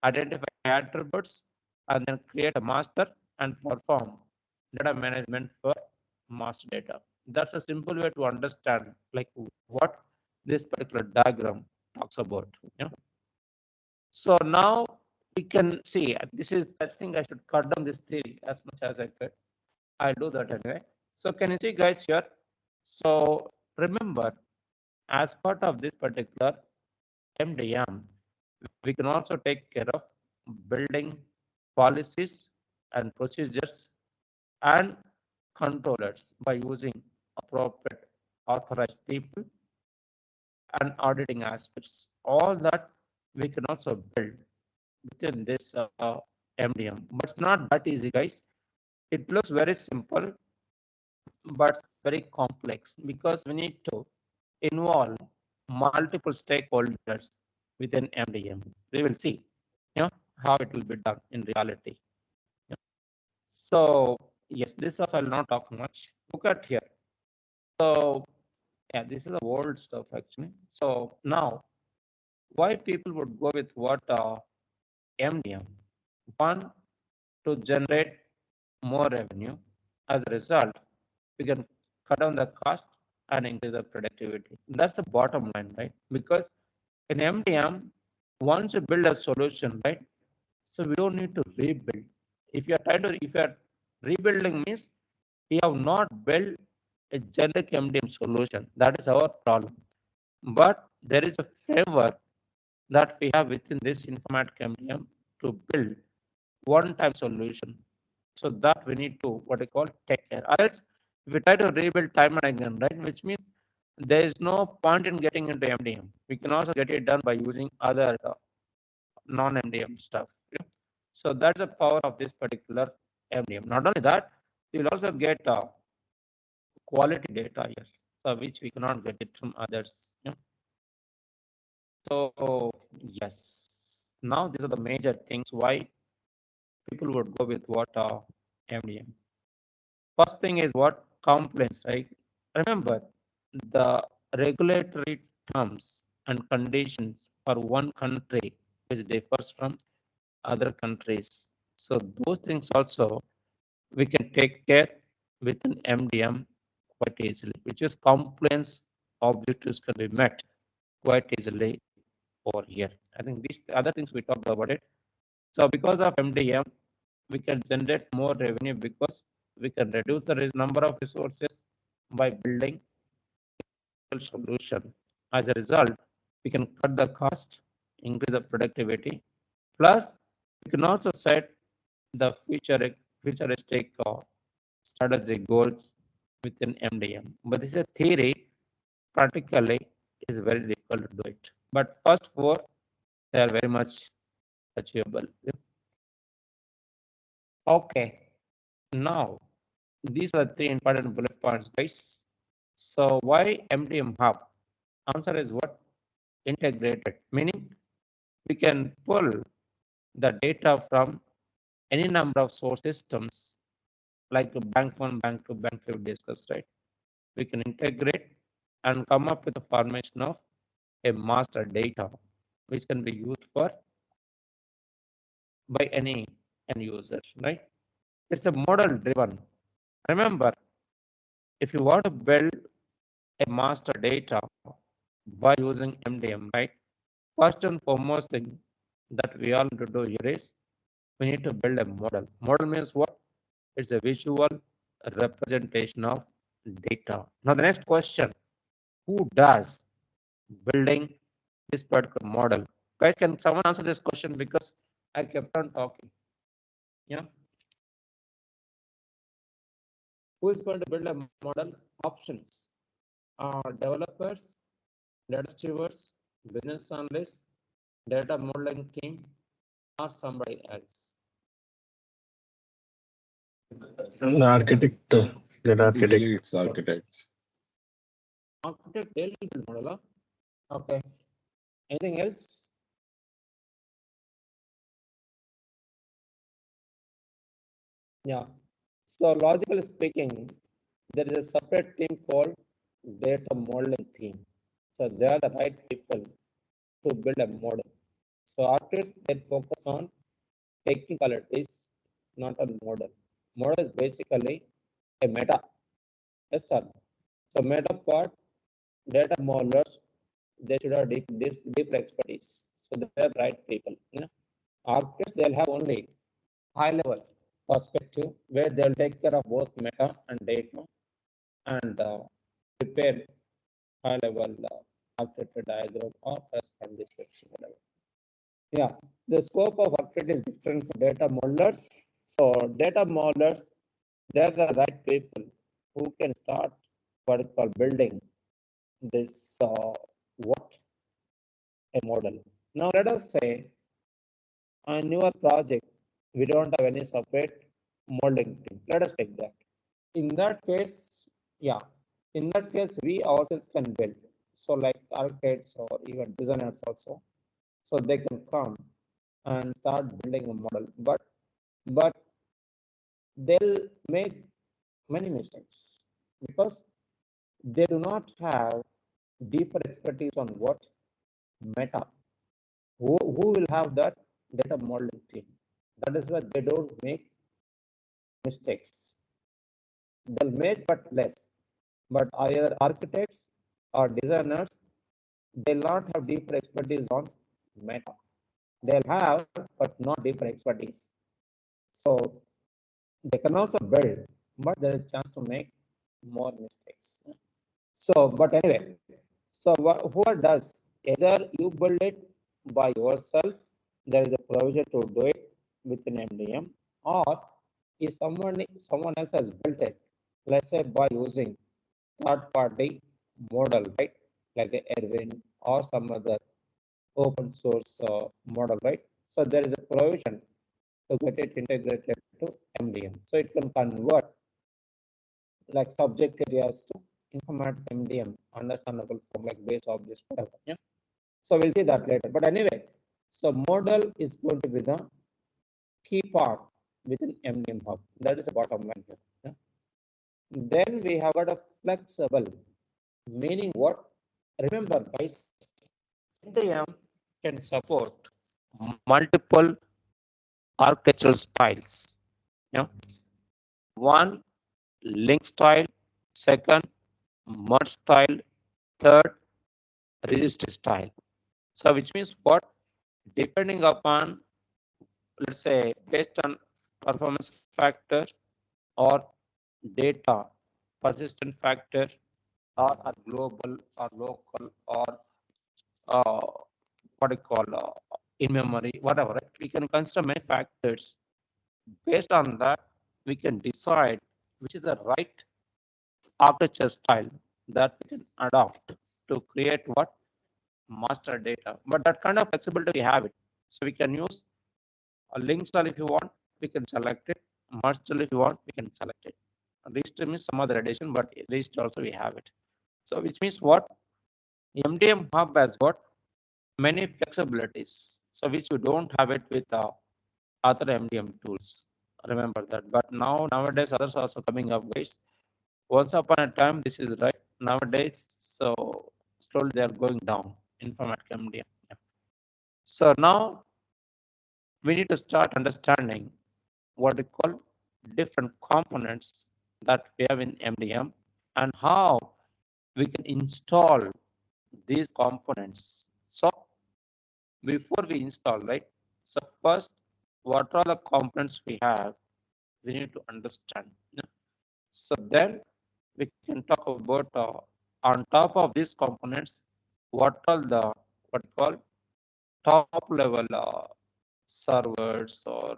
identify attributes, and then create a master and perform data management for master data. That's a simple way to understand like what this particular diagram talks about. Yeah. So now we can see this is, I think I should cut down this theory as much as I could. I'll do that anyway. So can you see guys here? So remember, as part of this particular MDM, we can also take care of building policies and procedures and controllers by using appropriate authorized people and auditing aspects. All that we can also build within this MDM. But it's not that easy, guys. It looks very simple, but very complex because we need to involve multiple stakeholders within MDM. We will see, how it will be done in reality. Yeah. So yes, this also I'll not talk much. Look at here. So yeah, this is the old stuff actually. So now, why people would go with what MDM? One, to generate more revenue. As a result, we can cut down the cost and increase the productivity. That's the bottom line, right? Because in MDM, once you build a solution, right? So we don't need to rebuild. If you are rebuilding means we have not built a generic MDM solution. That is our problem. But there is a framework that we have within this informatic MDM to build one-time solution. So that we need to what I call take care. Else, if we try to rebuild time and again, right, which means there is no point in getting into MDM. We can also get it done by using other non-MDM stuff. So that's the power of this particular MDM. Not only that, you will also get quality data here, so which we cannot get it from others. So yes, now these are the major things why people would go with what MDM. First thing is what compliance, right? Remember the regulatory terms and conditions for one country which differs from other countries. So those things also we can take care within MDM quite easily, which is compliance objectives can be met quite easily over here. I think these other things we talked about it. So because of MDM, we can generate more revenue because we can reduce the number of resources by building a solution. As a result, we can cut the cost, increase the productivity, plus we can also set the futuristic strategic goals within MDM. But this is a theory. Practically, it is very difficult to do it. But first four, they are very much achievable. Okay. Now, these are three important bullet points, guys. So why MDM Hub? Answer is what? Integrated, meaning we can pull the data from any number of source systems like bank 1, bank 2, bank 3 we discussed, right? We can integrate and come up with a formation of a master data which can be used for by any end user, right? It's a model driven. Remember, if you want to build a master data by using MDM, right? First and foremost thing that we all need to do here is we need to build a model. Model means what? It's a visual representation of data. Now the next question, who does building this particular model? Guys, can someone answer this question because I kept on talking? Yeah. Who is going to build a model? Options. Developers, data stewards, business analysts, data modeling team, or somebody else. The architect, that architect. Usually it's architects. Architect, they'll build model. Okay. Anything else? Yeah. So logically speaking, there is a separate team called data modeling team. So they are the right people to build a model. So architects, they focus on technicalities, not on model. Model is basically a meta. Yes, sir. So meta part, data modelers, they should have deep expertise. So they are the right people. Architects, they'll have only high level perspective where they'll take care of both meta and data and prepare high level architecture diagram or corresponding description, whatever. Yeah, the scope of architect is different for data modelers. So data modelers, they're the right people who can start what is called building this what a model. Now let us say on your project we don't have any separate modeling team. Let us take that. In that case, yeah, in that case we ourselves can build. So like architects or even designers also, so they can come and start building a model, but they'll make many mistakes because they do not have deeper expertise on what meta. Who will have that? Data modeling team. That is why they don't make mistakes. They'll make but less. But either architects or designers, they'll not have deeper expertise on meta. They'll have, but not deeper expertise. So they can also build, but there is a chance to make more mistakes. So, but anyway, so whoever does, either you build it by yourself, there is a provision to do it within MDM, or if someone else has built it, let's say by using third-party model, right, like a Erwin or some other open source model, right? So there is a provision to get it integrated to MDM. So it can convert like subject areas to informative MDM, understandable from like base objects, whatever. Yeah. So we'll see that later. But anyway, so model is going to be the key part within MDM hub. That is the bottom line here. Yeah. Then we have got a flexible, meaning what? Remember, guys, MDM can support multiple architectural styles. You know, one link style, second merge style, third register style. So which means what? Depending upon, let's say, based on performance factor or data persistent factor or global or local or what do you call in memory, whatever, right? We can consider many factors. Based on that, we can decide which is the right architecture style that we can adopt to create what? Master data. But that kind of flexibility we have it. So we can use a link style if you want, we can select it. Merge style if you want, we can select it. Register means some other addition, but register also we have it. So which means what? MDM hub has got many flexibilities. So which you don't have it with other MDM tools. Remember that. But nowadays others are also coming up, guys. Once upon a time, this is right. Nowadays, so slowly they are going down. Informatic MDM. Yeah. So now we need to start understanding what we call different components that we have in MDM and how we can install these components. So before we install, right? So first, what are the components we have? We need to understand. Yeah. So then we can talk about on top of these components, what are the what we call top level servers or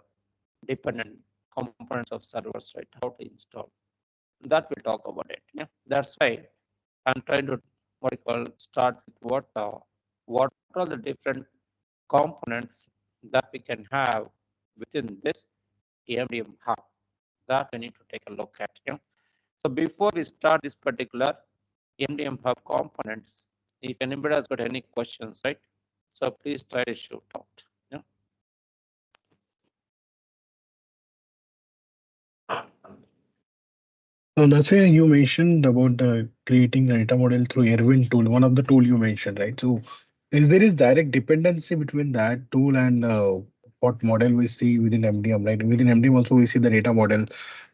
dependent components of servers, right? How to install that, we'll talk about it. Yeah, that's why I'm trying to what you call start with what are the different components that we can have within this MDM hub that we need to take a look at. Yeah. So before we start this particular MDM hub components, if anybody has got any questions, right? So please try to shoot out. Yeah. So that's why you mentioned about creating the data model through Erwin tool, one of the tool you mentioned, right? So is direct dependency between that tool and what model we see within MDM, right? Within MDM also we see the data model,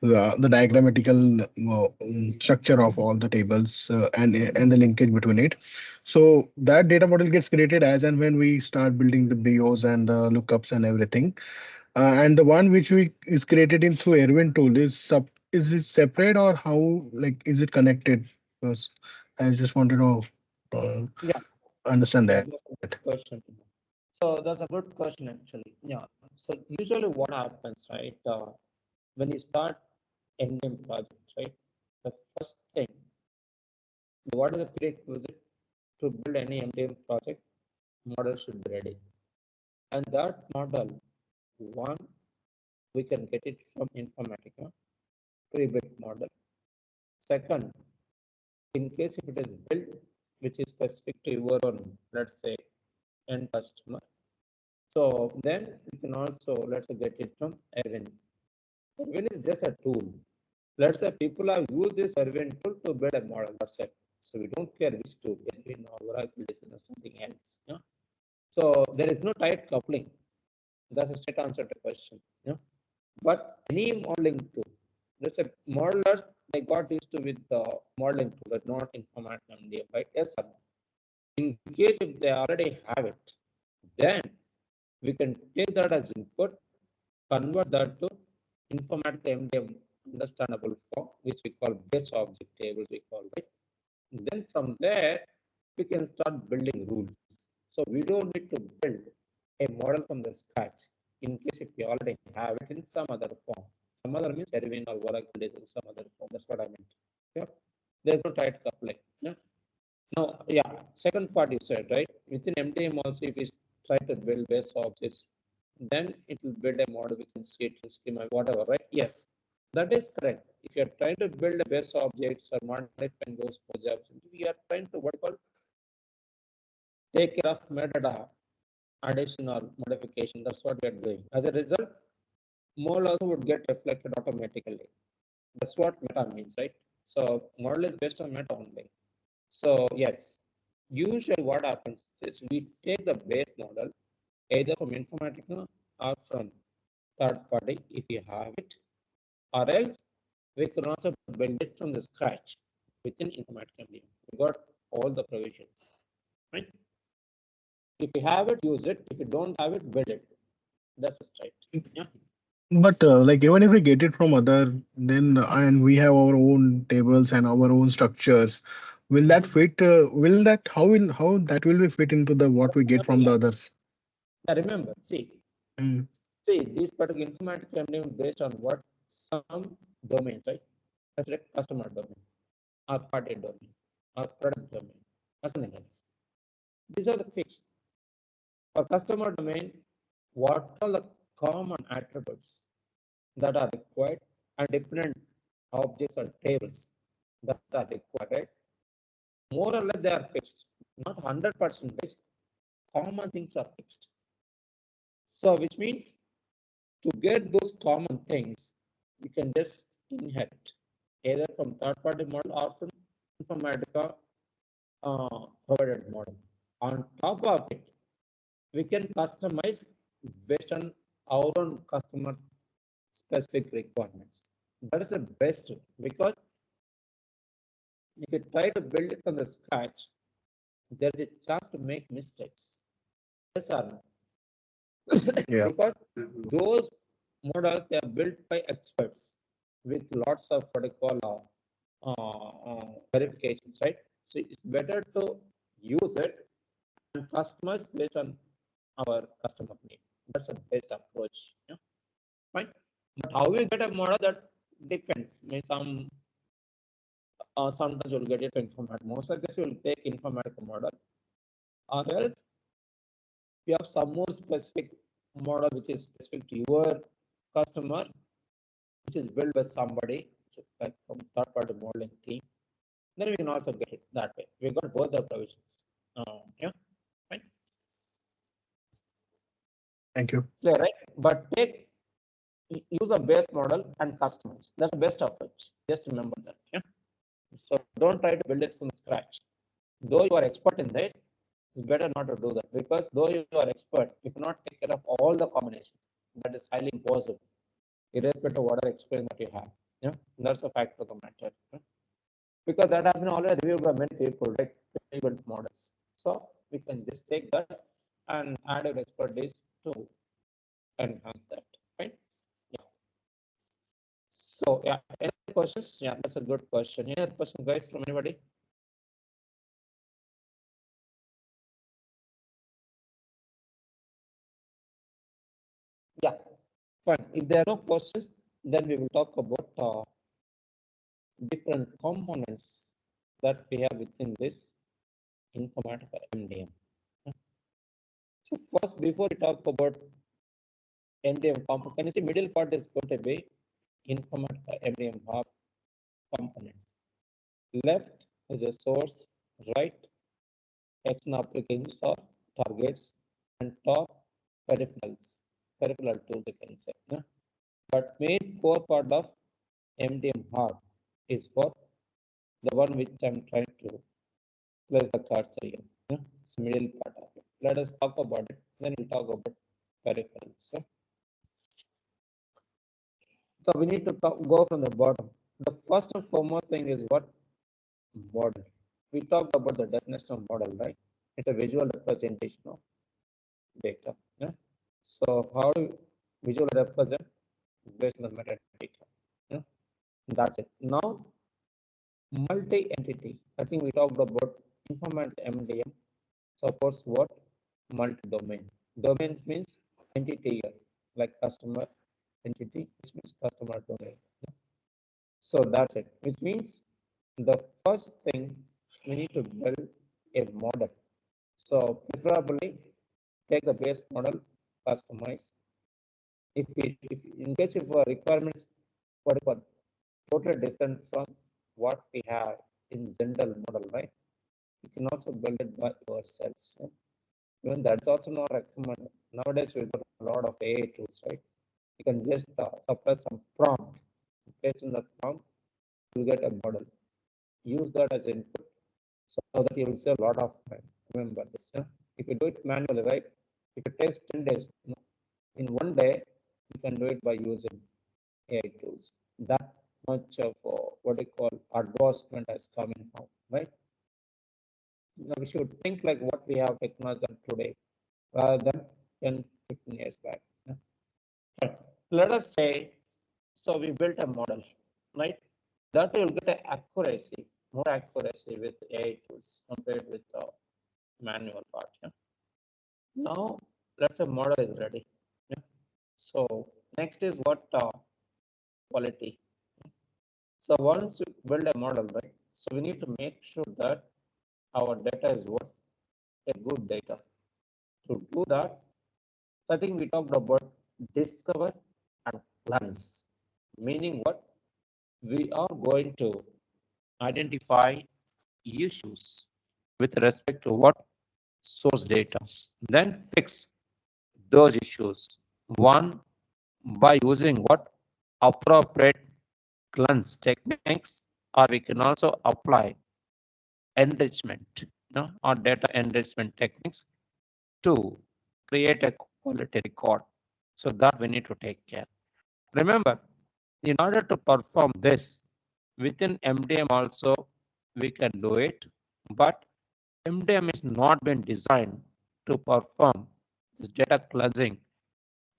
the diagrammatical structure of all the tables and the linkage between it. So that data model gets created as and when we start building the BOs and the lookups and everything. And the one which we is created in through Erwin tool is it separate or how, like, is it connected? Because I just wanted to Yeah, understand that. that's a good question. So that's a good question actually. Yeah. So usually what happens, right? When you start MDM projects, right? The first thing, what is the prerequisite to build any MDM project? Model should be ready. And that model, one, we can get it from Informatica, pre-built model. Second, in case if it is built, which is specific to your own, let's say, end customer. So then we can also, let's say, get it from Erwin. Erwin is just a tool. Let's say people have used this Erwin tool to build a model. That's it. So we don't care which tool, Erwin or Oracle or something else. Yeah. So there is no tight coupling. That's a straight answer to the question. Yeah. But any modeling tool, There's a modelers, they got used to with the modeling tool, but not informatic MDM, right? Yes, sir. In case if they already have it, then we can take that as input, convert that to informatic MDM understandable form, which we call base object tables, we call, right? Then from there, we can start building rules. So we don't need to build a model from the scratch in case if we already have it in some other form. Some other means Erwin or Oracle is in some other form. That's what I meant. Yeah. There's no tight coupling. Yeah. No, yeah. Second part you said, right? Within MDM also, if we try to build base objects, then it will build a model within state schema, whatever, right? Yes, that is correct. If you're trying to build a base objects or modifying those objects, we are trying to what called take care of metadata addition or modification. That's what we are doing. As a result, model also would get reflected automatically. That's what meta means, right? So model is based on meta only. So yes, usually what happens is we take the base model either from Informatica or from third party if you have it, or else we can also build it from the scratch within Informatica. We got all the provisions, right? If you have it, use it. If you don't have it, build it. That's right. Yeah. But like even if we get it from other, then and we have our own tables and our own structures, will that fit? Will that how that will be fit into the what we get from the others? Now remember, see, Mm. see these particular Informatica MDM based on what some domains, right? That's like customer domain, or party domain, or product domain, or something else. These are the fixed. For customer domain, what are the common attributes that are required and different objects or tables that are required, right? More or less they are fixed, not 100% fixed. Common things are fixed. So which means to get those common things, you can just inherit either from third-party model or from Informatica provided model. On top of it, we can customize based on our own customer specific requirements. That is the best because if you try to build it from the scratch, there is a chance to make mistakes. Yes or no? Yeah. Because those models they are built by experts with lots of what I call verifications, right? So it's better to use it and customize based on our customer need. That's the best approach. Yeah, fine. But how we get a model that depends. I mean, sometimes you'll get it informatic. Most of the cases you'll take informatic model, or else you have some more specific model which is specific to your customer, which is built by somebody, which is like from third-party modeling team. Then we can also get it that way. We got both the provisions. Yeah, fine. Thank you. Clear, right? But use a base model and customize. That's the best approach. Just remember that. Yeah. So don't try to build it from scratch. Though you are expert in this, it's better not to do that because though you are expert, you cannot take care of all the combinations. That is highly impossible, irrespective of whatever experience that you have. Yeah, that's a fact of the matter. Yeah? Because that has been already reviewed by many people, right? Built models. So we can just take that and add your expertise to enhance that. Right? Yeah. So yeah, any questions? Yeah, that's a good question. Any other questions, guys, from anybody? Yeah, fine. If there are no questions, then we will talk about different components that we have within this Informatica MDM. So first, before we talk about MDM component, can you see middle part is going to be Informatica MDM hub components. Left is a source, right action applications or targets, and top peripherals, peripheral tools you can say. Yeah? But main core part of MDM hub is for the one which I'm trying to place the cursor here. Yeah? It's middle part of it. Let us talk about it. Then we'll talk about peripherals. Yeah? So we need to go from the bottom. The first and foremost thing is what? Model. We talked about the definition of model, right? It's a visual representation of data. Yeah. So how do you visually represent based on the metadata? Yeah. That's it. Now, multi-entity. I think we talked about informant MDM supports what? Multi-domain. Domains means entity here, like customer entity, which means customer domain. So that's it, which means the first thing we need to build a model. So preferably take the base model, customize. If in case if our requirements what totally different from what we have in general model, right? You can also build it by yourselves. Yeah? Even that's also not recommended. Nowadays we've got a lot of AI tools, right? You can just suppress some prompt. Based on the prompt, you get a model. Use that as input so that you will save a lot of time. Remember this. Yeah? If you do it manually, right? If it takes 10 days, in one day, you can do it by using AI tools. That much of what you call advancement has come in now, right? Now we should think like what we have technology today rather than 10, 15 years back. Yeah? Right. Let us say, so we built a model, right? That will get an accuracy, more accuracy with AI tools compared with the manual part. Yeah? Now, let's say model is ready. Yeah? So next is what quality. So once you build a model, right? So we need to make sure that our data is what? A good data. To do that, I think we talked about discover and cleanse. Meaning what? We are going to identify issues with respect to what? Source data. Then fix those issues. One, by using what? Appropriate cleanse techniques, or we can also apply enrichment, or data enrichment techniques to create a quality record. So that we need to take care. Remember, in order to perform this within MDM also we can do it, but MDM is not been designed to perform this data cleansing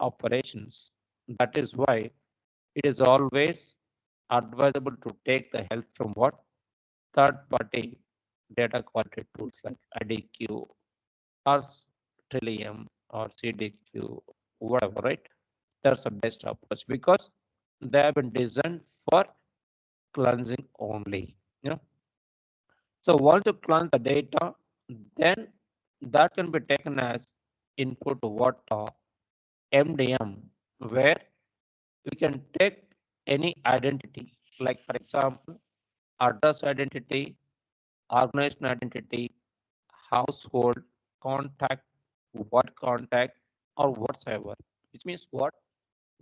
operations. That is why it is always advisable to take the help from what? Third-party data quality tools like IDQ or Trillium or CDQ, whatever, right? That's the best approach because they have been designed for cleansing only. So once you cleanse the data, then that can be taken as input to what MDM, where we can take any identity, like for example, address identity, organization identity, household, contact, what contact, or whatsoever, which means what?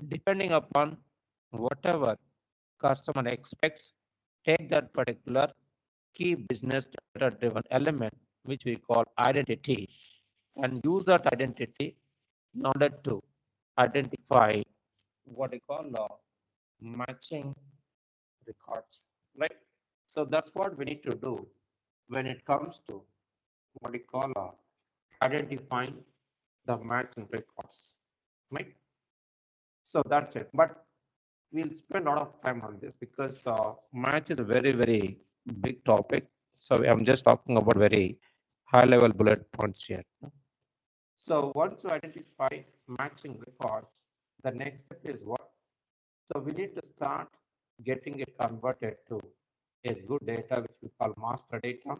Depending upon whatever customer expects, take that particular key business data driven element, which we call identity, and use that identity in order to identify what we call matching records, right? So that's what we need to do when it comes to what we call identifying the matching records, right? So that's it. But we'll spend a lot of time on this because match is a very, very big topic. So I'm just talking about very high level bullet points here. So once you identify matching records, the next step is what? So we need to start getting it converted to a good data, which we call master data,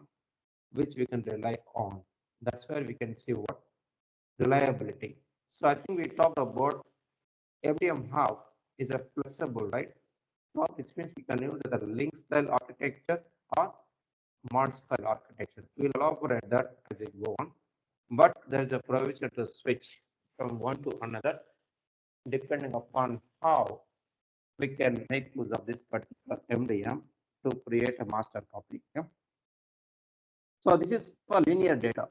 which we can rely on. That's where we can see what? Reliability. So I think we talked about MDM Hub is a flexible, right? So which means we can use the link style architecture or mod style architecture. We'll elaborate that as we go on. But there's a provision to switch from one to another depending upon how we can make use of this particular MDM to create a master copy. Yeah? So this is for linear data.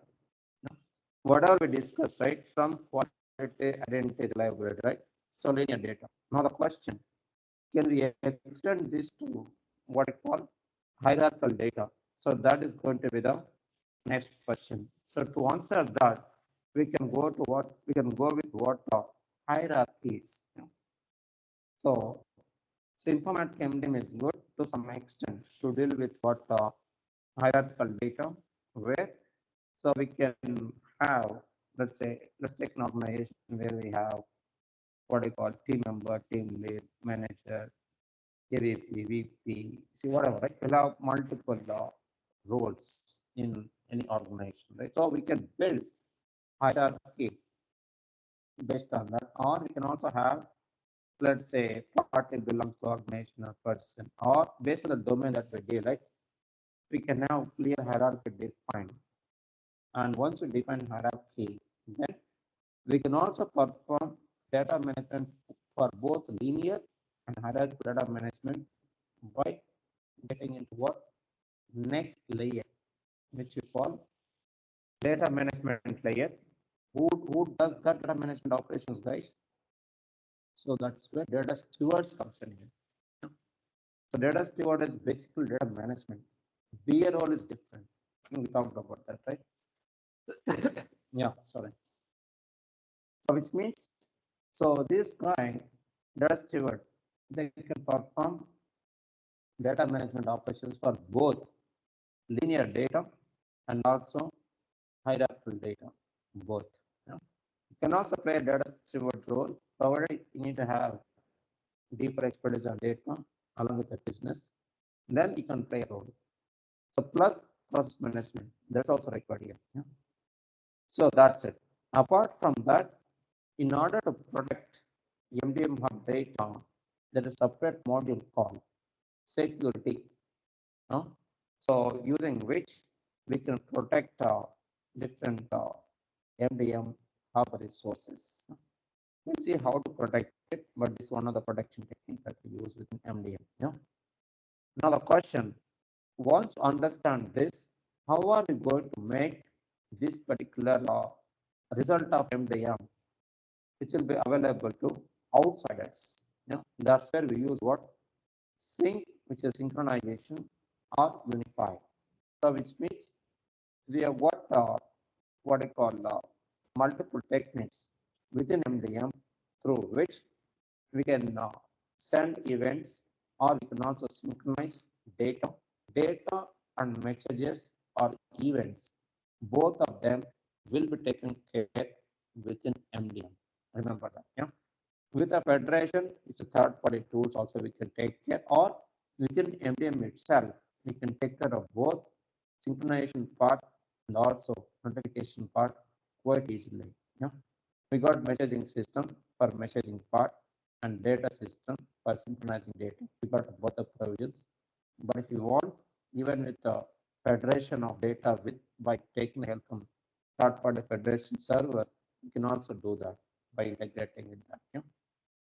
Whatever we discussed, right, from quality, identity, reliability, right? So linear data. Now the question, can we extend this to what I call hierarchical data? So that is going to be the next question. So to answer that, we can go with what hierarchies. So informatic MDM is good to some extent to deal with what hierarchical data, where so we can have, let's take an organization where we have what I call team member, team lead, manager, AVP, VP, see whatever, right? We'll have multiple roles in any organization, right? So we can build hierarchy based on that, or we can also have, let's say, party belongs to organization or person, or based on the domain that we deal, right? We can have clear hierarchy defined. And once we define hierarchy, then we can also perform data management for both linear and hierarchical data management by getting into what next layer, which we call data management layer. Who does that data management operations, guys? So that's where data stewards comes in here. So data steward is basically data management. Their role is different. I think we talked about that, right? Yeah, sorry. So which means, so this guy, data steward, they can perform data management operations for both linear data and also hierarchical data, both. Yeah. You can also play a data steward role, provided you need to have deeper expertise on data along with the business, then you can play a role. So plus process management, that's also required here. Yeah. So that's it. Apart from that, in order to protect MDM hub data, there is a separate module called security. So using which we can protect different MDM hub resources. We'll see how to protect it, but this is one of the protection techniques that we use within MDM. Yeah. Now the question, once you understand this, how are we going to make this particular result of MDM, which will be available to outsiders? Yeah. That's where we use what? Sync, which is synchronization, or unify. So which means we have what I call multiple techniques within MDM through which we can send events, or we can also synchronize data. Data and messages or events, both of them will be taken care within MDM. Remember that. Yeah. With a federation, it's a third-party tools also we can take care, or within MDM itself, we can take care of both synchronization part and also notification part quite easily. Yeah. We got messaging system for messaging part and data system for synchronizing data. We got both the provisions. But if you want, even with the federation of data with by taking help from third-party federation server, you can also do that by integrating with that. Yeah.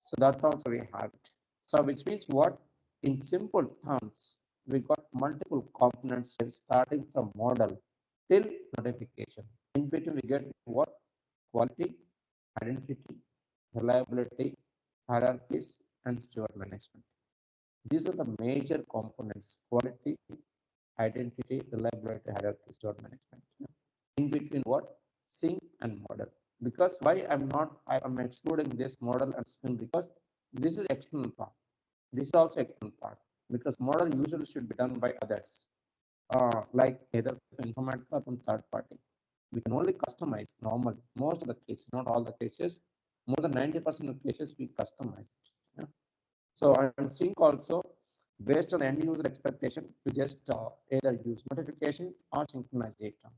So that also we have it. So which means what? In simple terms, we got multiple components here, starting from model till notification. In between, we get what? Quality, identity, reliability, hierarchies, and steward management. These are the major components: quality, identity, reliability, hierarchy, steward management. In between what? Sync and model. Because why I'm excluding this model and sync, because this is external part. This is also external part, because model usually should be done by others, like either Informatica or from third party. We can only customize normal, most of the cases, not all the cases, more than 90% of cases we customize. Yeah. So and sync also, based on the end user expectation, we just either use notification or synchronize data.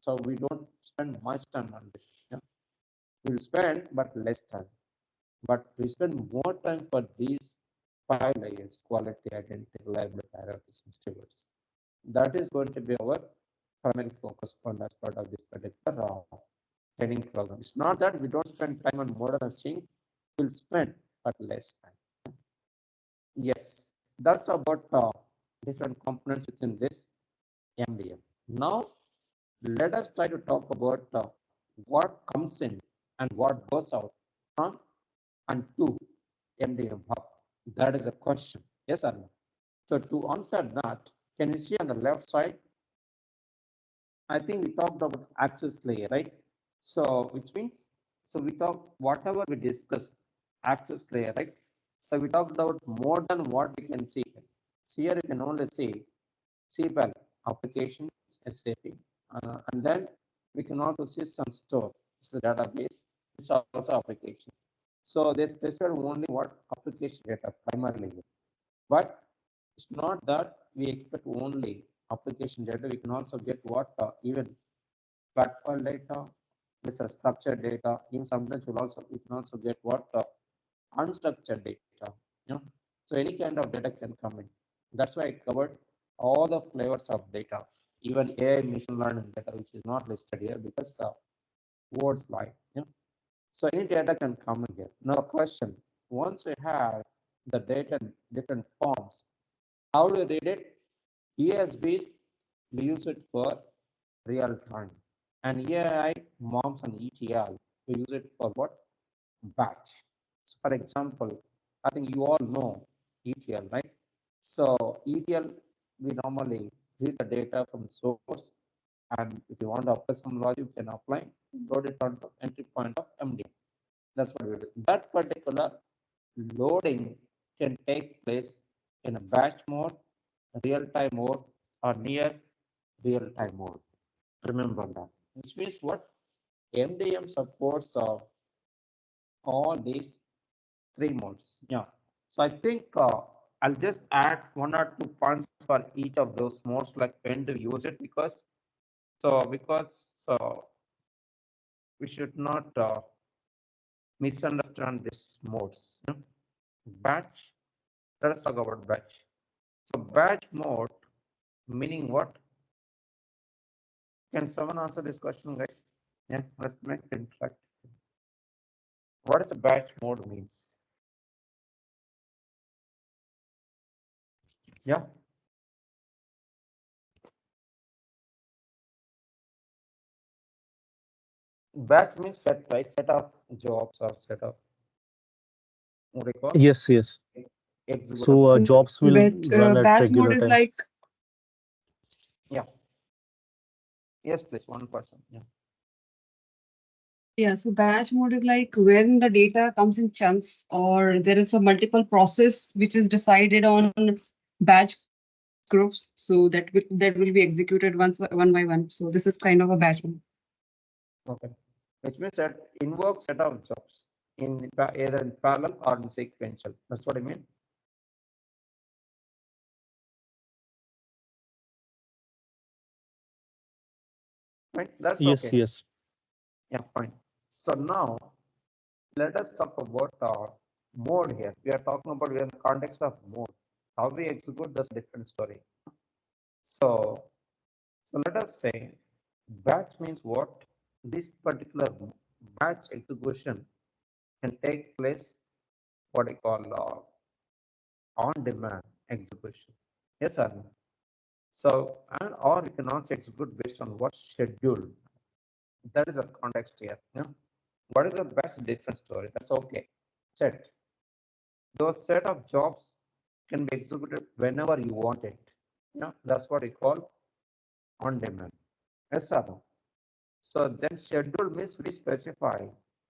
So we don't spend much time on this. Yeah. We'll spend but less time. But we spend more time for these 5 layers: quality, identity, reliability, hierarchies, and stewards. That is going to be our primary focus point as part of this particular training program. It's not that we don't spend time on model and sync, we'll spend but less time. Yes, that's about different components within this MDM. Now, let us try to talk about what comes in and what goes out from and to MDM hub. That is a question. Yes or no? So to answer that, can you see on the left side? I think we talked about access layer, right? So which means, so we talk whatever we discussed, access layer, right? So we talked about more than what we can see. So here you can only see CPAL applications, SAP, and then we can also see some store, the database, it's also application. So they specify only what application data primarily, but it's not that we expect only application data. We can also get what even platform data, this is structured data. Even sometimes we can also get what unstructured data. You know, so any kind of data can come in. That's why I covered all the flavors of data, even AI machine learning data, which is not listed here because the words lie. You know? So any data can come in here. Now, question: once we have the data in different forms, how do we read it? ESBs, we use it for real time. And AI, MOMS, and ETL, we use it for what? Batch. So for example, I think you all know ETL, right? So ETL, we normally read the data from source, and if you want to apply some logic, you can apply, load it on the entry point of MDM. That's what we do. That particular loading can take place in a batch mode, real-time mode, or near real-time mode. Remember that. Which means what? MDM supports all these three modes. Yeah. So I think I'll just add 1 or 2 points for each of those modes, like when to use it, because we should not misunderstand these modes. You know? Batch. Let us talk about batch. So batch mode, meaning what? Can someone answer this question, guys? Yeah, let's make it interactive. What is a batch mode means? Yeah. Batch means set, right? Set of jobs or set of what do you call? Yes, yes. Executable. So jobs will run at Batch mode regular is times. like, Yeah. Yes, please. 1%. Yeah. yeah, so batch mode is like when the data comes in chunks or there is a multiple process which is decided on batch groups. So that will be executed one by one. So this is kind of a batch mode. Okay. Which means that invoke set of jobs in either in parallel or in sequential. That's what I mean. Right. That's Yes, okay. yes. Yeah, fine. So now let us talk about mode here. We are talking about in the context of mode. How we execute, that's a different story. So let us say batch means what? This particular batch execution can take place what I call on-demand execution. Yes or no? So and or you can also execute based on what schedule. That is a context here. Yeah. What is the best different story? That's okay. Set. Those set of jobs can be executed whenever you want it. Yeah, that's what we call on demand. Yes or no? So then schedule means we specify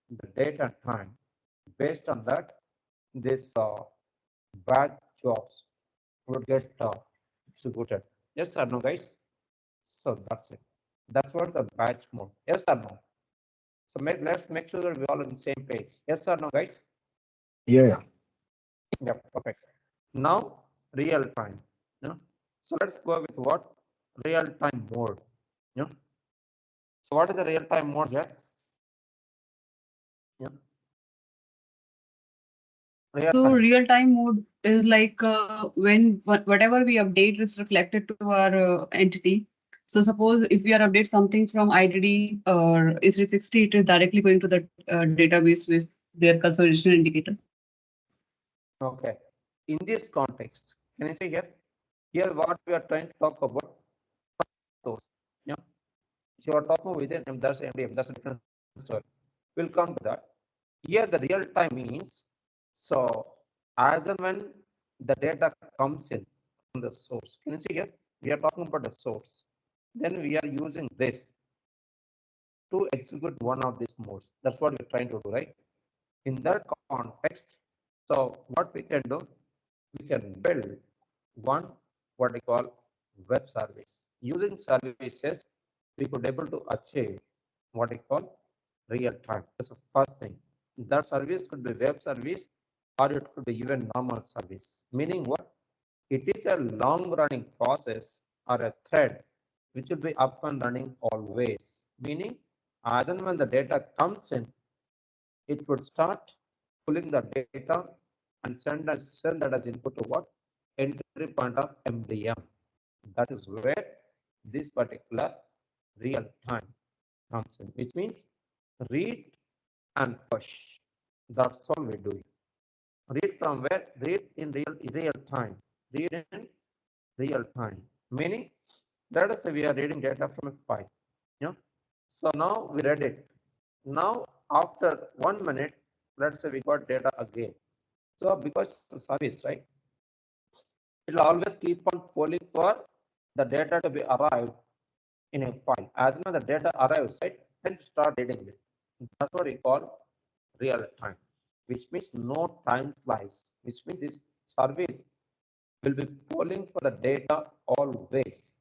the date and time. Based on that, this batch jobs would get executed. Yes or no, guys? So that's it. That's what the batch mode. Yes or no? So let's make sure that we're all on the same page. Yes or no, guys? Yeah. Yeah, perfect. Now, real time. You know? So let's go with what? Real time mode. You know? So what is the real time mode here? Yeah. So real time mode is like when whatever we update is reflected to our entity. So suppose if we are update something from IDD or E360, it is directly going to the database with their consolidation indicator. Okay. In this context, can you see here? Here, what we are trying to talk about those. Yeah. So you are talking within that's MDM. That's a different story. We'll come to that. Here, the real time means so as and when the data comes in from the source. Can you see here? We are talking about the source. Then we are using this to execute one of these modes. That's what we're trying to do, right? In that context, so what we can do, we can build one what we call web service. Using services, we could able to achieve what we call real time. That's the first thing. That service could be web service or it could be even normal service. Meaning what? It is a long running process or a thread which will be up and running always. Meaning as and when the data comes in, it would start pulling the data and send that as input to what? Entry point of MDM. That is where this particular real time comes in, which means read and push. That's all we do. Read from where? Read in real time. Read in real time. Meaning, let us say we are reading data from a file. Yeah. So now we read it. Now after 1 minute, let's say we got data again. So because the service, right? It will always keep on polling for the data to be arrived in a file. As soon as the data arrives, right, then start reading it. That's what we call real time, which means no time slice, which means this service will be polling for the data always.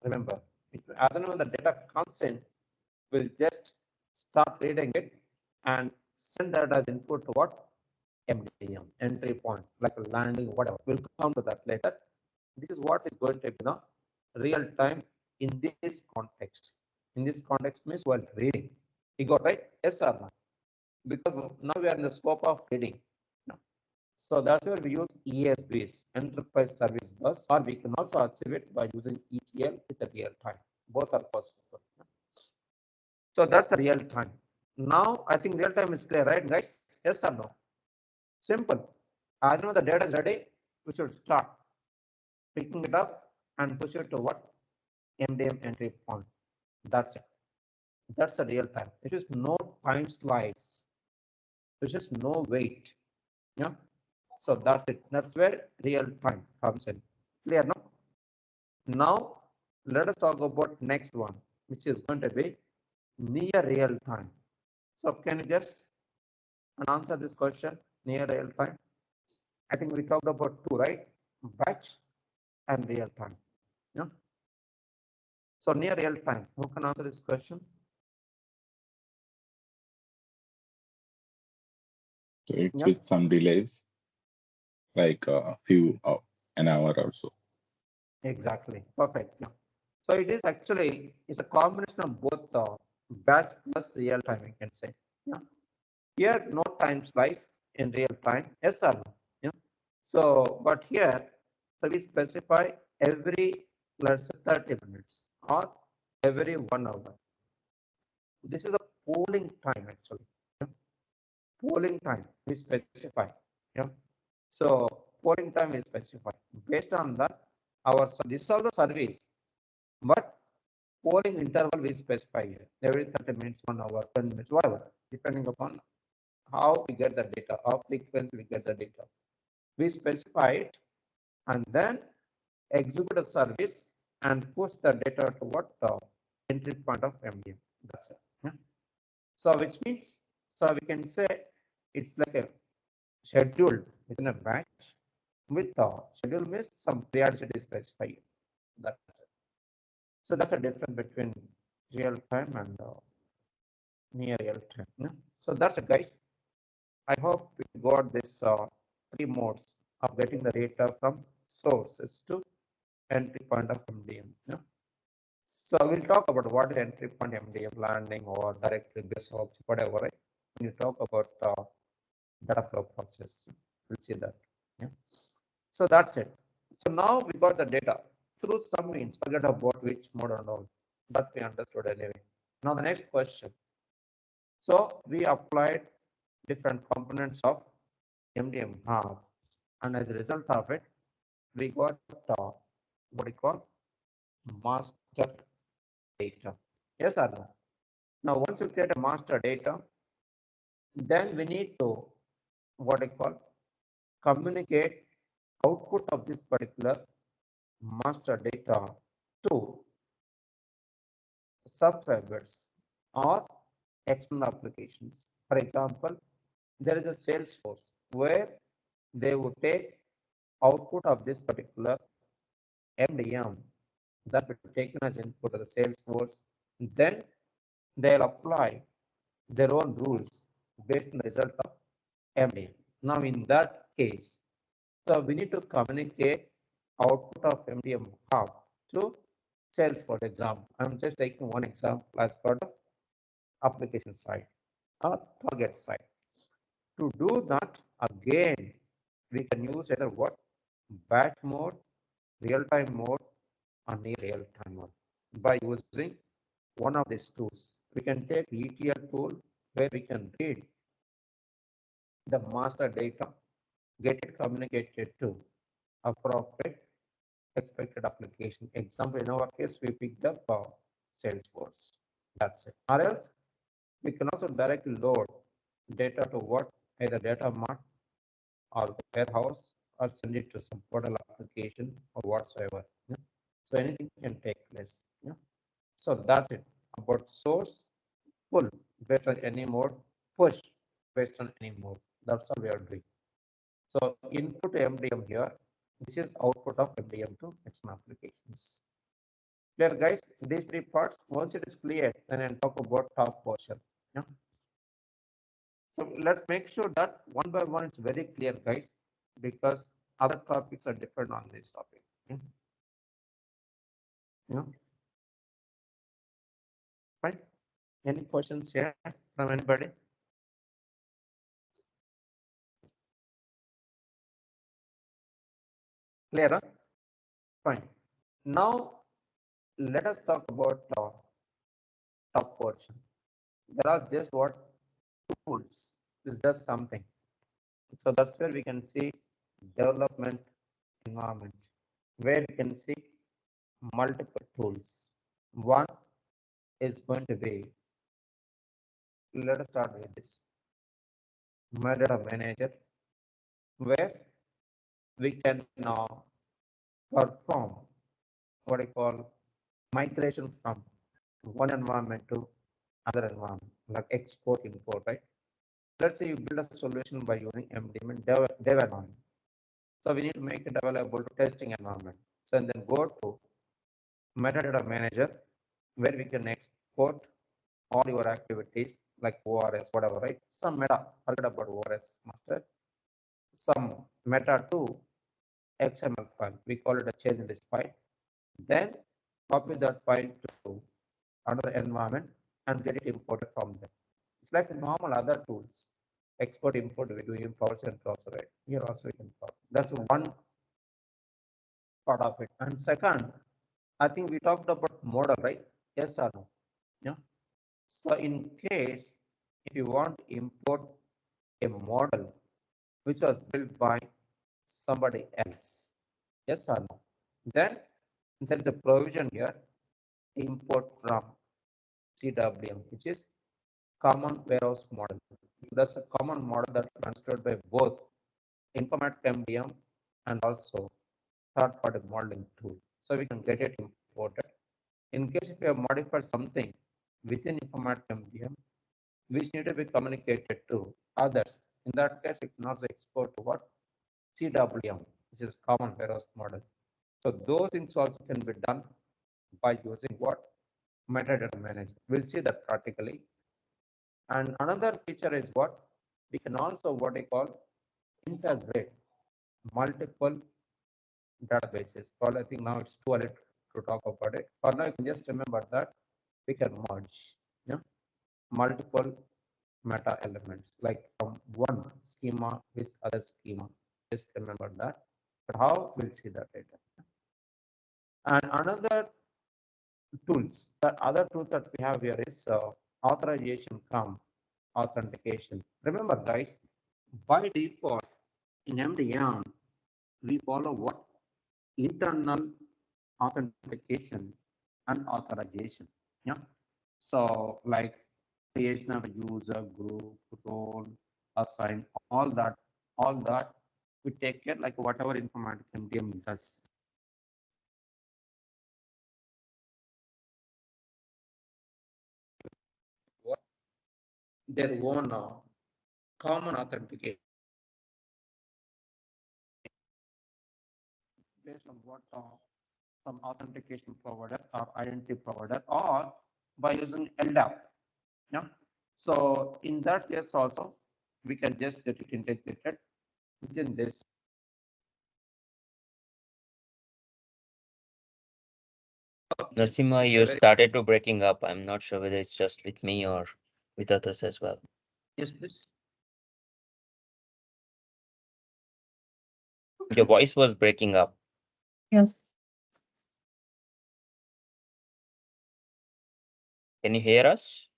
Remember, as soon as the data comes in, we'll just start reading it and send that as input to what? MDM, entry point, like a landing, whatever. We'll come to that later. This is what is going to be the real time in this context. In this context means while reading. You got right? Yes or no? Because now we are in the scope of reading. No. So that's where we use ESBs, Enterprise Service Bus, or we can also achieve it by using ETL with the real time. Both are possible. So that's the real time. Now I think real time is clear, right, guys? Yes or no? Simple. As you know the data is ready, we should start picking it up and push it to what? MDM entry point. That's it. That's a real time. It is no time slice. There's just no wait. Yeah. So that's it. That's where real time comes in. Clear now? Now let us talk about next one, which is going to be near real time. So can you just answer this question? Near real time. I think we talked about two, right? Batch and real time. Yeah. So near real time, who can answer this question? So it's Yeah. with some delays, like a few an hour or so. Exactly. Perfect. Yeah. So it is actually it's a combination of both batch plus real time, we can say. Yeah. Here no time slice in real time. Yes or no? Yeah. So but here, so we specify every, let's say, 30 minutes or every 1 hour. This is a polling time actually. Yeah. Polling time we specify. Yeah. So polling time is specified based on that. This is all the service, but polling interval we specify here every 30 minutes, 1 hour, 10 minutes, whatever, depending upon how we get the data, how frequency we get the data. We specify it and then execute a service and push the data to what entry point of MDM. That's it. Yeah. So which means, so we can say it's like a scheduled within a batch with schedule means some periodicity specified. That's it. So that's the difference between real time and near real time. Yeah? So that's it, guys. I hope we got this three modes of getting the data from sources to entry point of MDM. Yeah? So we'll talk about what is entry point MDM, landing or directory based object, whatever. Right? When you talk about data flow process, we'll see that. Yeah. So that's it. So now we got the data through some means. Forget about which mode and all. That we understood anyway. Now the next question. So we applied different components of MDM hub, and as a result of it, we got what we call master data. Yes or no? Now once you get a master data, then we need to what I call communicate output of this particular master data to subscribers or external applications. For example, there is a Salesforce where they would take output of this particular MDM that will be taken as input to the Salesforce. Then they'll apply their own rules based on the result of MDM. Now, in that case, so we need to communicate output of MDM hub to Salesforce example. I'm just taking one example as part of application side or target side. To do that, again, we can use either what? Batch mode, real-time mode, or near real-time mode. By using one of these tools, we can take ETL tool where we can read the master data, get it communicated to appropriate expected application. Example, in our case, we picked up Salesforce. That's it. Or else, we can also directly load data to what? Either data mart or warehouse or send it to some portal application or whatsoever. Yeah? So anything can take place. Yeah? So that's it about source, pull based on any mode, push based on any mode. That's all we are doing. So input MDM here, this is output of MDM to external applications. Clear, guys? These three parts, once it is clear, then I'll talk about top portion. Yeah. So let's make sure that one by one it's very clear, guys, because other topics are different on this topic. Yeah. Yeah. Right? Any questions here from anybody? Clear? Huh? Fine. Now let us talk about top portion. There are just what tools. This does something. So that's where we can see development environment, where we can see multiple tools. One is going to be, let us start with this metadata manager, where we can now perform what I call migration from one environment to other environment, like export import, right? Let's say you build a solution by using MDM and dev environment. So we need to make it available to testing environment. So and then go to metadata manager, where we can export all your activities like ORS, whatever, right? Some meta, forget about ORS master. Some meta to XML file. We call it a change in this file. Then copy that file to another environment and get it imported from there. It's like normal other tools. Export, import, we do in Power Center also, right? Here also we can follow. That's one part of it. And second, I think we talked about model, right? Yes or no? Yeah. So in case if you want to import a model which was built by somebody else, yes or no? Then there is a provision here, import from CWM, which is common warehouse model. That's a common model that's considered by both Informatic MDM and also third-party modeling tool. So we can get it imported. In case if you have modified something within Informatic MDM, which need to be communicated to others. In that case, you can also export to what? CWM, which is common warehouse model. So those things also can be done by using what? Metadata manager. We'll see that practically. And another feature is what? We can also what I call integrate multiple databases. Well, I think now it's too early to talk about it. For now, you can just remember that we can merge, yeah, multiple meta elements, like from one schema with other schema. Just remember that. But how? We'll see that later. And another tools, the other tools that we have here is authorization from authentication. Remember, guys, by default in MDM, we follow what? Internal authentication and authorization. Yeah. So like creation of a user group, role, assign, all that we take care like whatever Informatica MDM does. What their own common authentication based on what some authentication provider or identity provider or by using LDAP. Yeah. So in that case also we can just get it integrated within this. Narasimha, you started to breaking up. I'm not sure whether it's just with me or with others as well. Yes, please. Your voice was breaking up. Yes. Can you hear us?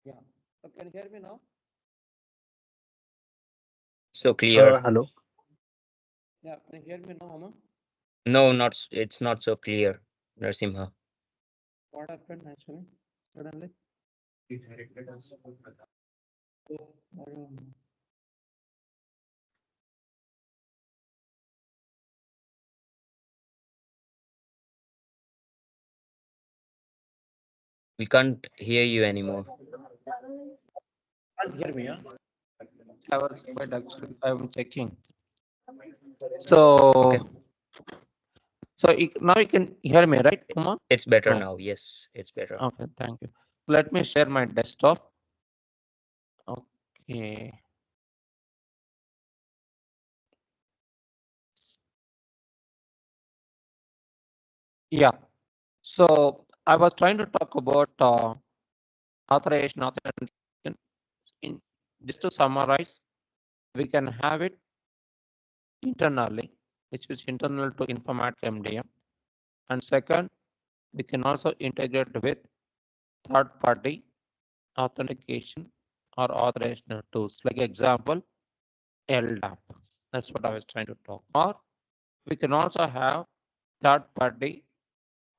Yeah. So can you hear me now? So clear. Hello. Yeah. Can you hear me now, Amma? No, it's not so clear, Narasimha. What happened actually suddenly? Oh, I don't know. We can't hear you anymore. Can't hear me, huh? I was quite actually I'm checking. So Okay. so now you can hear me, right, Uma? It's better No. now. Yes, it's better. Okay, thank you. Let me share my desktop. Okay. Yeah. So I was trying to talk about authorization, authentication. Just to summarize, we can have it internally, which is internal to Informatica MDM. And second, we can also integrate with third-party authentication or authorization tools. Like example, LDAP. That's what I was trying to talk. Or we can also have third-party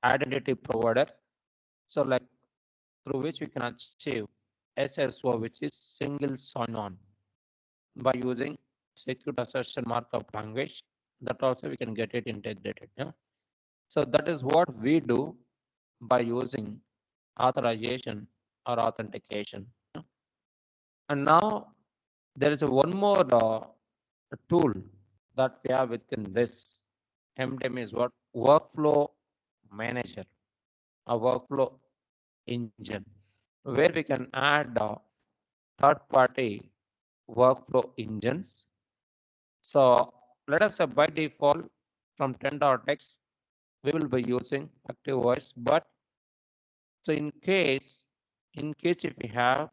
identity provider. So like through which we can achieve SSO, which is single sign-on, by using secure assertion markup language. That also we can get it integrated. Yeah. So that is what we do by using authorization or authentication. Yeah? And now there is one more tool that we have within this MDM is what workflow manager, a workflow engine, where we can add third-party workflow engines. So let us say by default from 10.x, we will be using active voice, but so in case if we have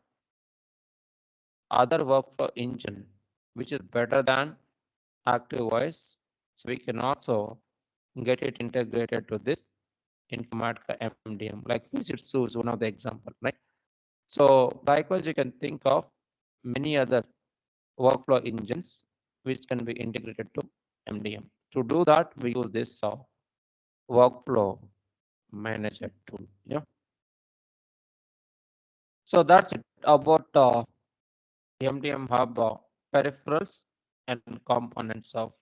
other workflow engine, which is better than active voice, so we can also get it integrated to this Informatica MDM, like Fujitsu is one of the example, right? So likewise, you can think of many other workflow engines which can be integrated to MDM. To do that, we use this workflow manager tool. Yeah. So that's it about MDM hub peripherals and components of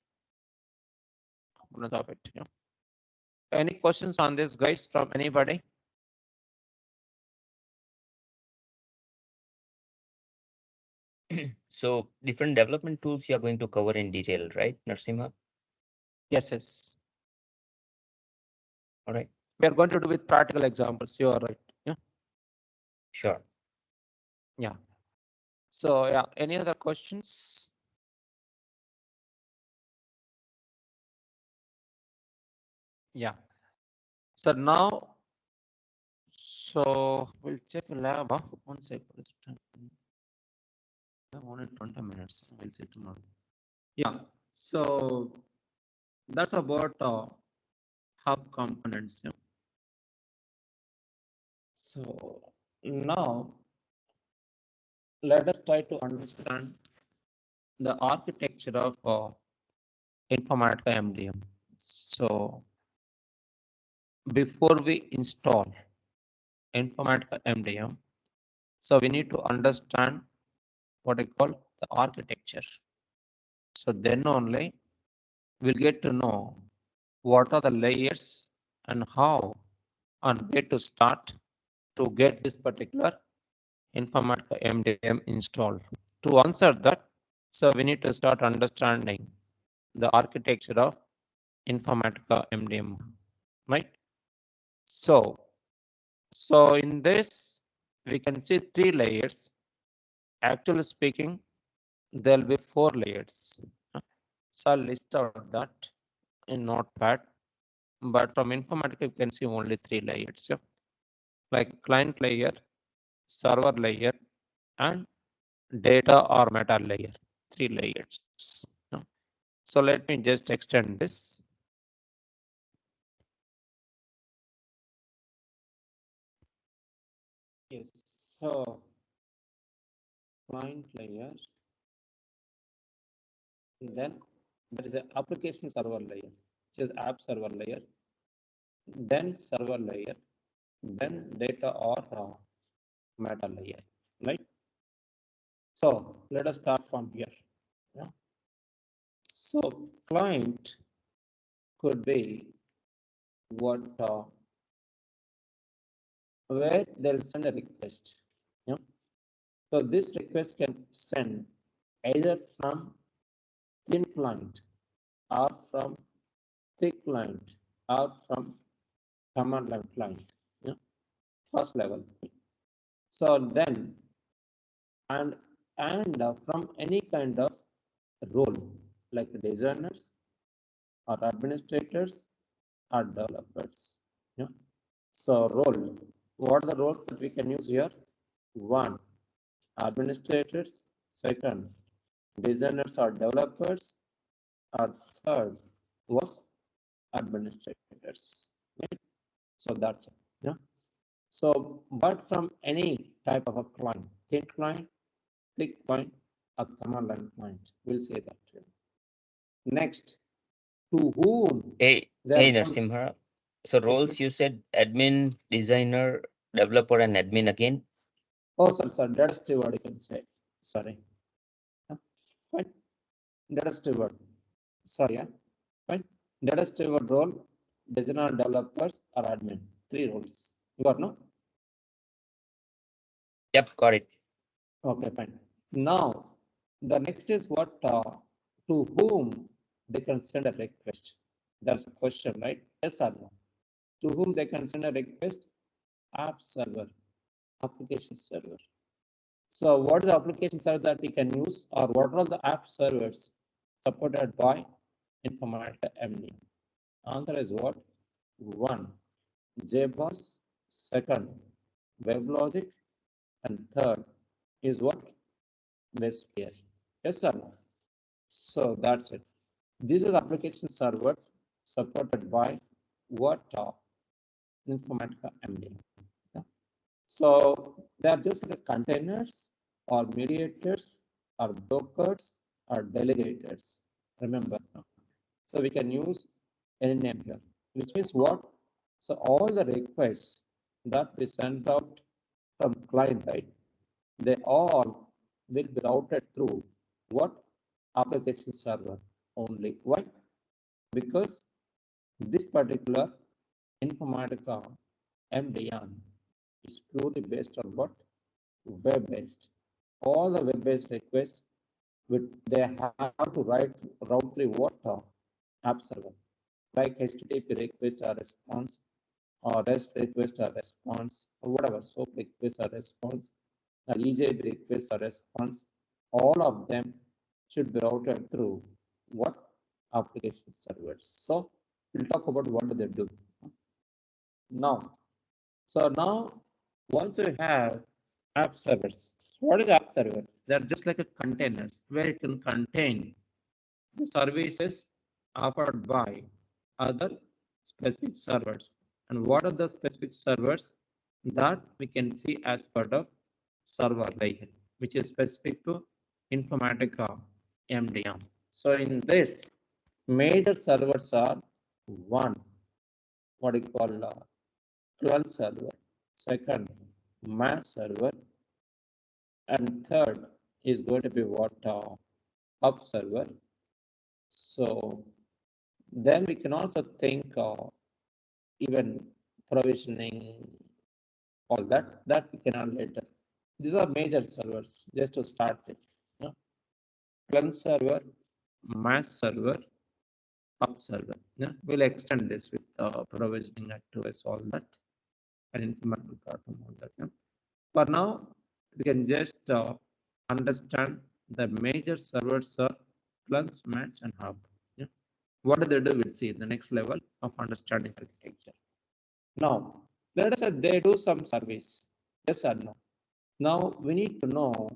it. Yeah. Any questions on this, guys, from anybody? So different development tools you are going to cover in detail, right, Narasimha? Yes, yes. All right. We are going to do with practical examples. You are right. Yeah. Sure. Yeah. So yeah, any other questions? Yeah. So now, so we'll check the lab. 1 second. Only 20 minutes. We'll see tomorrow. Yeah. So that's about hub components. Yeah. So now let us try to understand the architecture of Informatica MDM. So before we install Informatica MDM, so we need to understand what I call the architecture. So then only we'll get to know what are the layers and how and where to start to get this particular Informatica MDM installed. To answer that, so we need to start understanding the architecture of Informatica MDM, right? So in this, we can see 3 layers. Actually speaking, there will be 4 layers. So I'll list out that in Notepad. But from Informatica, you can see only 3 layers. Yeah? Like client layer, server layer, and data or meta layer. 3 layers. Yeah? So let me just extend this. Yes. So client layer, then there is an application server layer, which is app server layer, then server layer, then data or meta layer, right? So let us start from here. Yeah. So client could be what where they'll send a request. Yeah. So this request can send either from thin client or from thick client or from command line client. Yeah. First level. So then and from any kind of role like designers or administrators or developers. Yeah. So role, what are the roles that we can use here? 1, administrators. 2nd, designers or developers. Or 3rd was administrators. Right? So that's it. Yeah. So, but from any type of a client, thin client, thick client, a command line client, we'll say that. Next, to whom? Hey, Narasimha. So roles you said admin, designer, developer, and admin again. Oh, sorry, data steward, you can say. Sorry. Fine. Data steward. Sorry, yeah. Fine. Data steward role, designer, developers, or admin. 3 roles. You got no? Yep, got it. Okay, fine. Now, the next is what to whom they can send a request. That's a question, right? Yes or no? To whom they can send a request? App server, application server. So what is the application server that we can use, or what are the app servers supported by Informatica MDM? Answer is what? 1, JBoss. 2nd, WebLogic. And 3rd is what? WebSphere. Yes or no? So that's it. These are the application servers supported by what? Informatica MDM. Yeah. So they are just like containers or mediators or brokers or delegators. Remember now. So we can use any name here, which means what? So all the requests that we send out from client side, they all will be routed through what? Application server only. Why? Because this particular Informatica MDM is purely based on what? Web-based. All the web-based requests, they have to route through what? App server. Like HTTP request or response, or REST request or response, or whatever, SOAP request or response, or EJB request or response, all of them should be routed through what? Application servers. So we'll talk about what do they do. Now, once we have app servers, what is app server? They're just like a containers where it can contain the services offered by other specific servers. And what are the specific servers that we can see as part of server layer, which is specific to Informatica MDM. So in this, major servers are one, what you call CLUN server, second, mass server, and third is going to be what? Hub server. So then we can also think even provisioning, all that we can add later. These are major servers just to start with. CLUN server, mass server, hub server. We'll extend this with provisioning activities, all that, and information platform, all that. For now, we can just understand the major servers are CLUN, match, and hub. What do they do? We'll see the next level of understanding architecture. Now, let us say they do some service. Yes or no? Now we need to know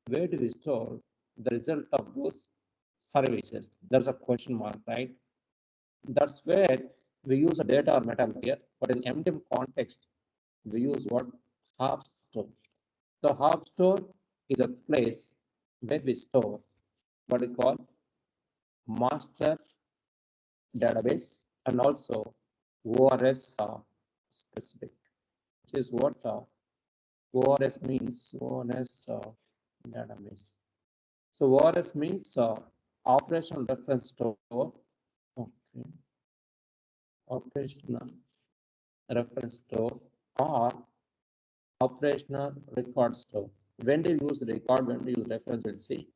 where do we store the result of those services. There's a question mark, right? That's where we use a data or metal here, but in MDM context, we use what? Hub store. So hub store is a place where we store what we call master database and also ORS specific, which is what ORS means. ORS database. So ORS means operational reference store. Okay. Operational reference store or operational record store. When do you use record? When do you use reference? We'll see.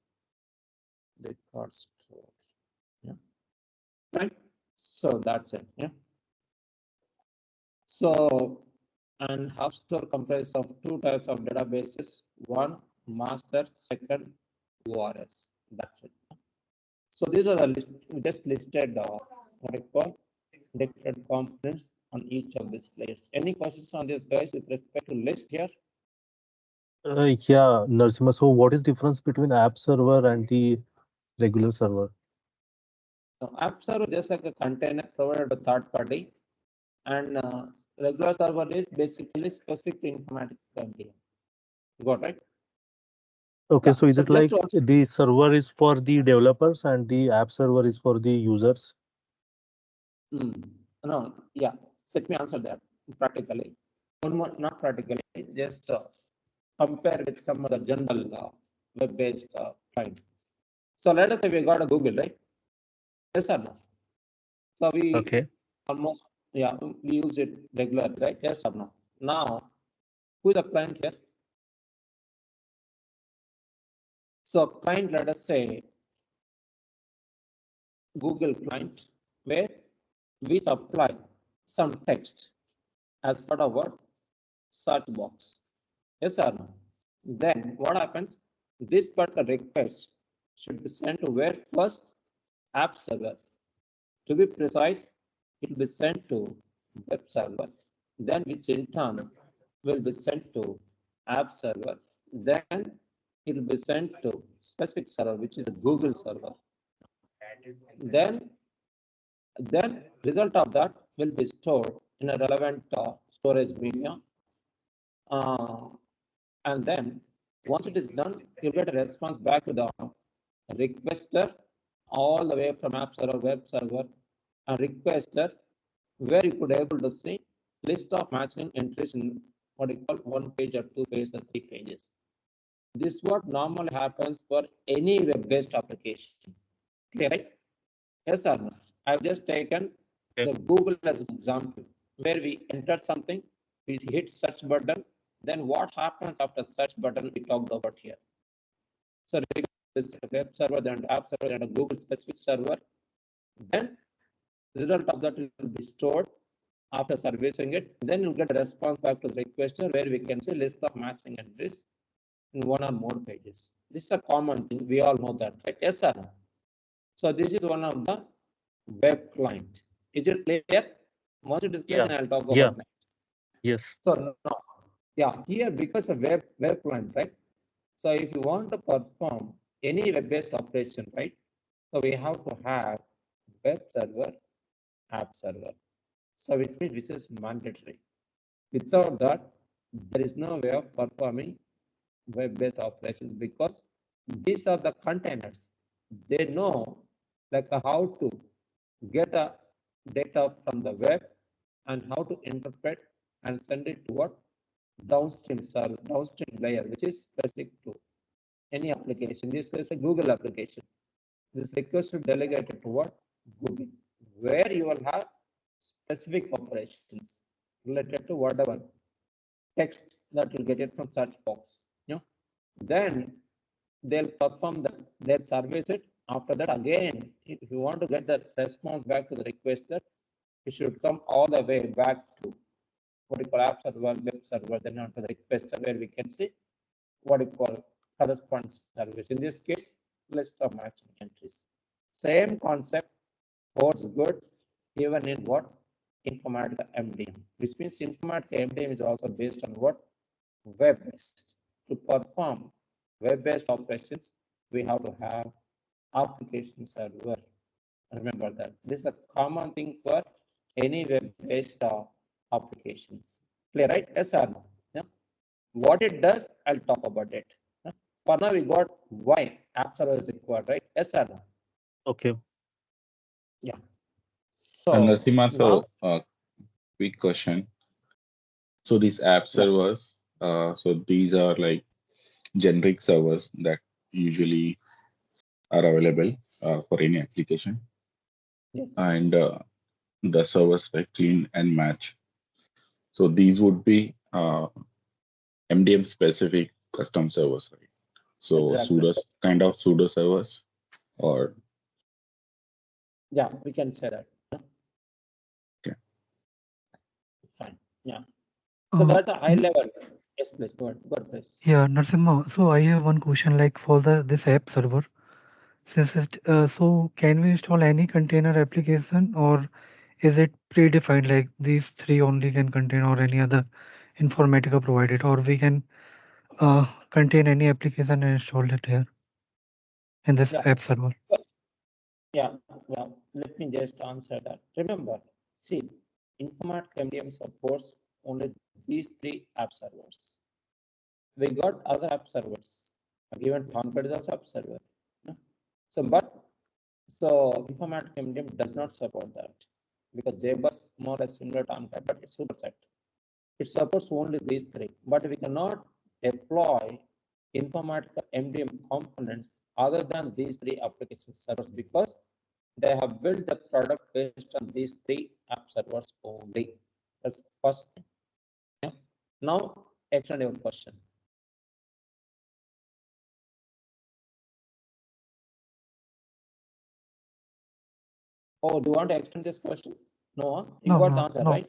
Record store. Yeah. Right. So that's it. Yeah. So, and hub store comprises of two types of databases. One, master, second, ORS. That's it. So these are the list. We just listed what I call different components on each of these layers. Any questions on this, guys, with respect to list here? Yeah, Narasimha. So what is difference between app server and the regular server? So app server just like a container provided by third party, and regular server is basically specific to Informatica MDM. Got right? Okay, Yeah. so is So it like just the server is for the developers and the app server is for the users? no, yeah. Let me answer that practically. One more, not practically, just compare with some other general web-based client. So let us say we got a Google, right? Yes or no? So we Okay. almost, yeah, we use it regularly, right? Yes or no? Now, who is the client here? So client, let us say Google client, where we supply some text as part of what? Search box. Yes or no? Then what happens? This particular request should be sent to where first? App server. To be precise, it will be sent to web server, then which in turn will be sent to app server, then it will be sent to specific server, which is a Google server. Then result of that will be stored in a relevant storage media, and then Once it is done, you'll get a response back to the requester all the way from app server, web server, and requester, where you could able to see list of matching entries in what you call 1 page or 2 pages or 3 pages. This is what normally happens for any web-based application. Clear, right? Yes or no? I've just taken the Google as an example, where we enter something, we hit search button, then what happens after search button we talked about here. So this web server, then app server, and a Google specific server, then result of that will be stored after servicing it. Then you'll get a response back to the requester, where we can see list of matching entries in 1 or more pages. This is a common thing. We all know that, right? Yes or no? So this is one of the web client. Is it clear? Once it is clear, then I'll talk about next. Yes. So now, yeah, here because of web client, right? So if you want to perform any web-based operation, right? So we have to have web server, app server. So which is mandatory. Without that, there is no way of performing web-based operations, because these are the containers. They know like how to get a data from the web and how to interpret and send it to what downstream server, downstream layer, which is specific to any application. This is a Google application. This request is delegated to what? Google, where you will have specific operations related to whatever text that will get it from search box. You know, then they'll perform that, they'll service it. After that, again, if you want to get the response back to the requester, it should come all the way back to what you call app server, web server, then onto the requester, where we can see what you call corresponding service. In this case, list of matching entries. Same concept holds good even in what? Informatica MDM, which means Informatica MDM is also based on what? Web-based. To perform web-based operations, we have to have application server. Remember that. This is a common thing for any web-based applications. Clear, right? Yes or no? Yeah. What it does, I'll talk about it. For now, we got why app server is required, right? Yes or no? Okay. Yeah. So Narasimha, now, so quick question. So these app servers, so these are like generic servers that usually are available for any application, yes. and the servers like clean and match. So these would be MDM specific custom servers, right? So Exactly. kind of pseudo servers, or Yeah, we can say that. okay. Fine. Yeah. So that's a high level. Yes, please. Go ahead, please. Yeah, Narasimha. So I have one question, like for this app server, since it, so can we install any container application, or is it predefined like these three only can contain, or any other Informatica provided, or we can contain any application and install it here in this app server? Yeah, well, let me just answer that. Remember, see, Informatica MDM supports only these three app servers. We got other app servers. Even Tomcat is also app server. So, Informatica MDM does not support that, because JBus more or less similar to Tomcat, but it's superset. It supports only these three, but we cannot deploy Informatica MDM components other than these three application servers, because they have built the product based on these three app servers only. That's the first thing. Yeah. Now, extend your question. Oh, do you want to extend this question? No, you got the answer, right?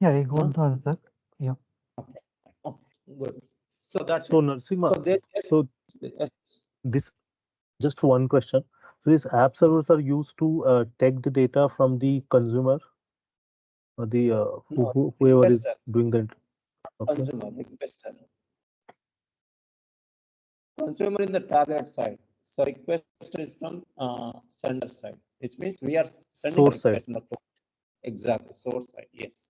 Yeah, I got the answer. Yeah. Okay. Oh, good. So that's So it. Narasimha, so yes. this just one question. So these app servers are used to take the data from the consumer, or the whoever is doing that. Okay. Consumer, requester. Consumer in the target side. So requester is from sender side, which means we are sending Source a request side. in the code. Exactly, source side. Yes,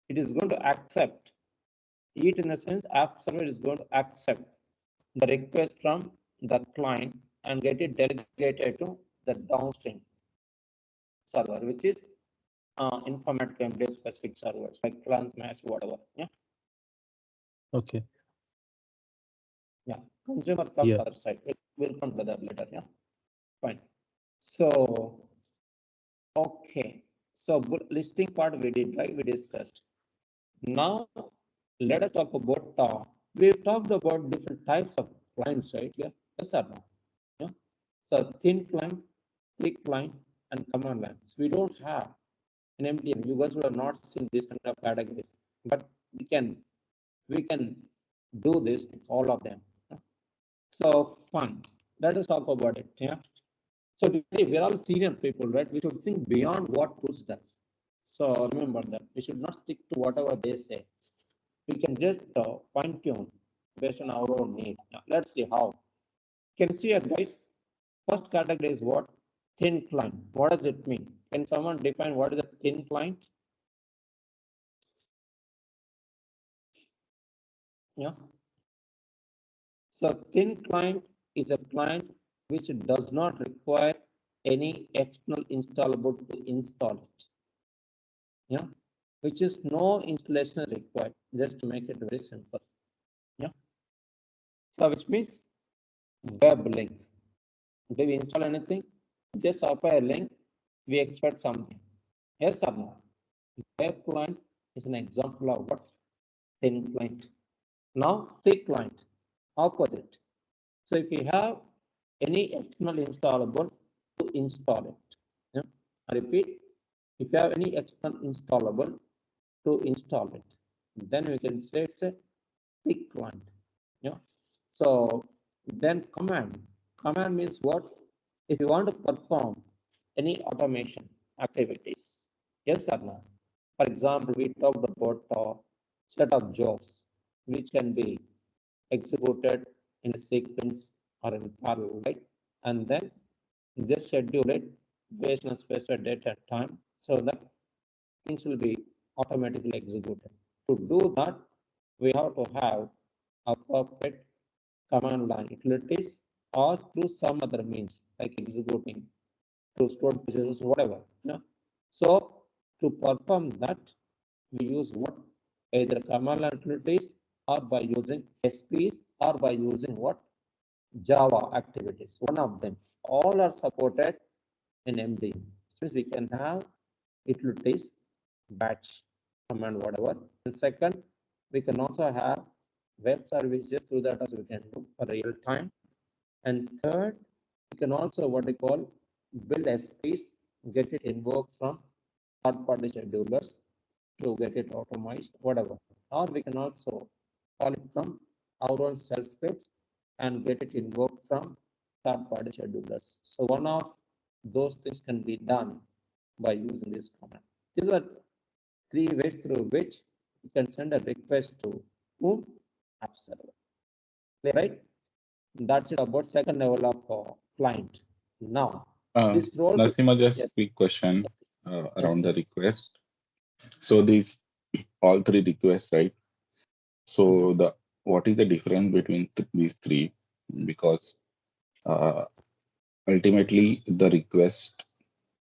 it is going to accept it in the sense app server is going to accept the request from the client and get it delegated to the downstream server, which is informatic MDM specific servers like clans, match, whatever. Yeah. Okay. Yeah. Consumer comes Yeah. other side. We'll come to that later. Yeah. Fine. So, okay. So listing part we did, right? We discussed. Now let us talk about we've talked about different types of clients, right? Yeah. Yes or no? Yeah. So thin client, thick client, and command line. So we don't have an MDM. You guys would have not seen this kind of categories, but we can do this, all of them. Yeah. So fun. Let us talk about it. Yeah. So we're all senior people, right? We should think beyond what tools does. So remember that we should not stick to whatever they say. We can just fine tune based on our own need. Now, let's see how. Can see here, guys. First category is what? Thin client. What does it mean? Can someone define what is a thin client? Yeah. So thin client is a client which does not require any external installable to install it. Yeah. Which is no installation required, just to make it very simple. Yeah. So which means web link. Do we install anything? Just apply a link, we expect something. Yes or no? Web client is an example of what? Thin client. Now thick client, opposite. So if you have any external installable to install it. Yeah? I repeat, if you have any external installable to install it, then we can say it's a thick client. Yeah. So then command means what? If you want to perform any automation activities, yes or no? For example, we talked about a set of jobs which can be executed in a sequence or in parallel, right? And then just schedule it based on specified date and time so that things will be automatically executed. To do that, we have to have appropriate command line utilities or through some other means like executing through stored processes, whatever. Yeah. So to perform that, we use what? Either command line utilities or by using SPs or by using what? Java activities. One of them. All are supported in MDM. So we can have utilities, batch, command, whatever. And second, we can also have web services through that as we can do for real time. And third, we can also what they call build SPs, get it invoked from third-party schedulers to get it automized, whatever. Or we can also call it from our own shell scripts and get it invoked from third-party schedulers. So one of those things can be done by using this command. These are three ways through which you can send a request to whom? App server. Right? That's it about second level of client. Now, this role. Narasimha, just Yes. quick question around the Yes. request. So these all three requests, right? So the what is the difference between these three? Because ultimately the request,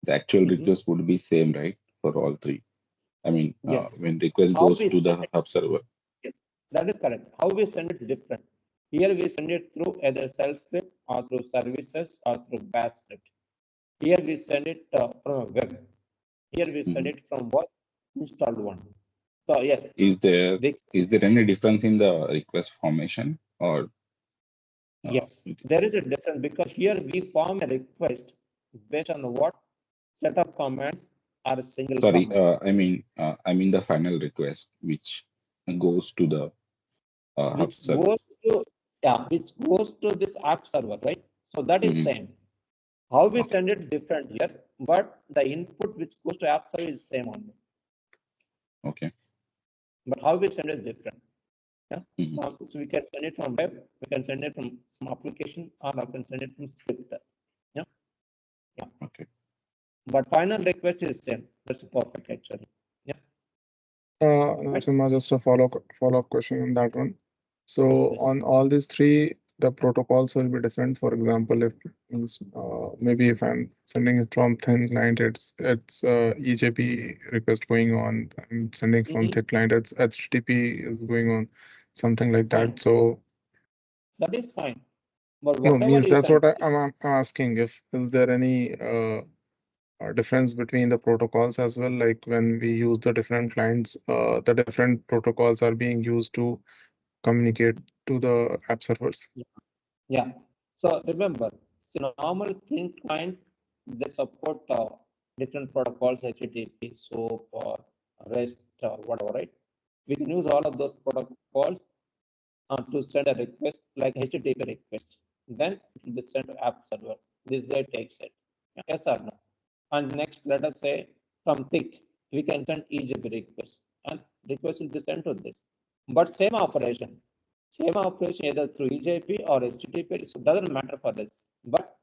the actual request would be same, right, for all three. I mean, Yes. when request How goes we to the send it- hub server. Yes, that is correct. How we send it is different. Here we send it through either shell script or through services or through bash script. Here we send it from a web. Here we send it from what? Installed one. So yes. Is there any difference in the request formation or? Yes, there is a difference because here we form a request based on what set of commands are a single Sorry, command. I mean the final request which goes to the hub server. Which goes to this app server, right? So that is same. How we send it is different here, but the input which goes to app server is same only. Okay. But how we send it is different. Yeah. So we can send it from web, we can send it from some application, or I can send it from script. Yeah. Yeah. Okay. But final request is same. That's perfect actually. Yeah. Narasimha, just a follow-up question on that one. So Yes, on all these three the protocols will be different. For example, if maybe if I'm sending it from thin client, it's EJP request going on. I'm sending from thick client, it's HTTP is going on, something like that. So that is fine. But no, whatever means you that's send, what I'm asking. If is there any difference between the protocols as well? Like when we use the different clients, the different protocols are being used to communicate to the app servers. yeah. So remember, so normal thin clients, they support different protocols, HTTP, SOAP, or REST, or whatever, right? We can use all of those protocols to send a request like HTTP request. Then it will be sent to app server. This guy takes it. Yes or no? And next, let us say from thick, we can send EJP request, and request will be sent to this. But same operation either through EJP or HTTP, it doesn't matter for this. But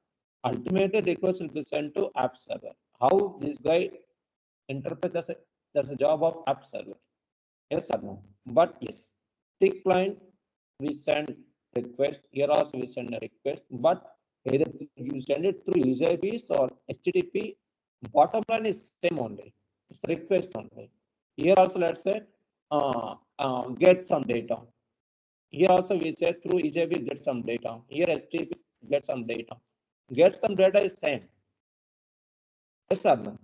ultimately, request will be sent to app server. How this guy interprets that's a job of app server. Yes or no? But yes, thick client, we send request. Here also we send a request, but either you send it through EJPs or HTTP, bottom line is same only. It's a request only. Here also, let's say, get some data. Here also we say through EJP get some data. Here HTTP get some data. Get some data is same. Yes or no?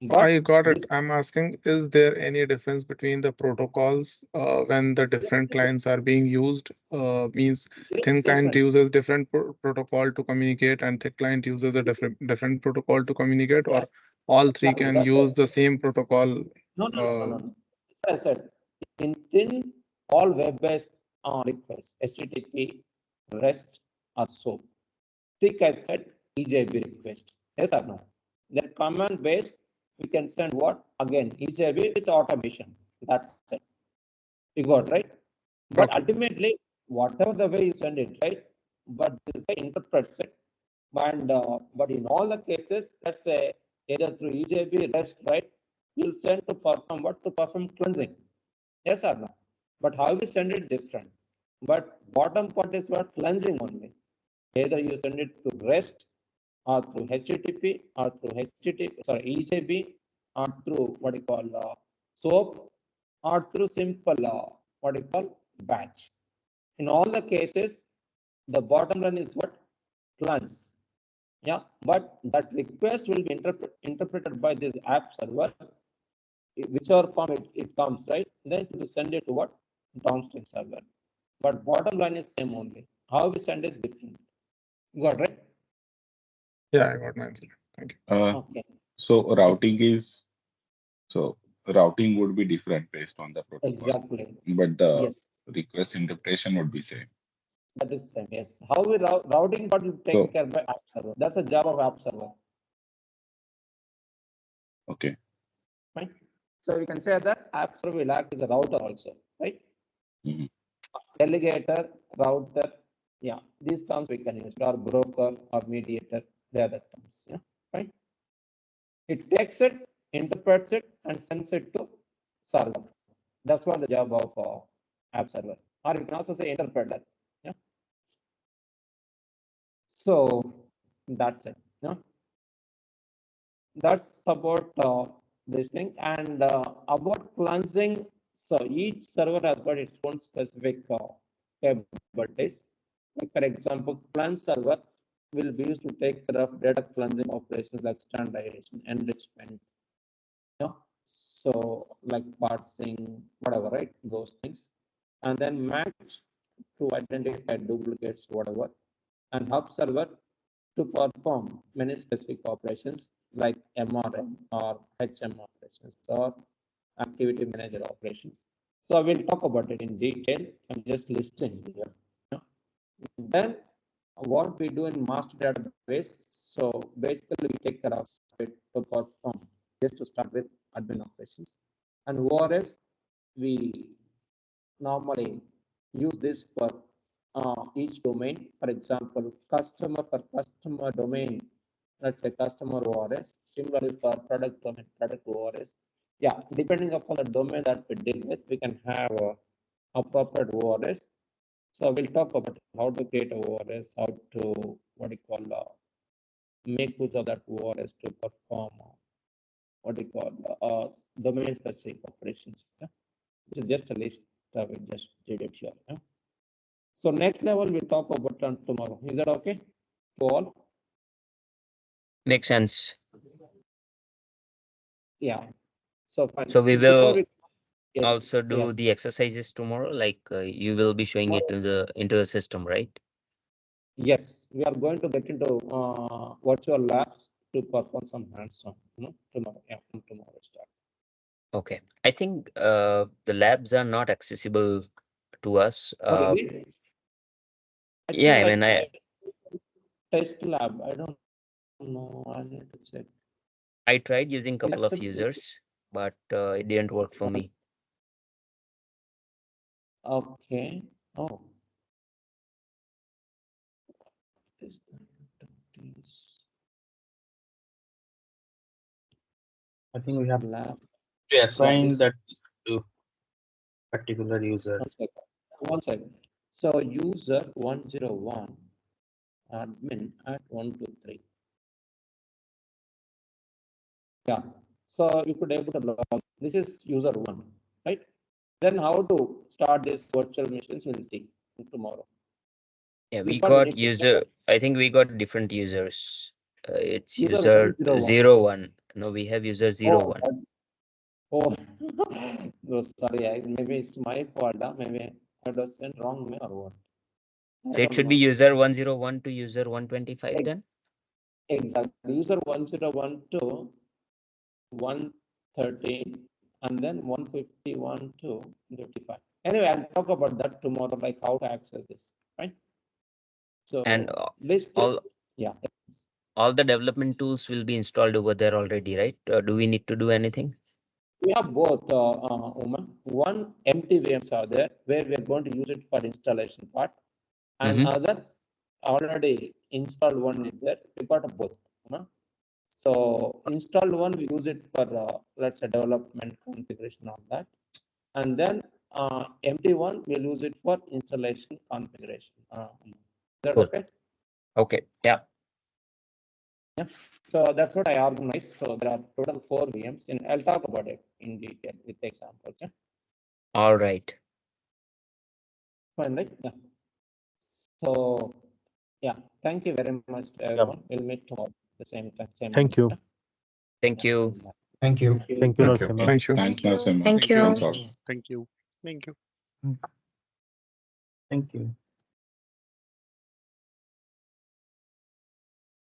But I got it. I'm asking, is there any difference between the protocols when the different clients are being used? Means thin client uses different protocol to communicate, and thick client uses a different protocol to communicate, or all three can use the same protocol? No. As I said, in thin, all web-based requests, HTTP, REST, or SOAP. Thick, I said, EJB request. Yes or no? Then command-based, we can send what? Again, EJB with automation. That's it. You got right? But ultimately, whatever the way you send it, right? But this guy interprets it. And but in all the cases, let's say either through EJB REST, right? You'll send to perform what? To perform cleansing. Yes or no? But how we send it different. But bottom part is what? Cleansing only. Either you send it to REST or through HTTP or through EJB or through what you call SOAP or through simple what you call batch. In all the cases, the bottom line is what? Cleanse. Yeah, but that request will be interpreted by this app server, whichever form it comes, right? Then it will send it to what? Downstream server. But bottom line is same only. How we send is different. You got right? Yeah, I got my answer. Thank you. Okay. So routing would be different based on the protocol. Exactly. But the Yes. request interpretation would be same. That is same. Yes. How we routing part will take care by app server. That's a job of app server. Okay. Fine. So we can say that app server will act as a router also, right? Mm-hmm. Delegator, router, yeah, these terms we can use, or broker or mediator, they are the terms. Yeah, right. It takes it, interprets it, and sends it to server. That's what the job of app server, or you can also say interpreter. Yeah. So that's it. Yeah. That's about this thing, and about cleansing. So each server has got its own specific capabilities. Like for example, cleanse server will be used to take care of data cleansing operations like standardization, enrichment. So like parsing, whatever, right? Those things, and then match to identify duplicates, whatever, and hub server to perform many specific operations like MRM or HM operations or activity manager operations. So we'll talk about it in detail. I'm just listing here. Then what we do in master database. So basically we take care of it to perform, just to start with admin operations. And ORS, we normally use this for each domain. For example, customer domain, let's say customer ORS. Similarly for product domain, product ORS. Yeah, depending upon the domain that we deal with, we can have appropriate ORS. So we'll talk about how to create a ORS, how to make use of that ORS to perform domain specific operations. Yeah? This is just a list we just did it here. Yeah? So next level we'll talk about tomorrow. Is that okay to all? Makes sense. Yeah. So fine. So we Before will yes, also do yes. the exercises tomorrow, like you will be showing it into the system, right? Yes, we are going to get into virtual labs to perform some hands-on, tomorrow. Yeah, from tomorrow start. Okay. I think the labs are not accessible to us. Oh, really? Yeah, I Actually, mean, test lab. I don't know. I need to check. I tried using a Is couple of acceptable? users, but it didn't work for me. Okay. Oh. Is that I think we have lab? to assign this- that to particular user. One second. So user 101 admin at 123. Yeah. So you could able to log. This is user one, right? Then how to start this virtual machines we'll see tomorrow. Yeah, we Before we got need to user. I think we got different users. It's User user 101. 01. No, we have user 01. Oh, no, sorry. Maybe it's my fault. Maybe I was sent wrong mail or what. So it should be user 101 to user 125 then? Exactly. User 101 to 113 and then 151 to 55. Anyway, I'll talk about that tomorrow, like how to access this, right? So And list all yeah. all the development tools will be installed over there already, right? Do we need to do anything? We have both, Uma. One empty VMs are there where we are going to use it for installation part, and other already installed one is there. We got both. So installed one we use it for let's say development configuration of that, and then empty one we'll use it for installation configuration. Is that Cool. okay? Okay. Yeah. Yeah. So that's what I organized. So there are total 4 VMs, and I'll talk about it in detail with examples. Yeah. All right. Fine, right? Yeah. So yeah, thank you very much to everyone. We'll meet tomorrow at the same time. Thank you. Thank you. Thank you. Thank you, Narasimha. Thank you. Thanks, Narasimha. Thank you. Thanks all. Thank you. Thank you. Thank you.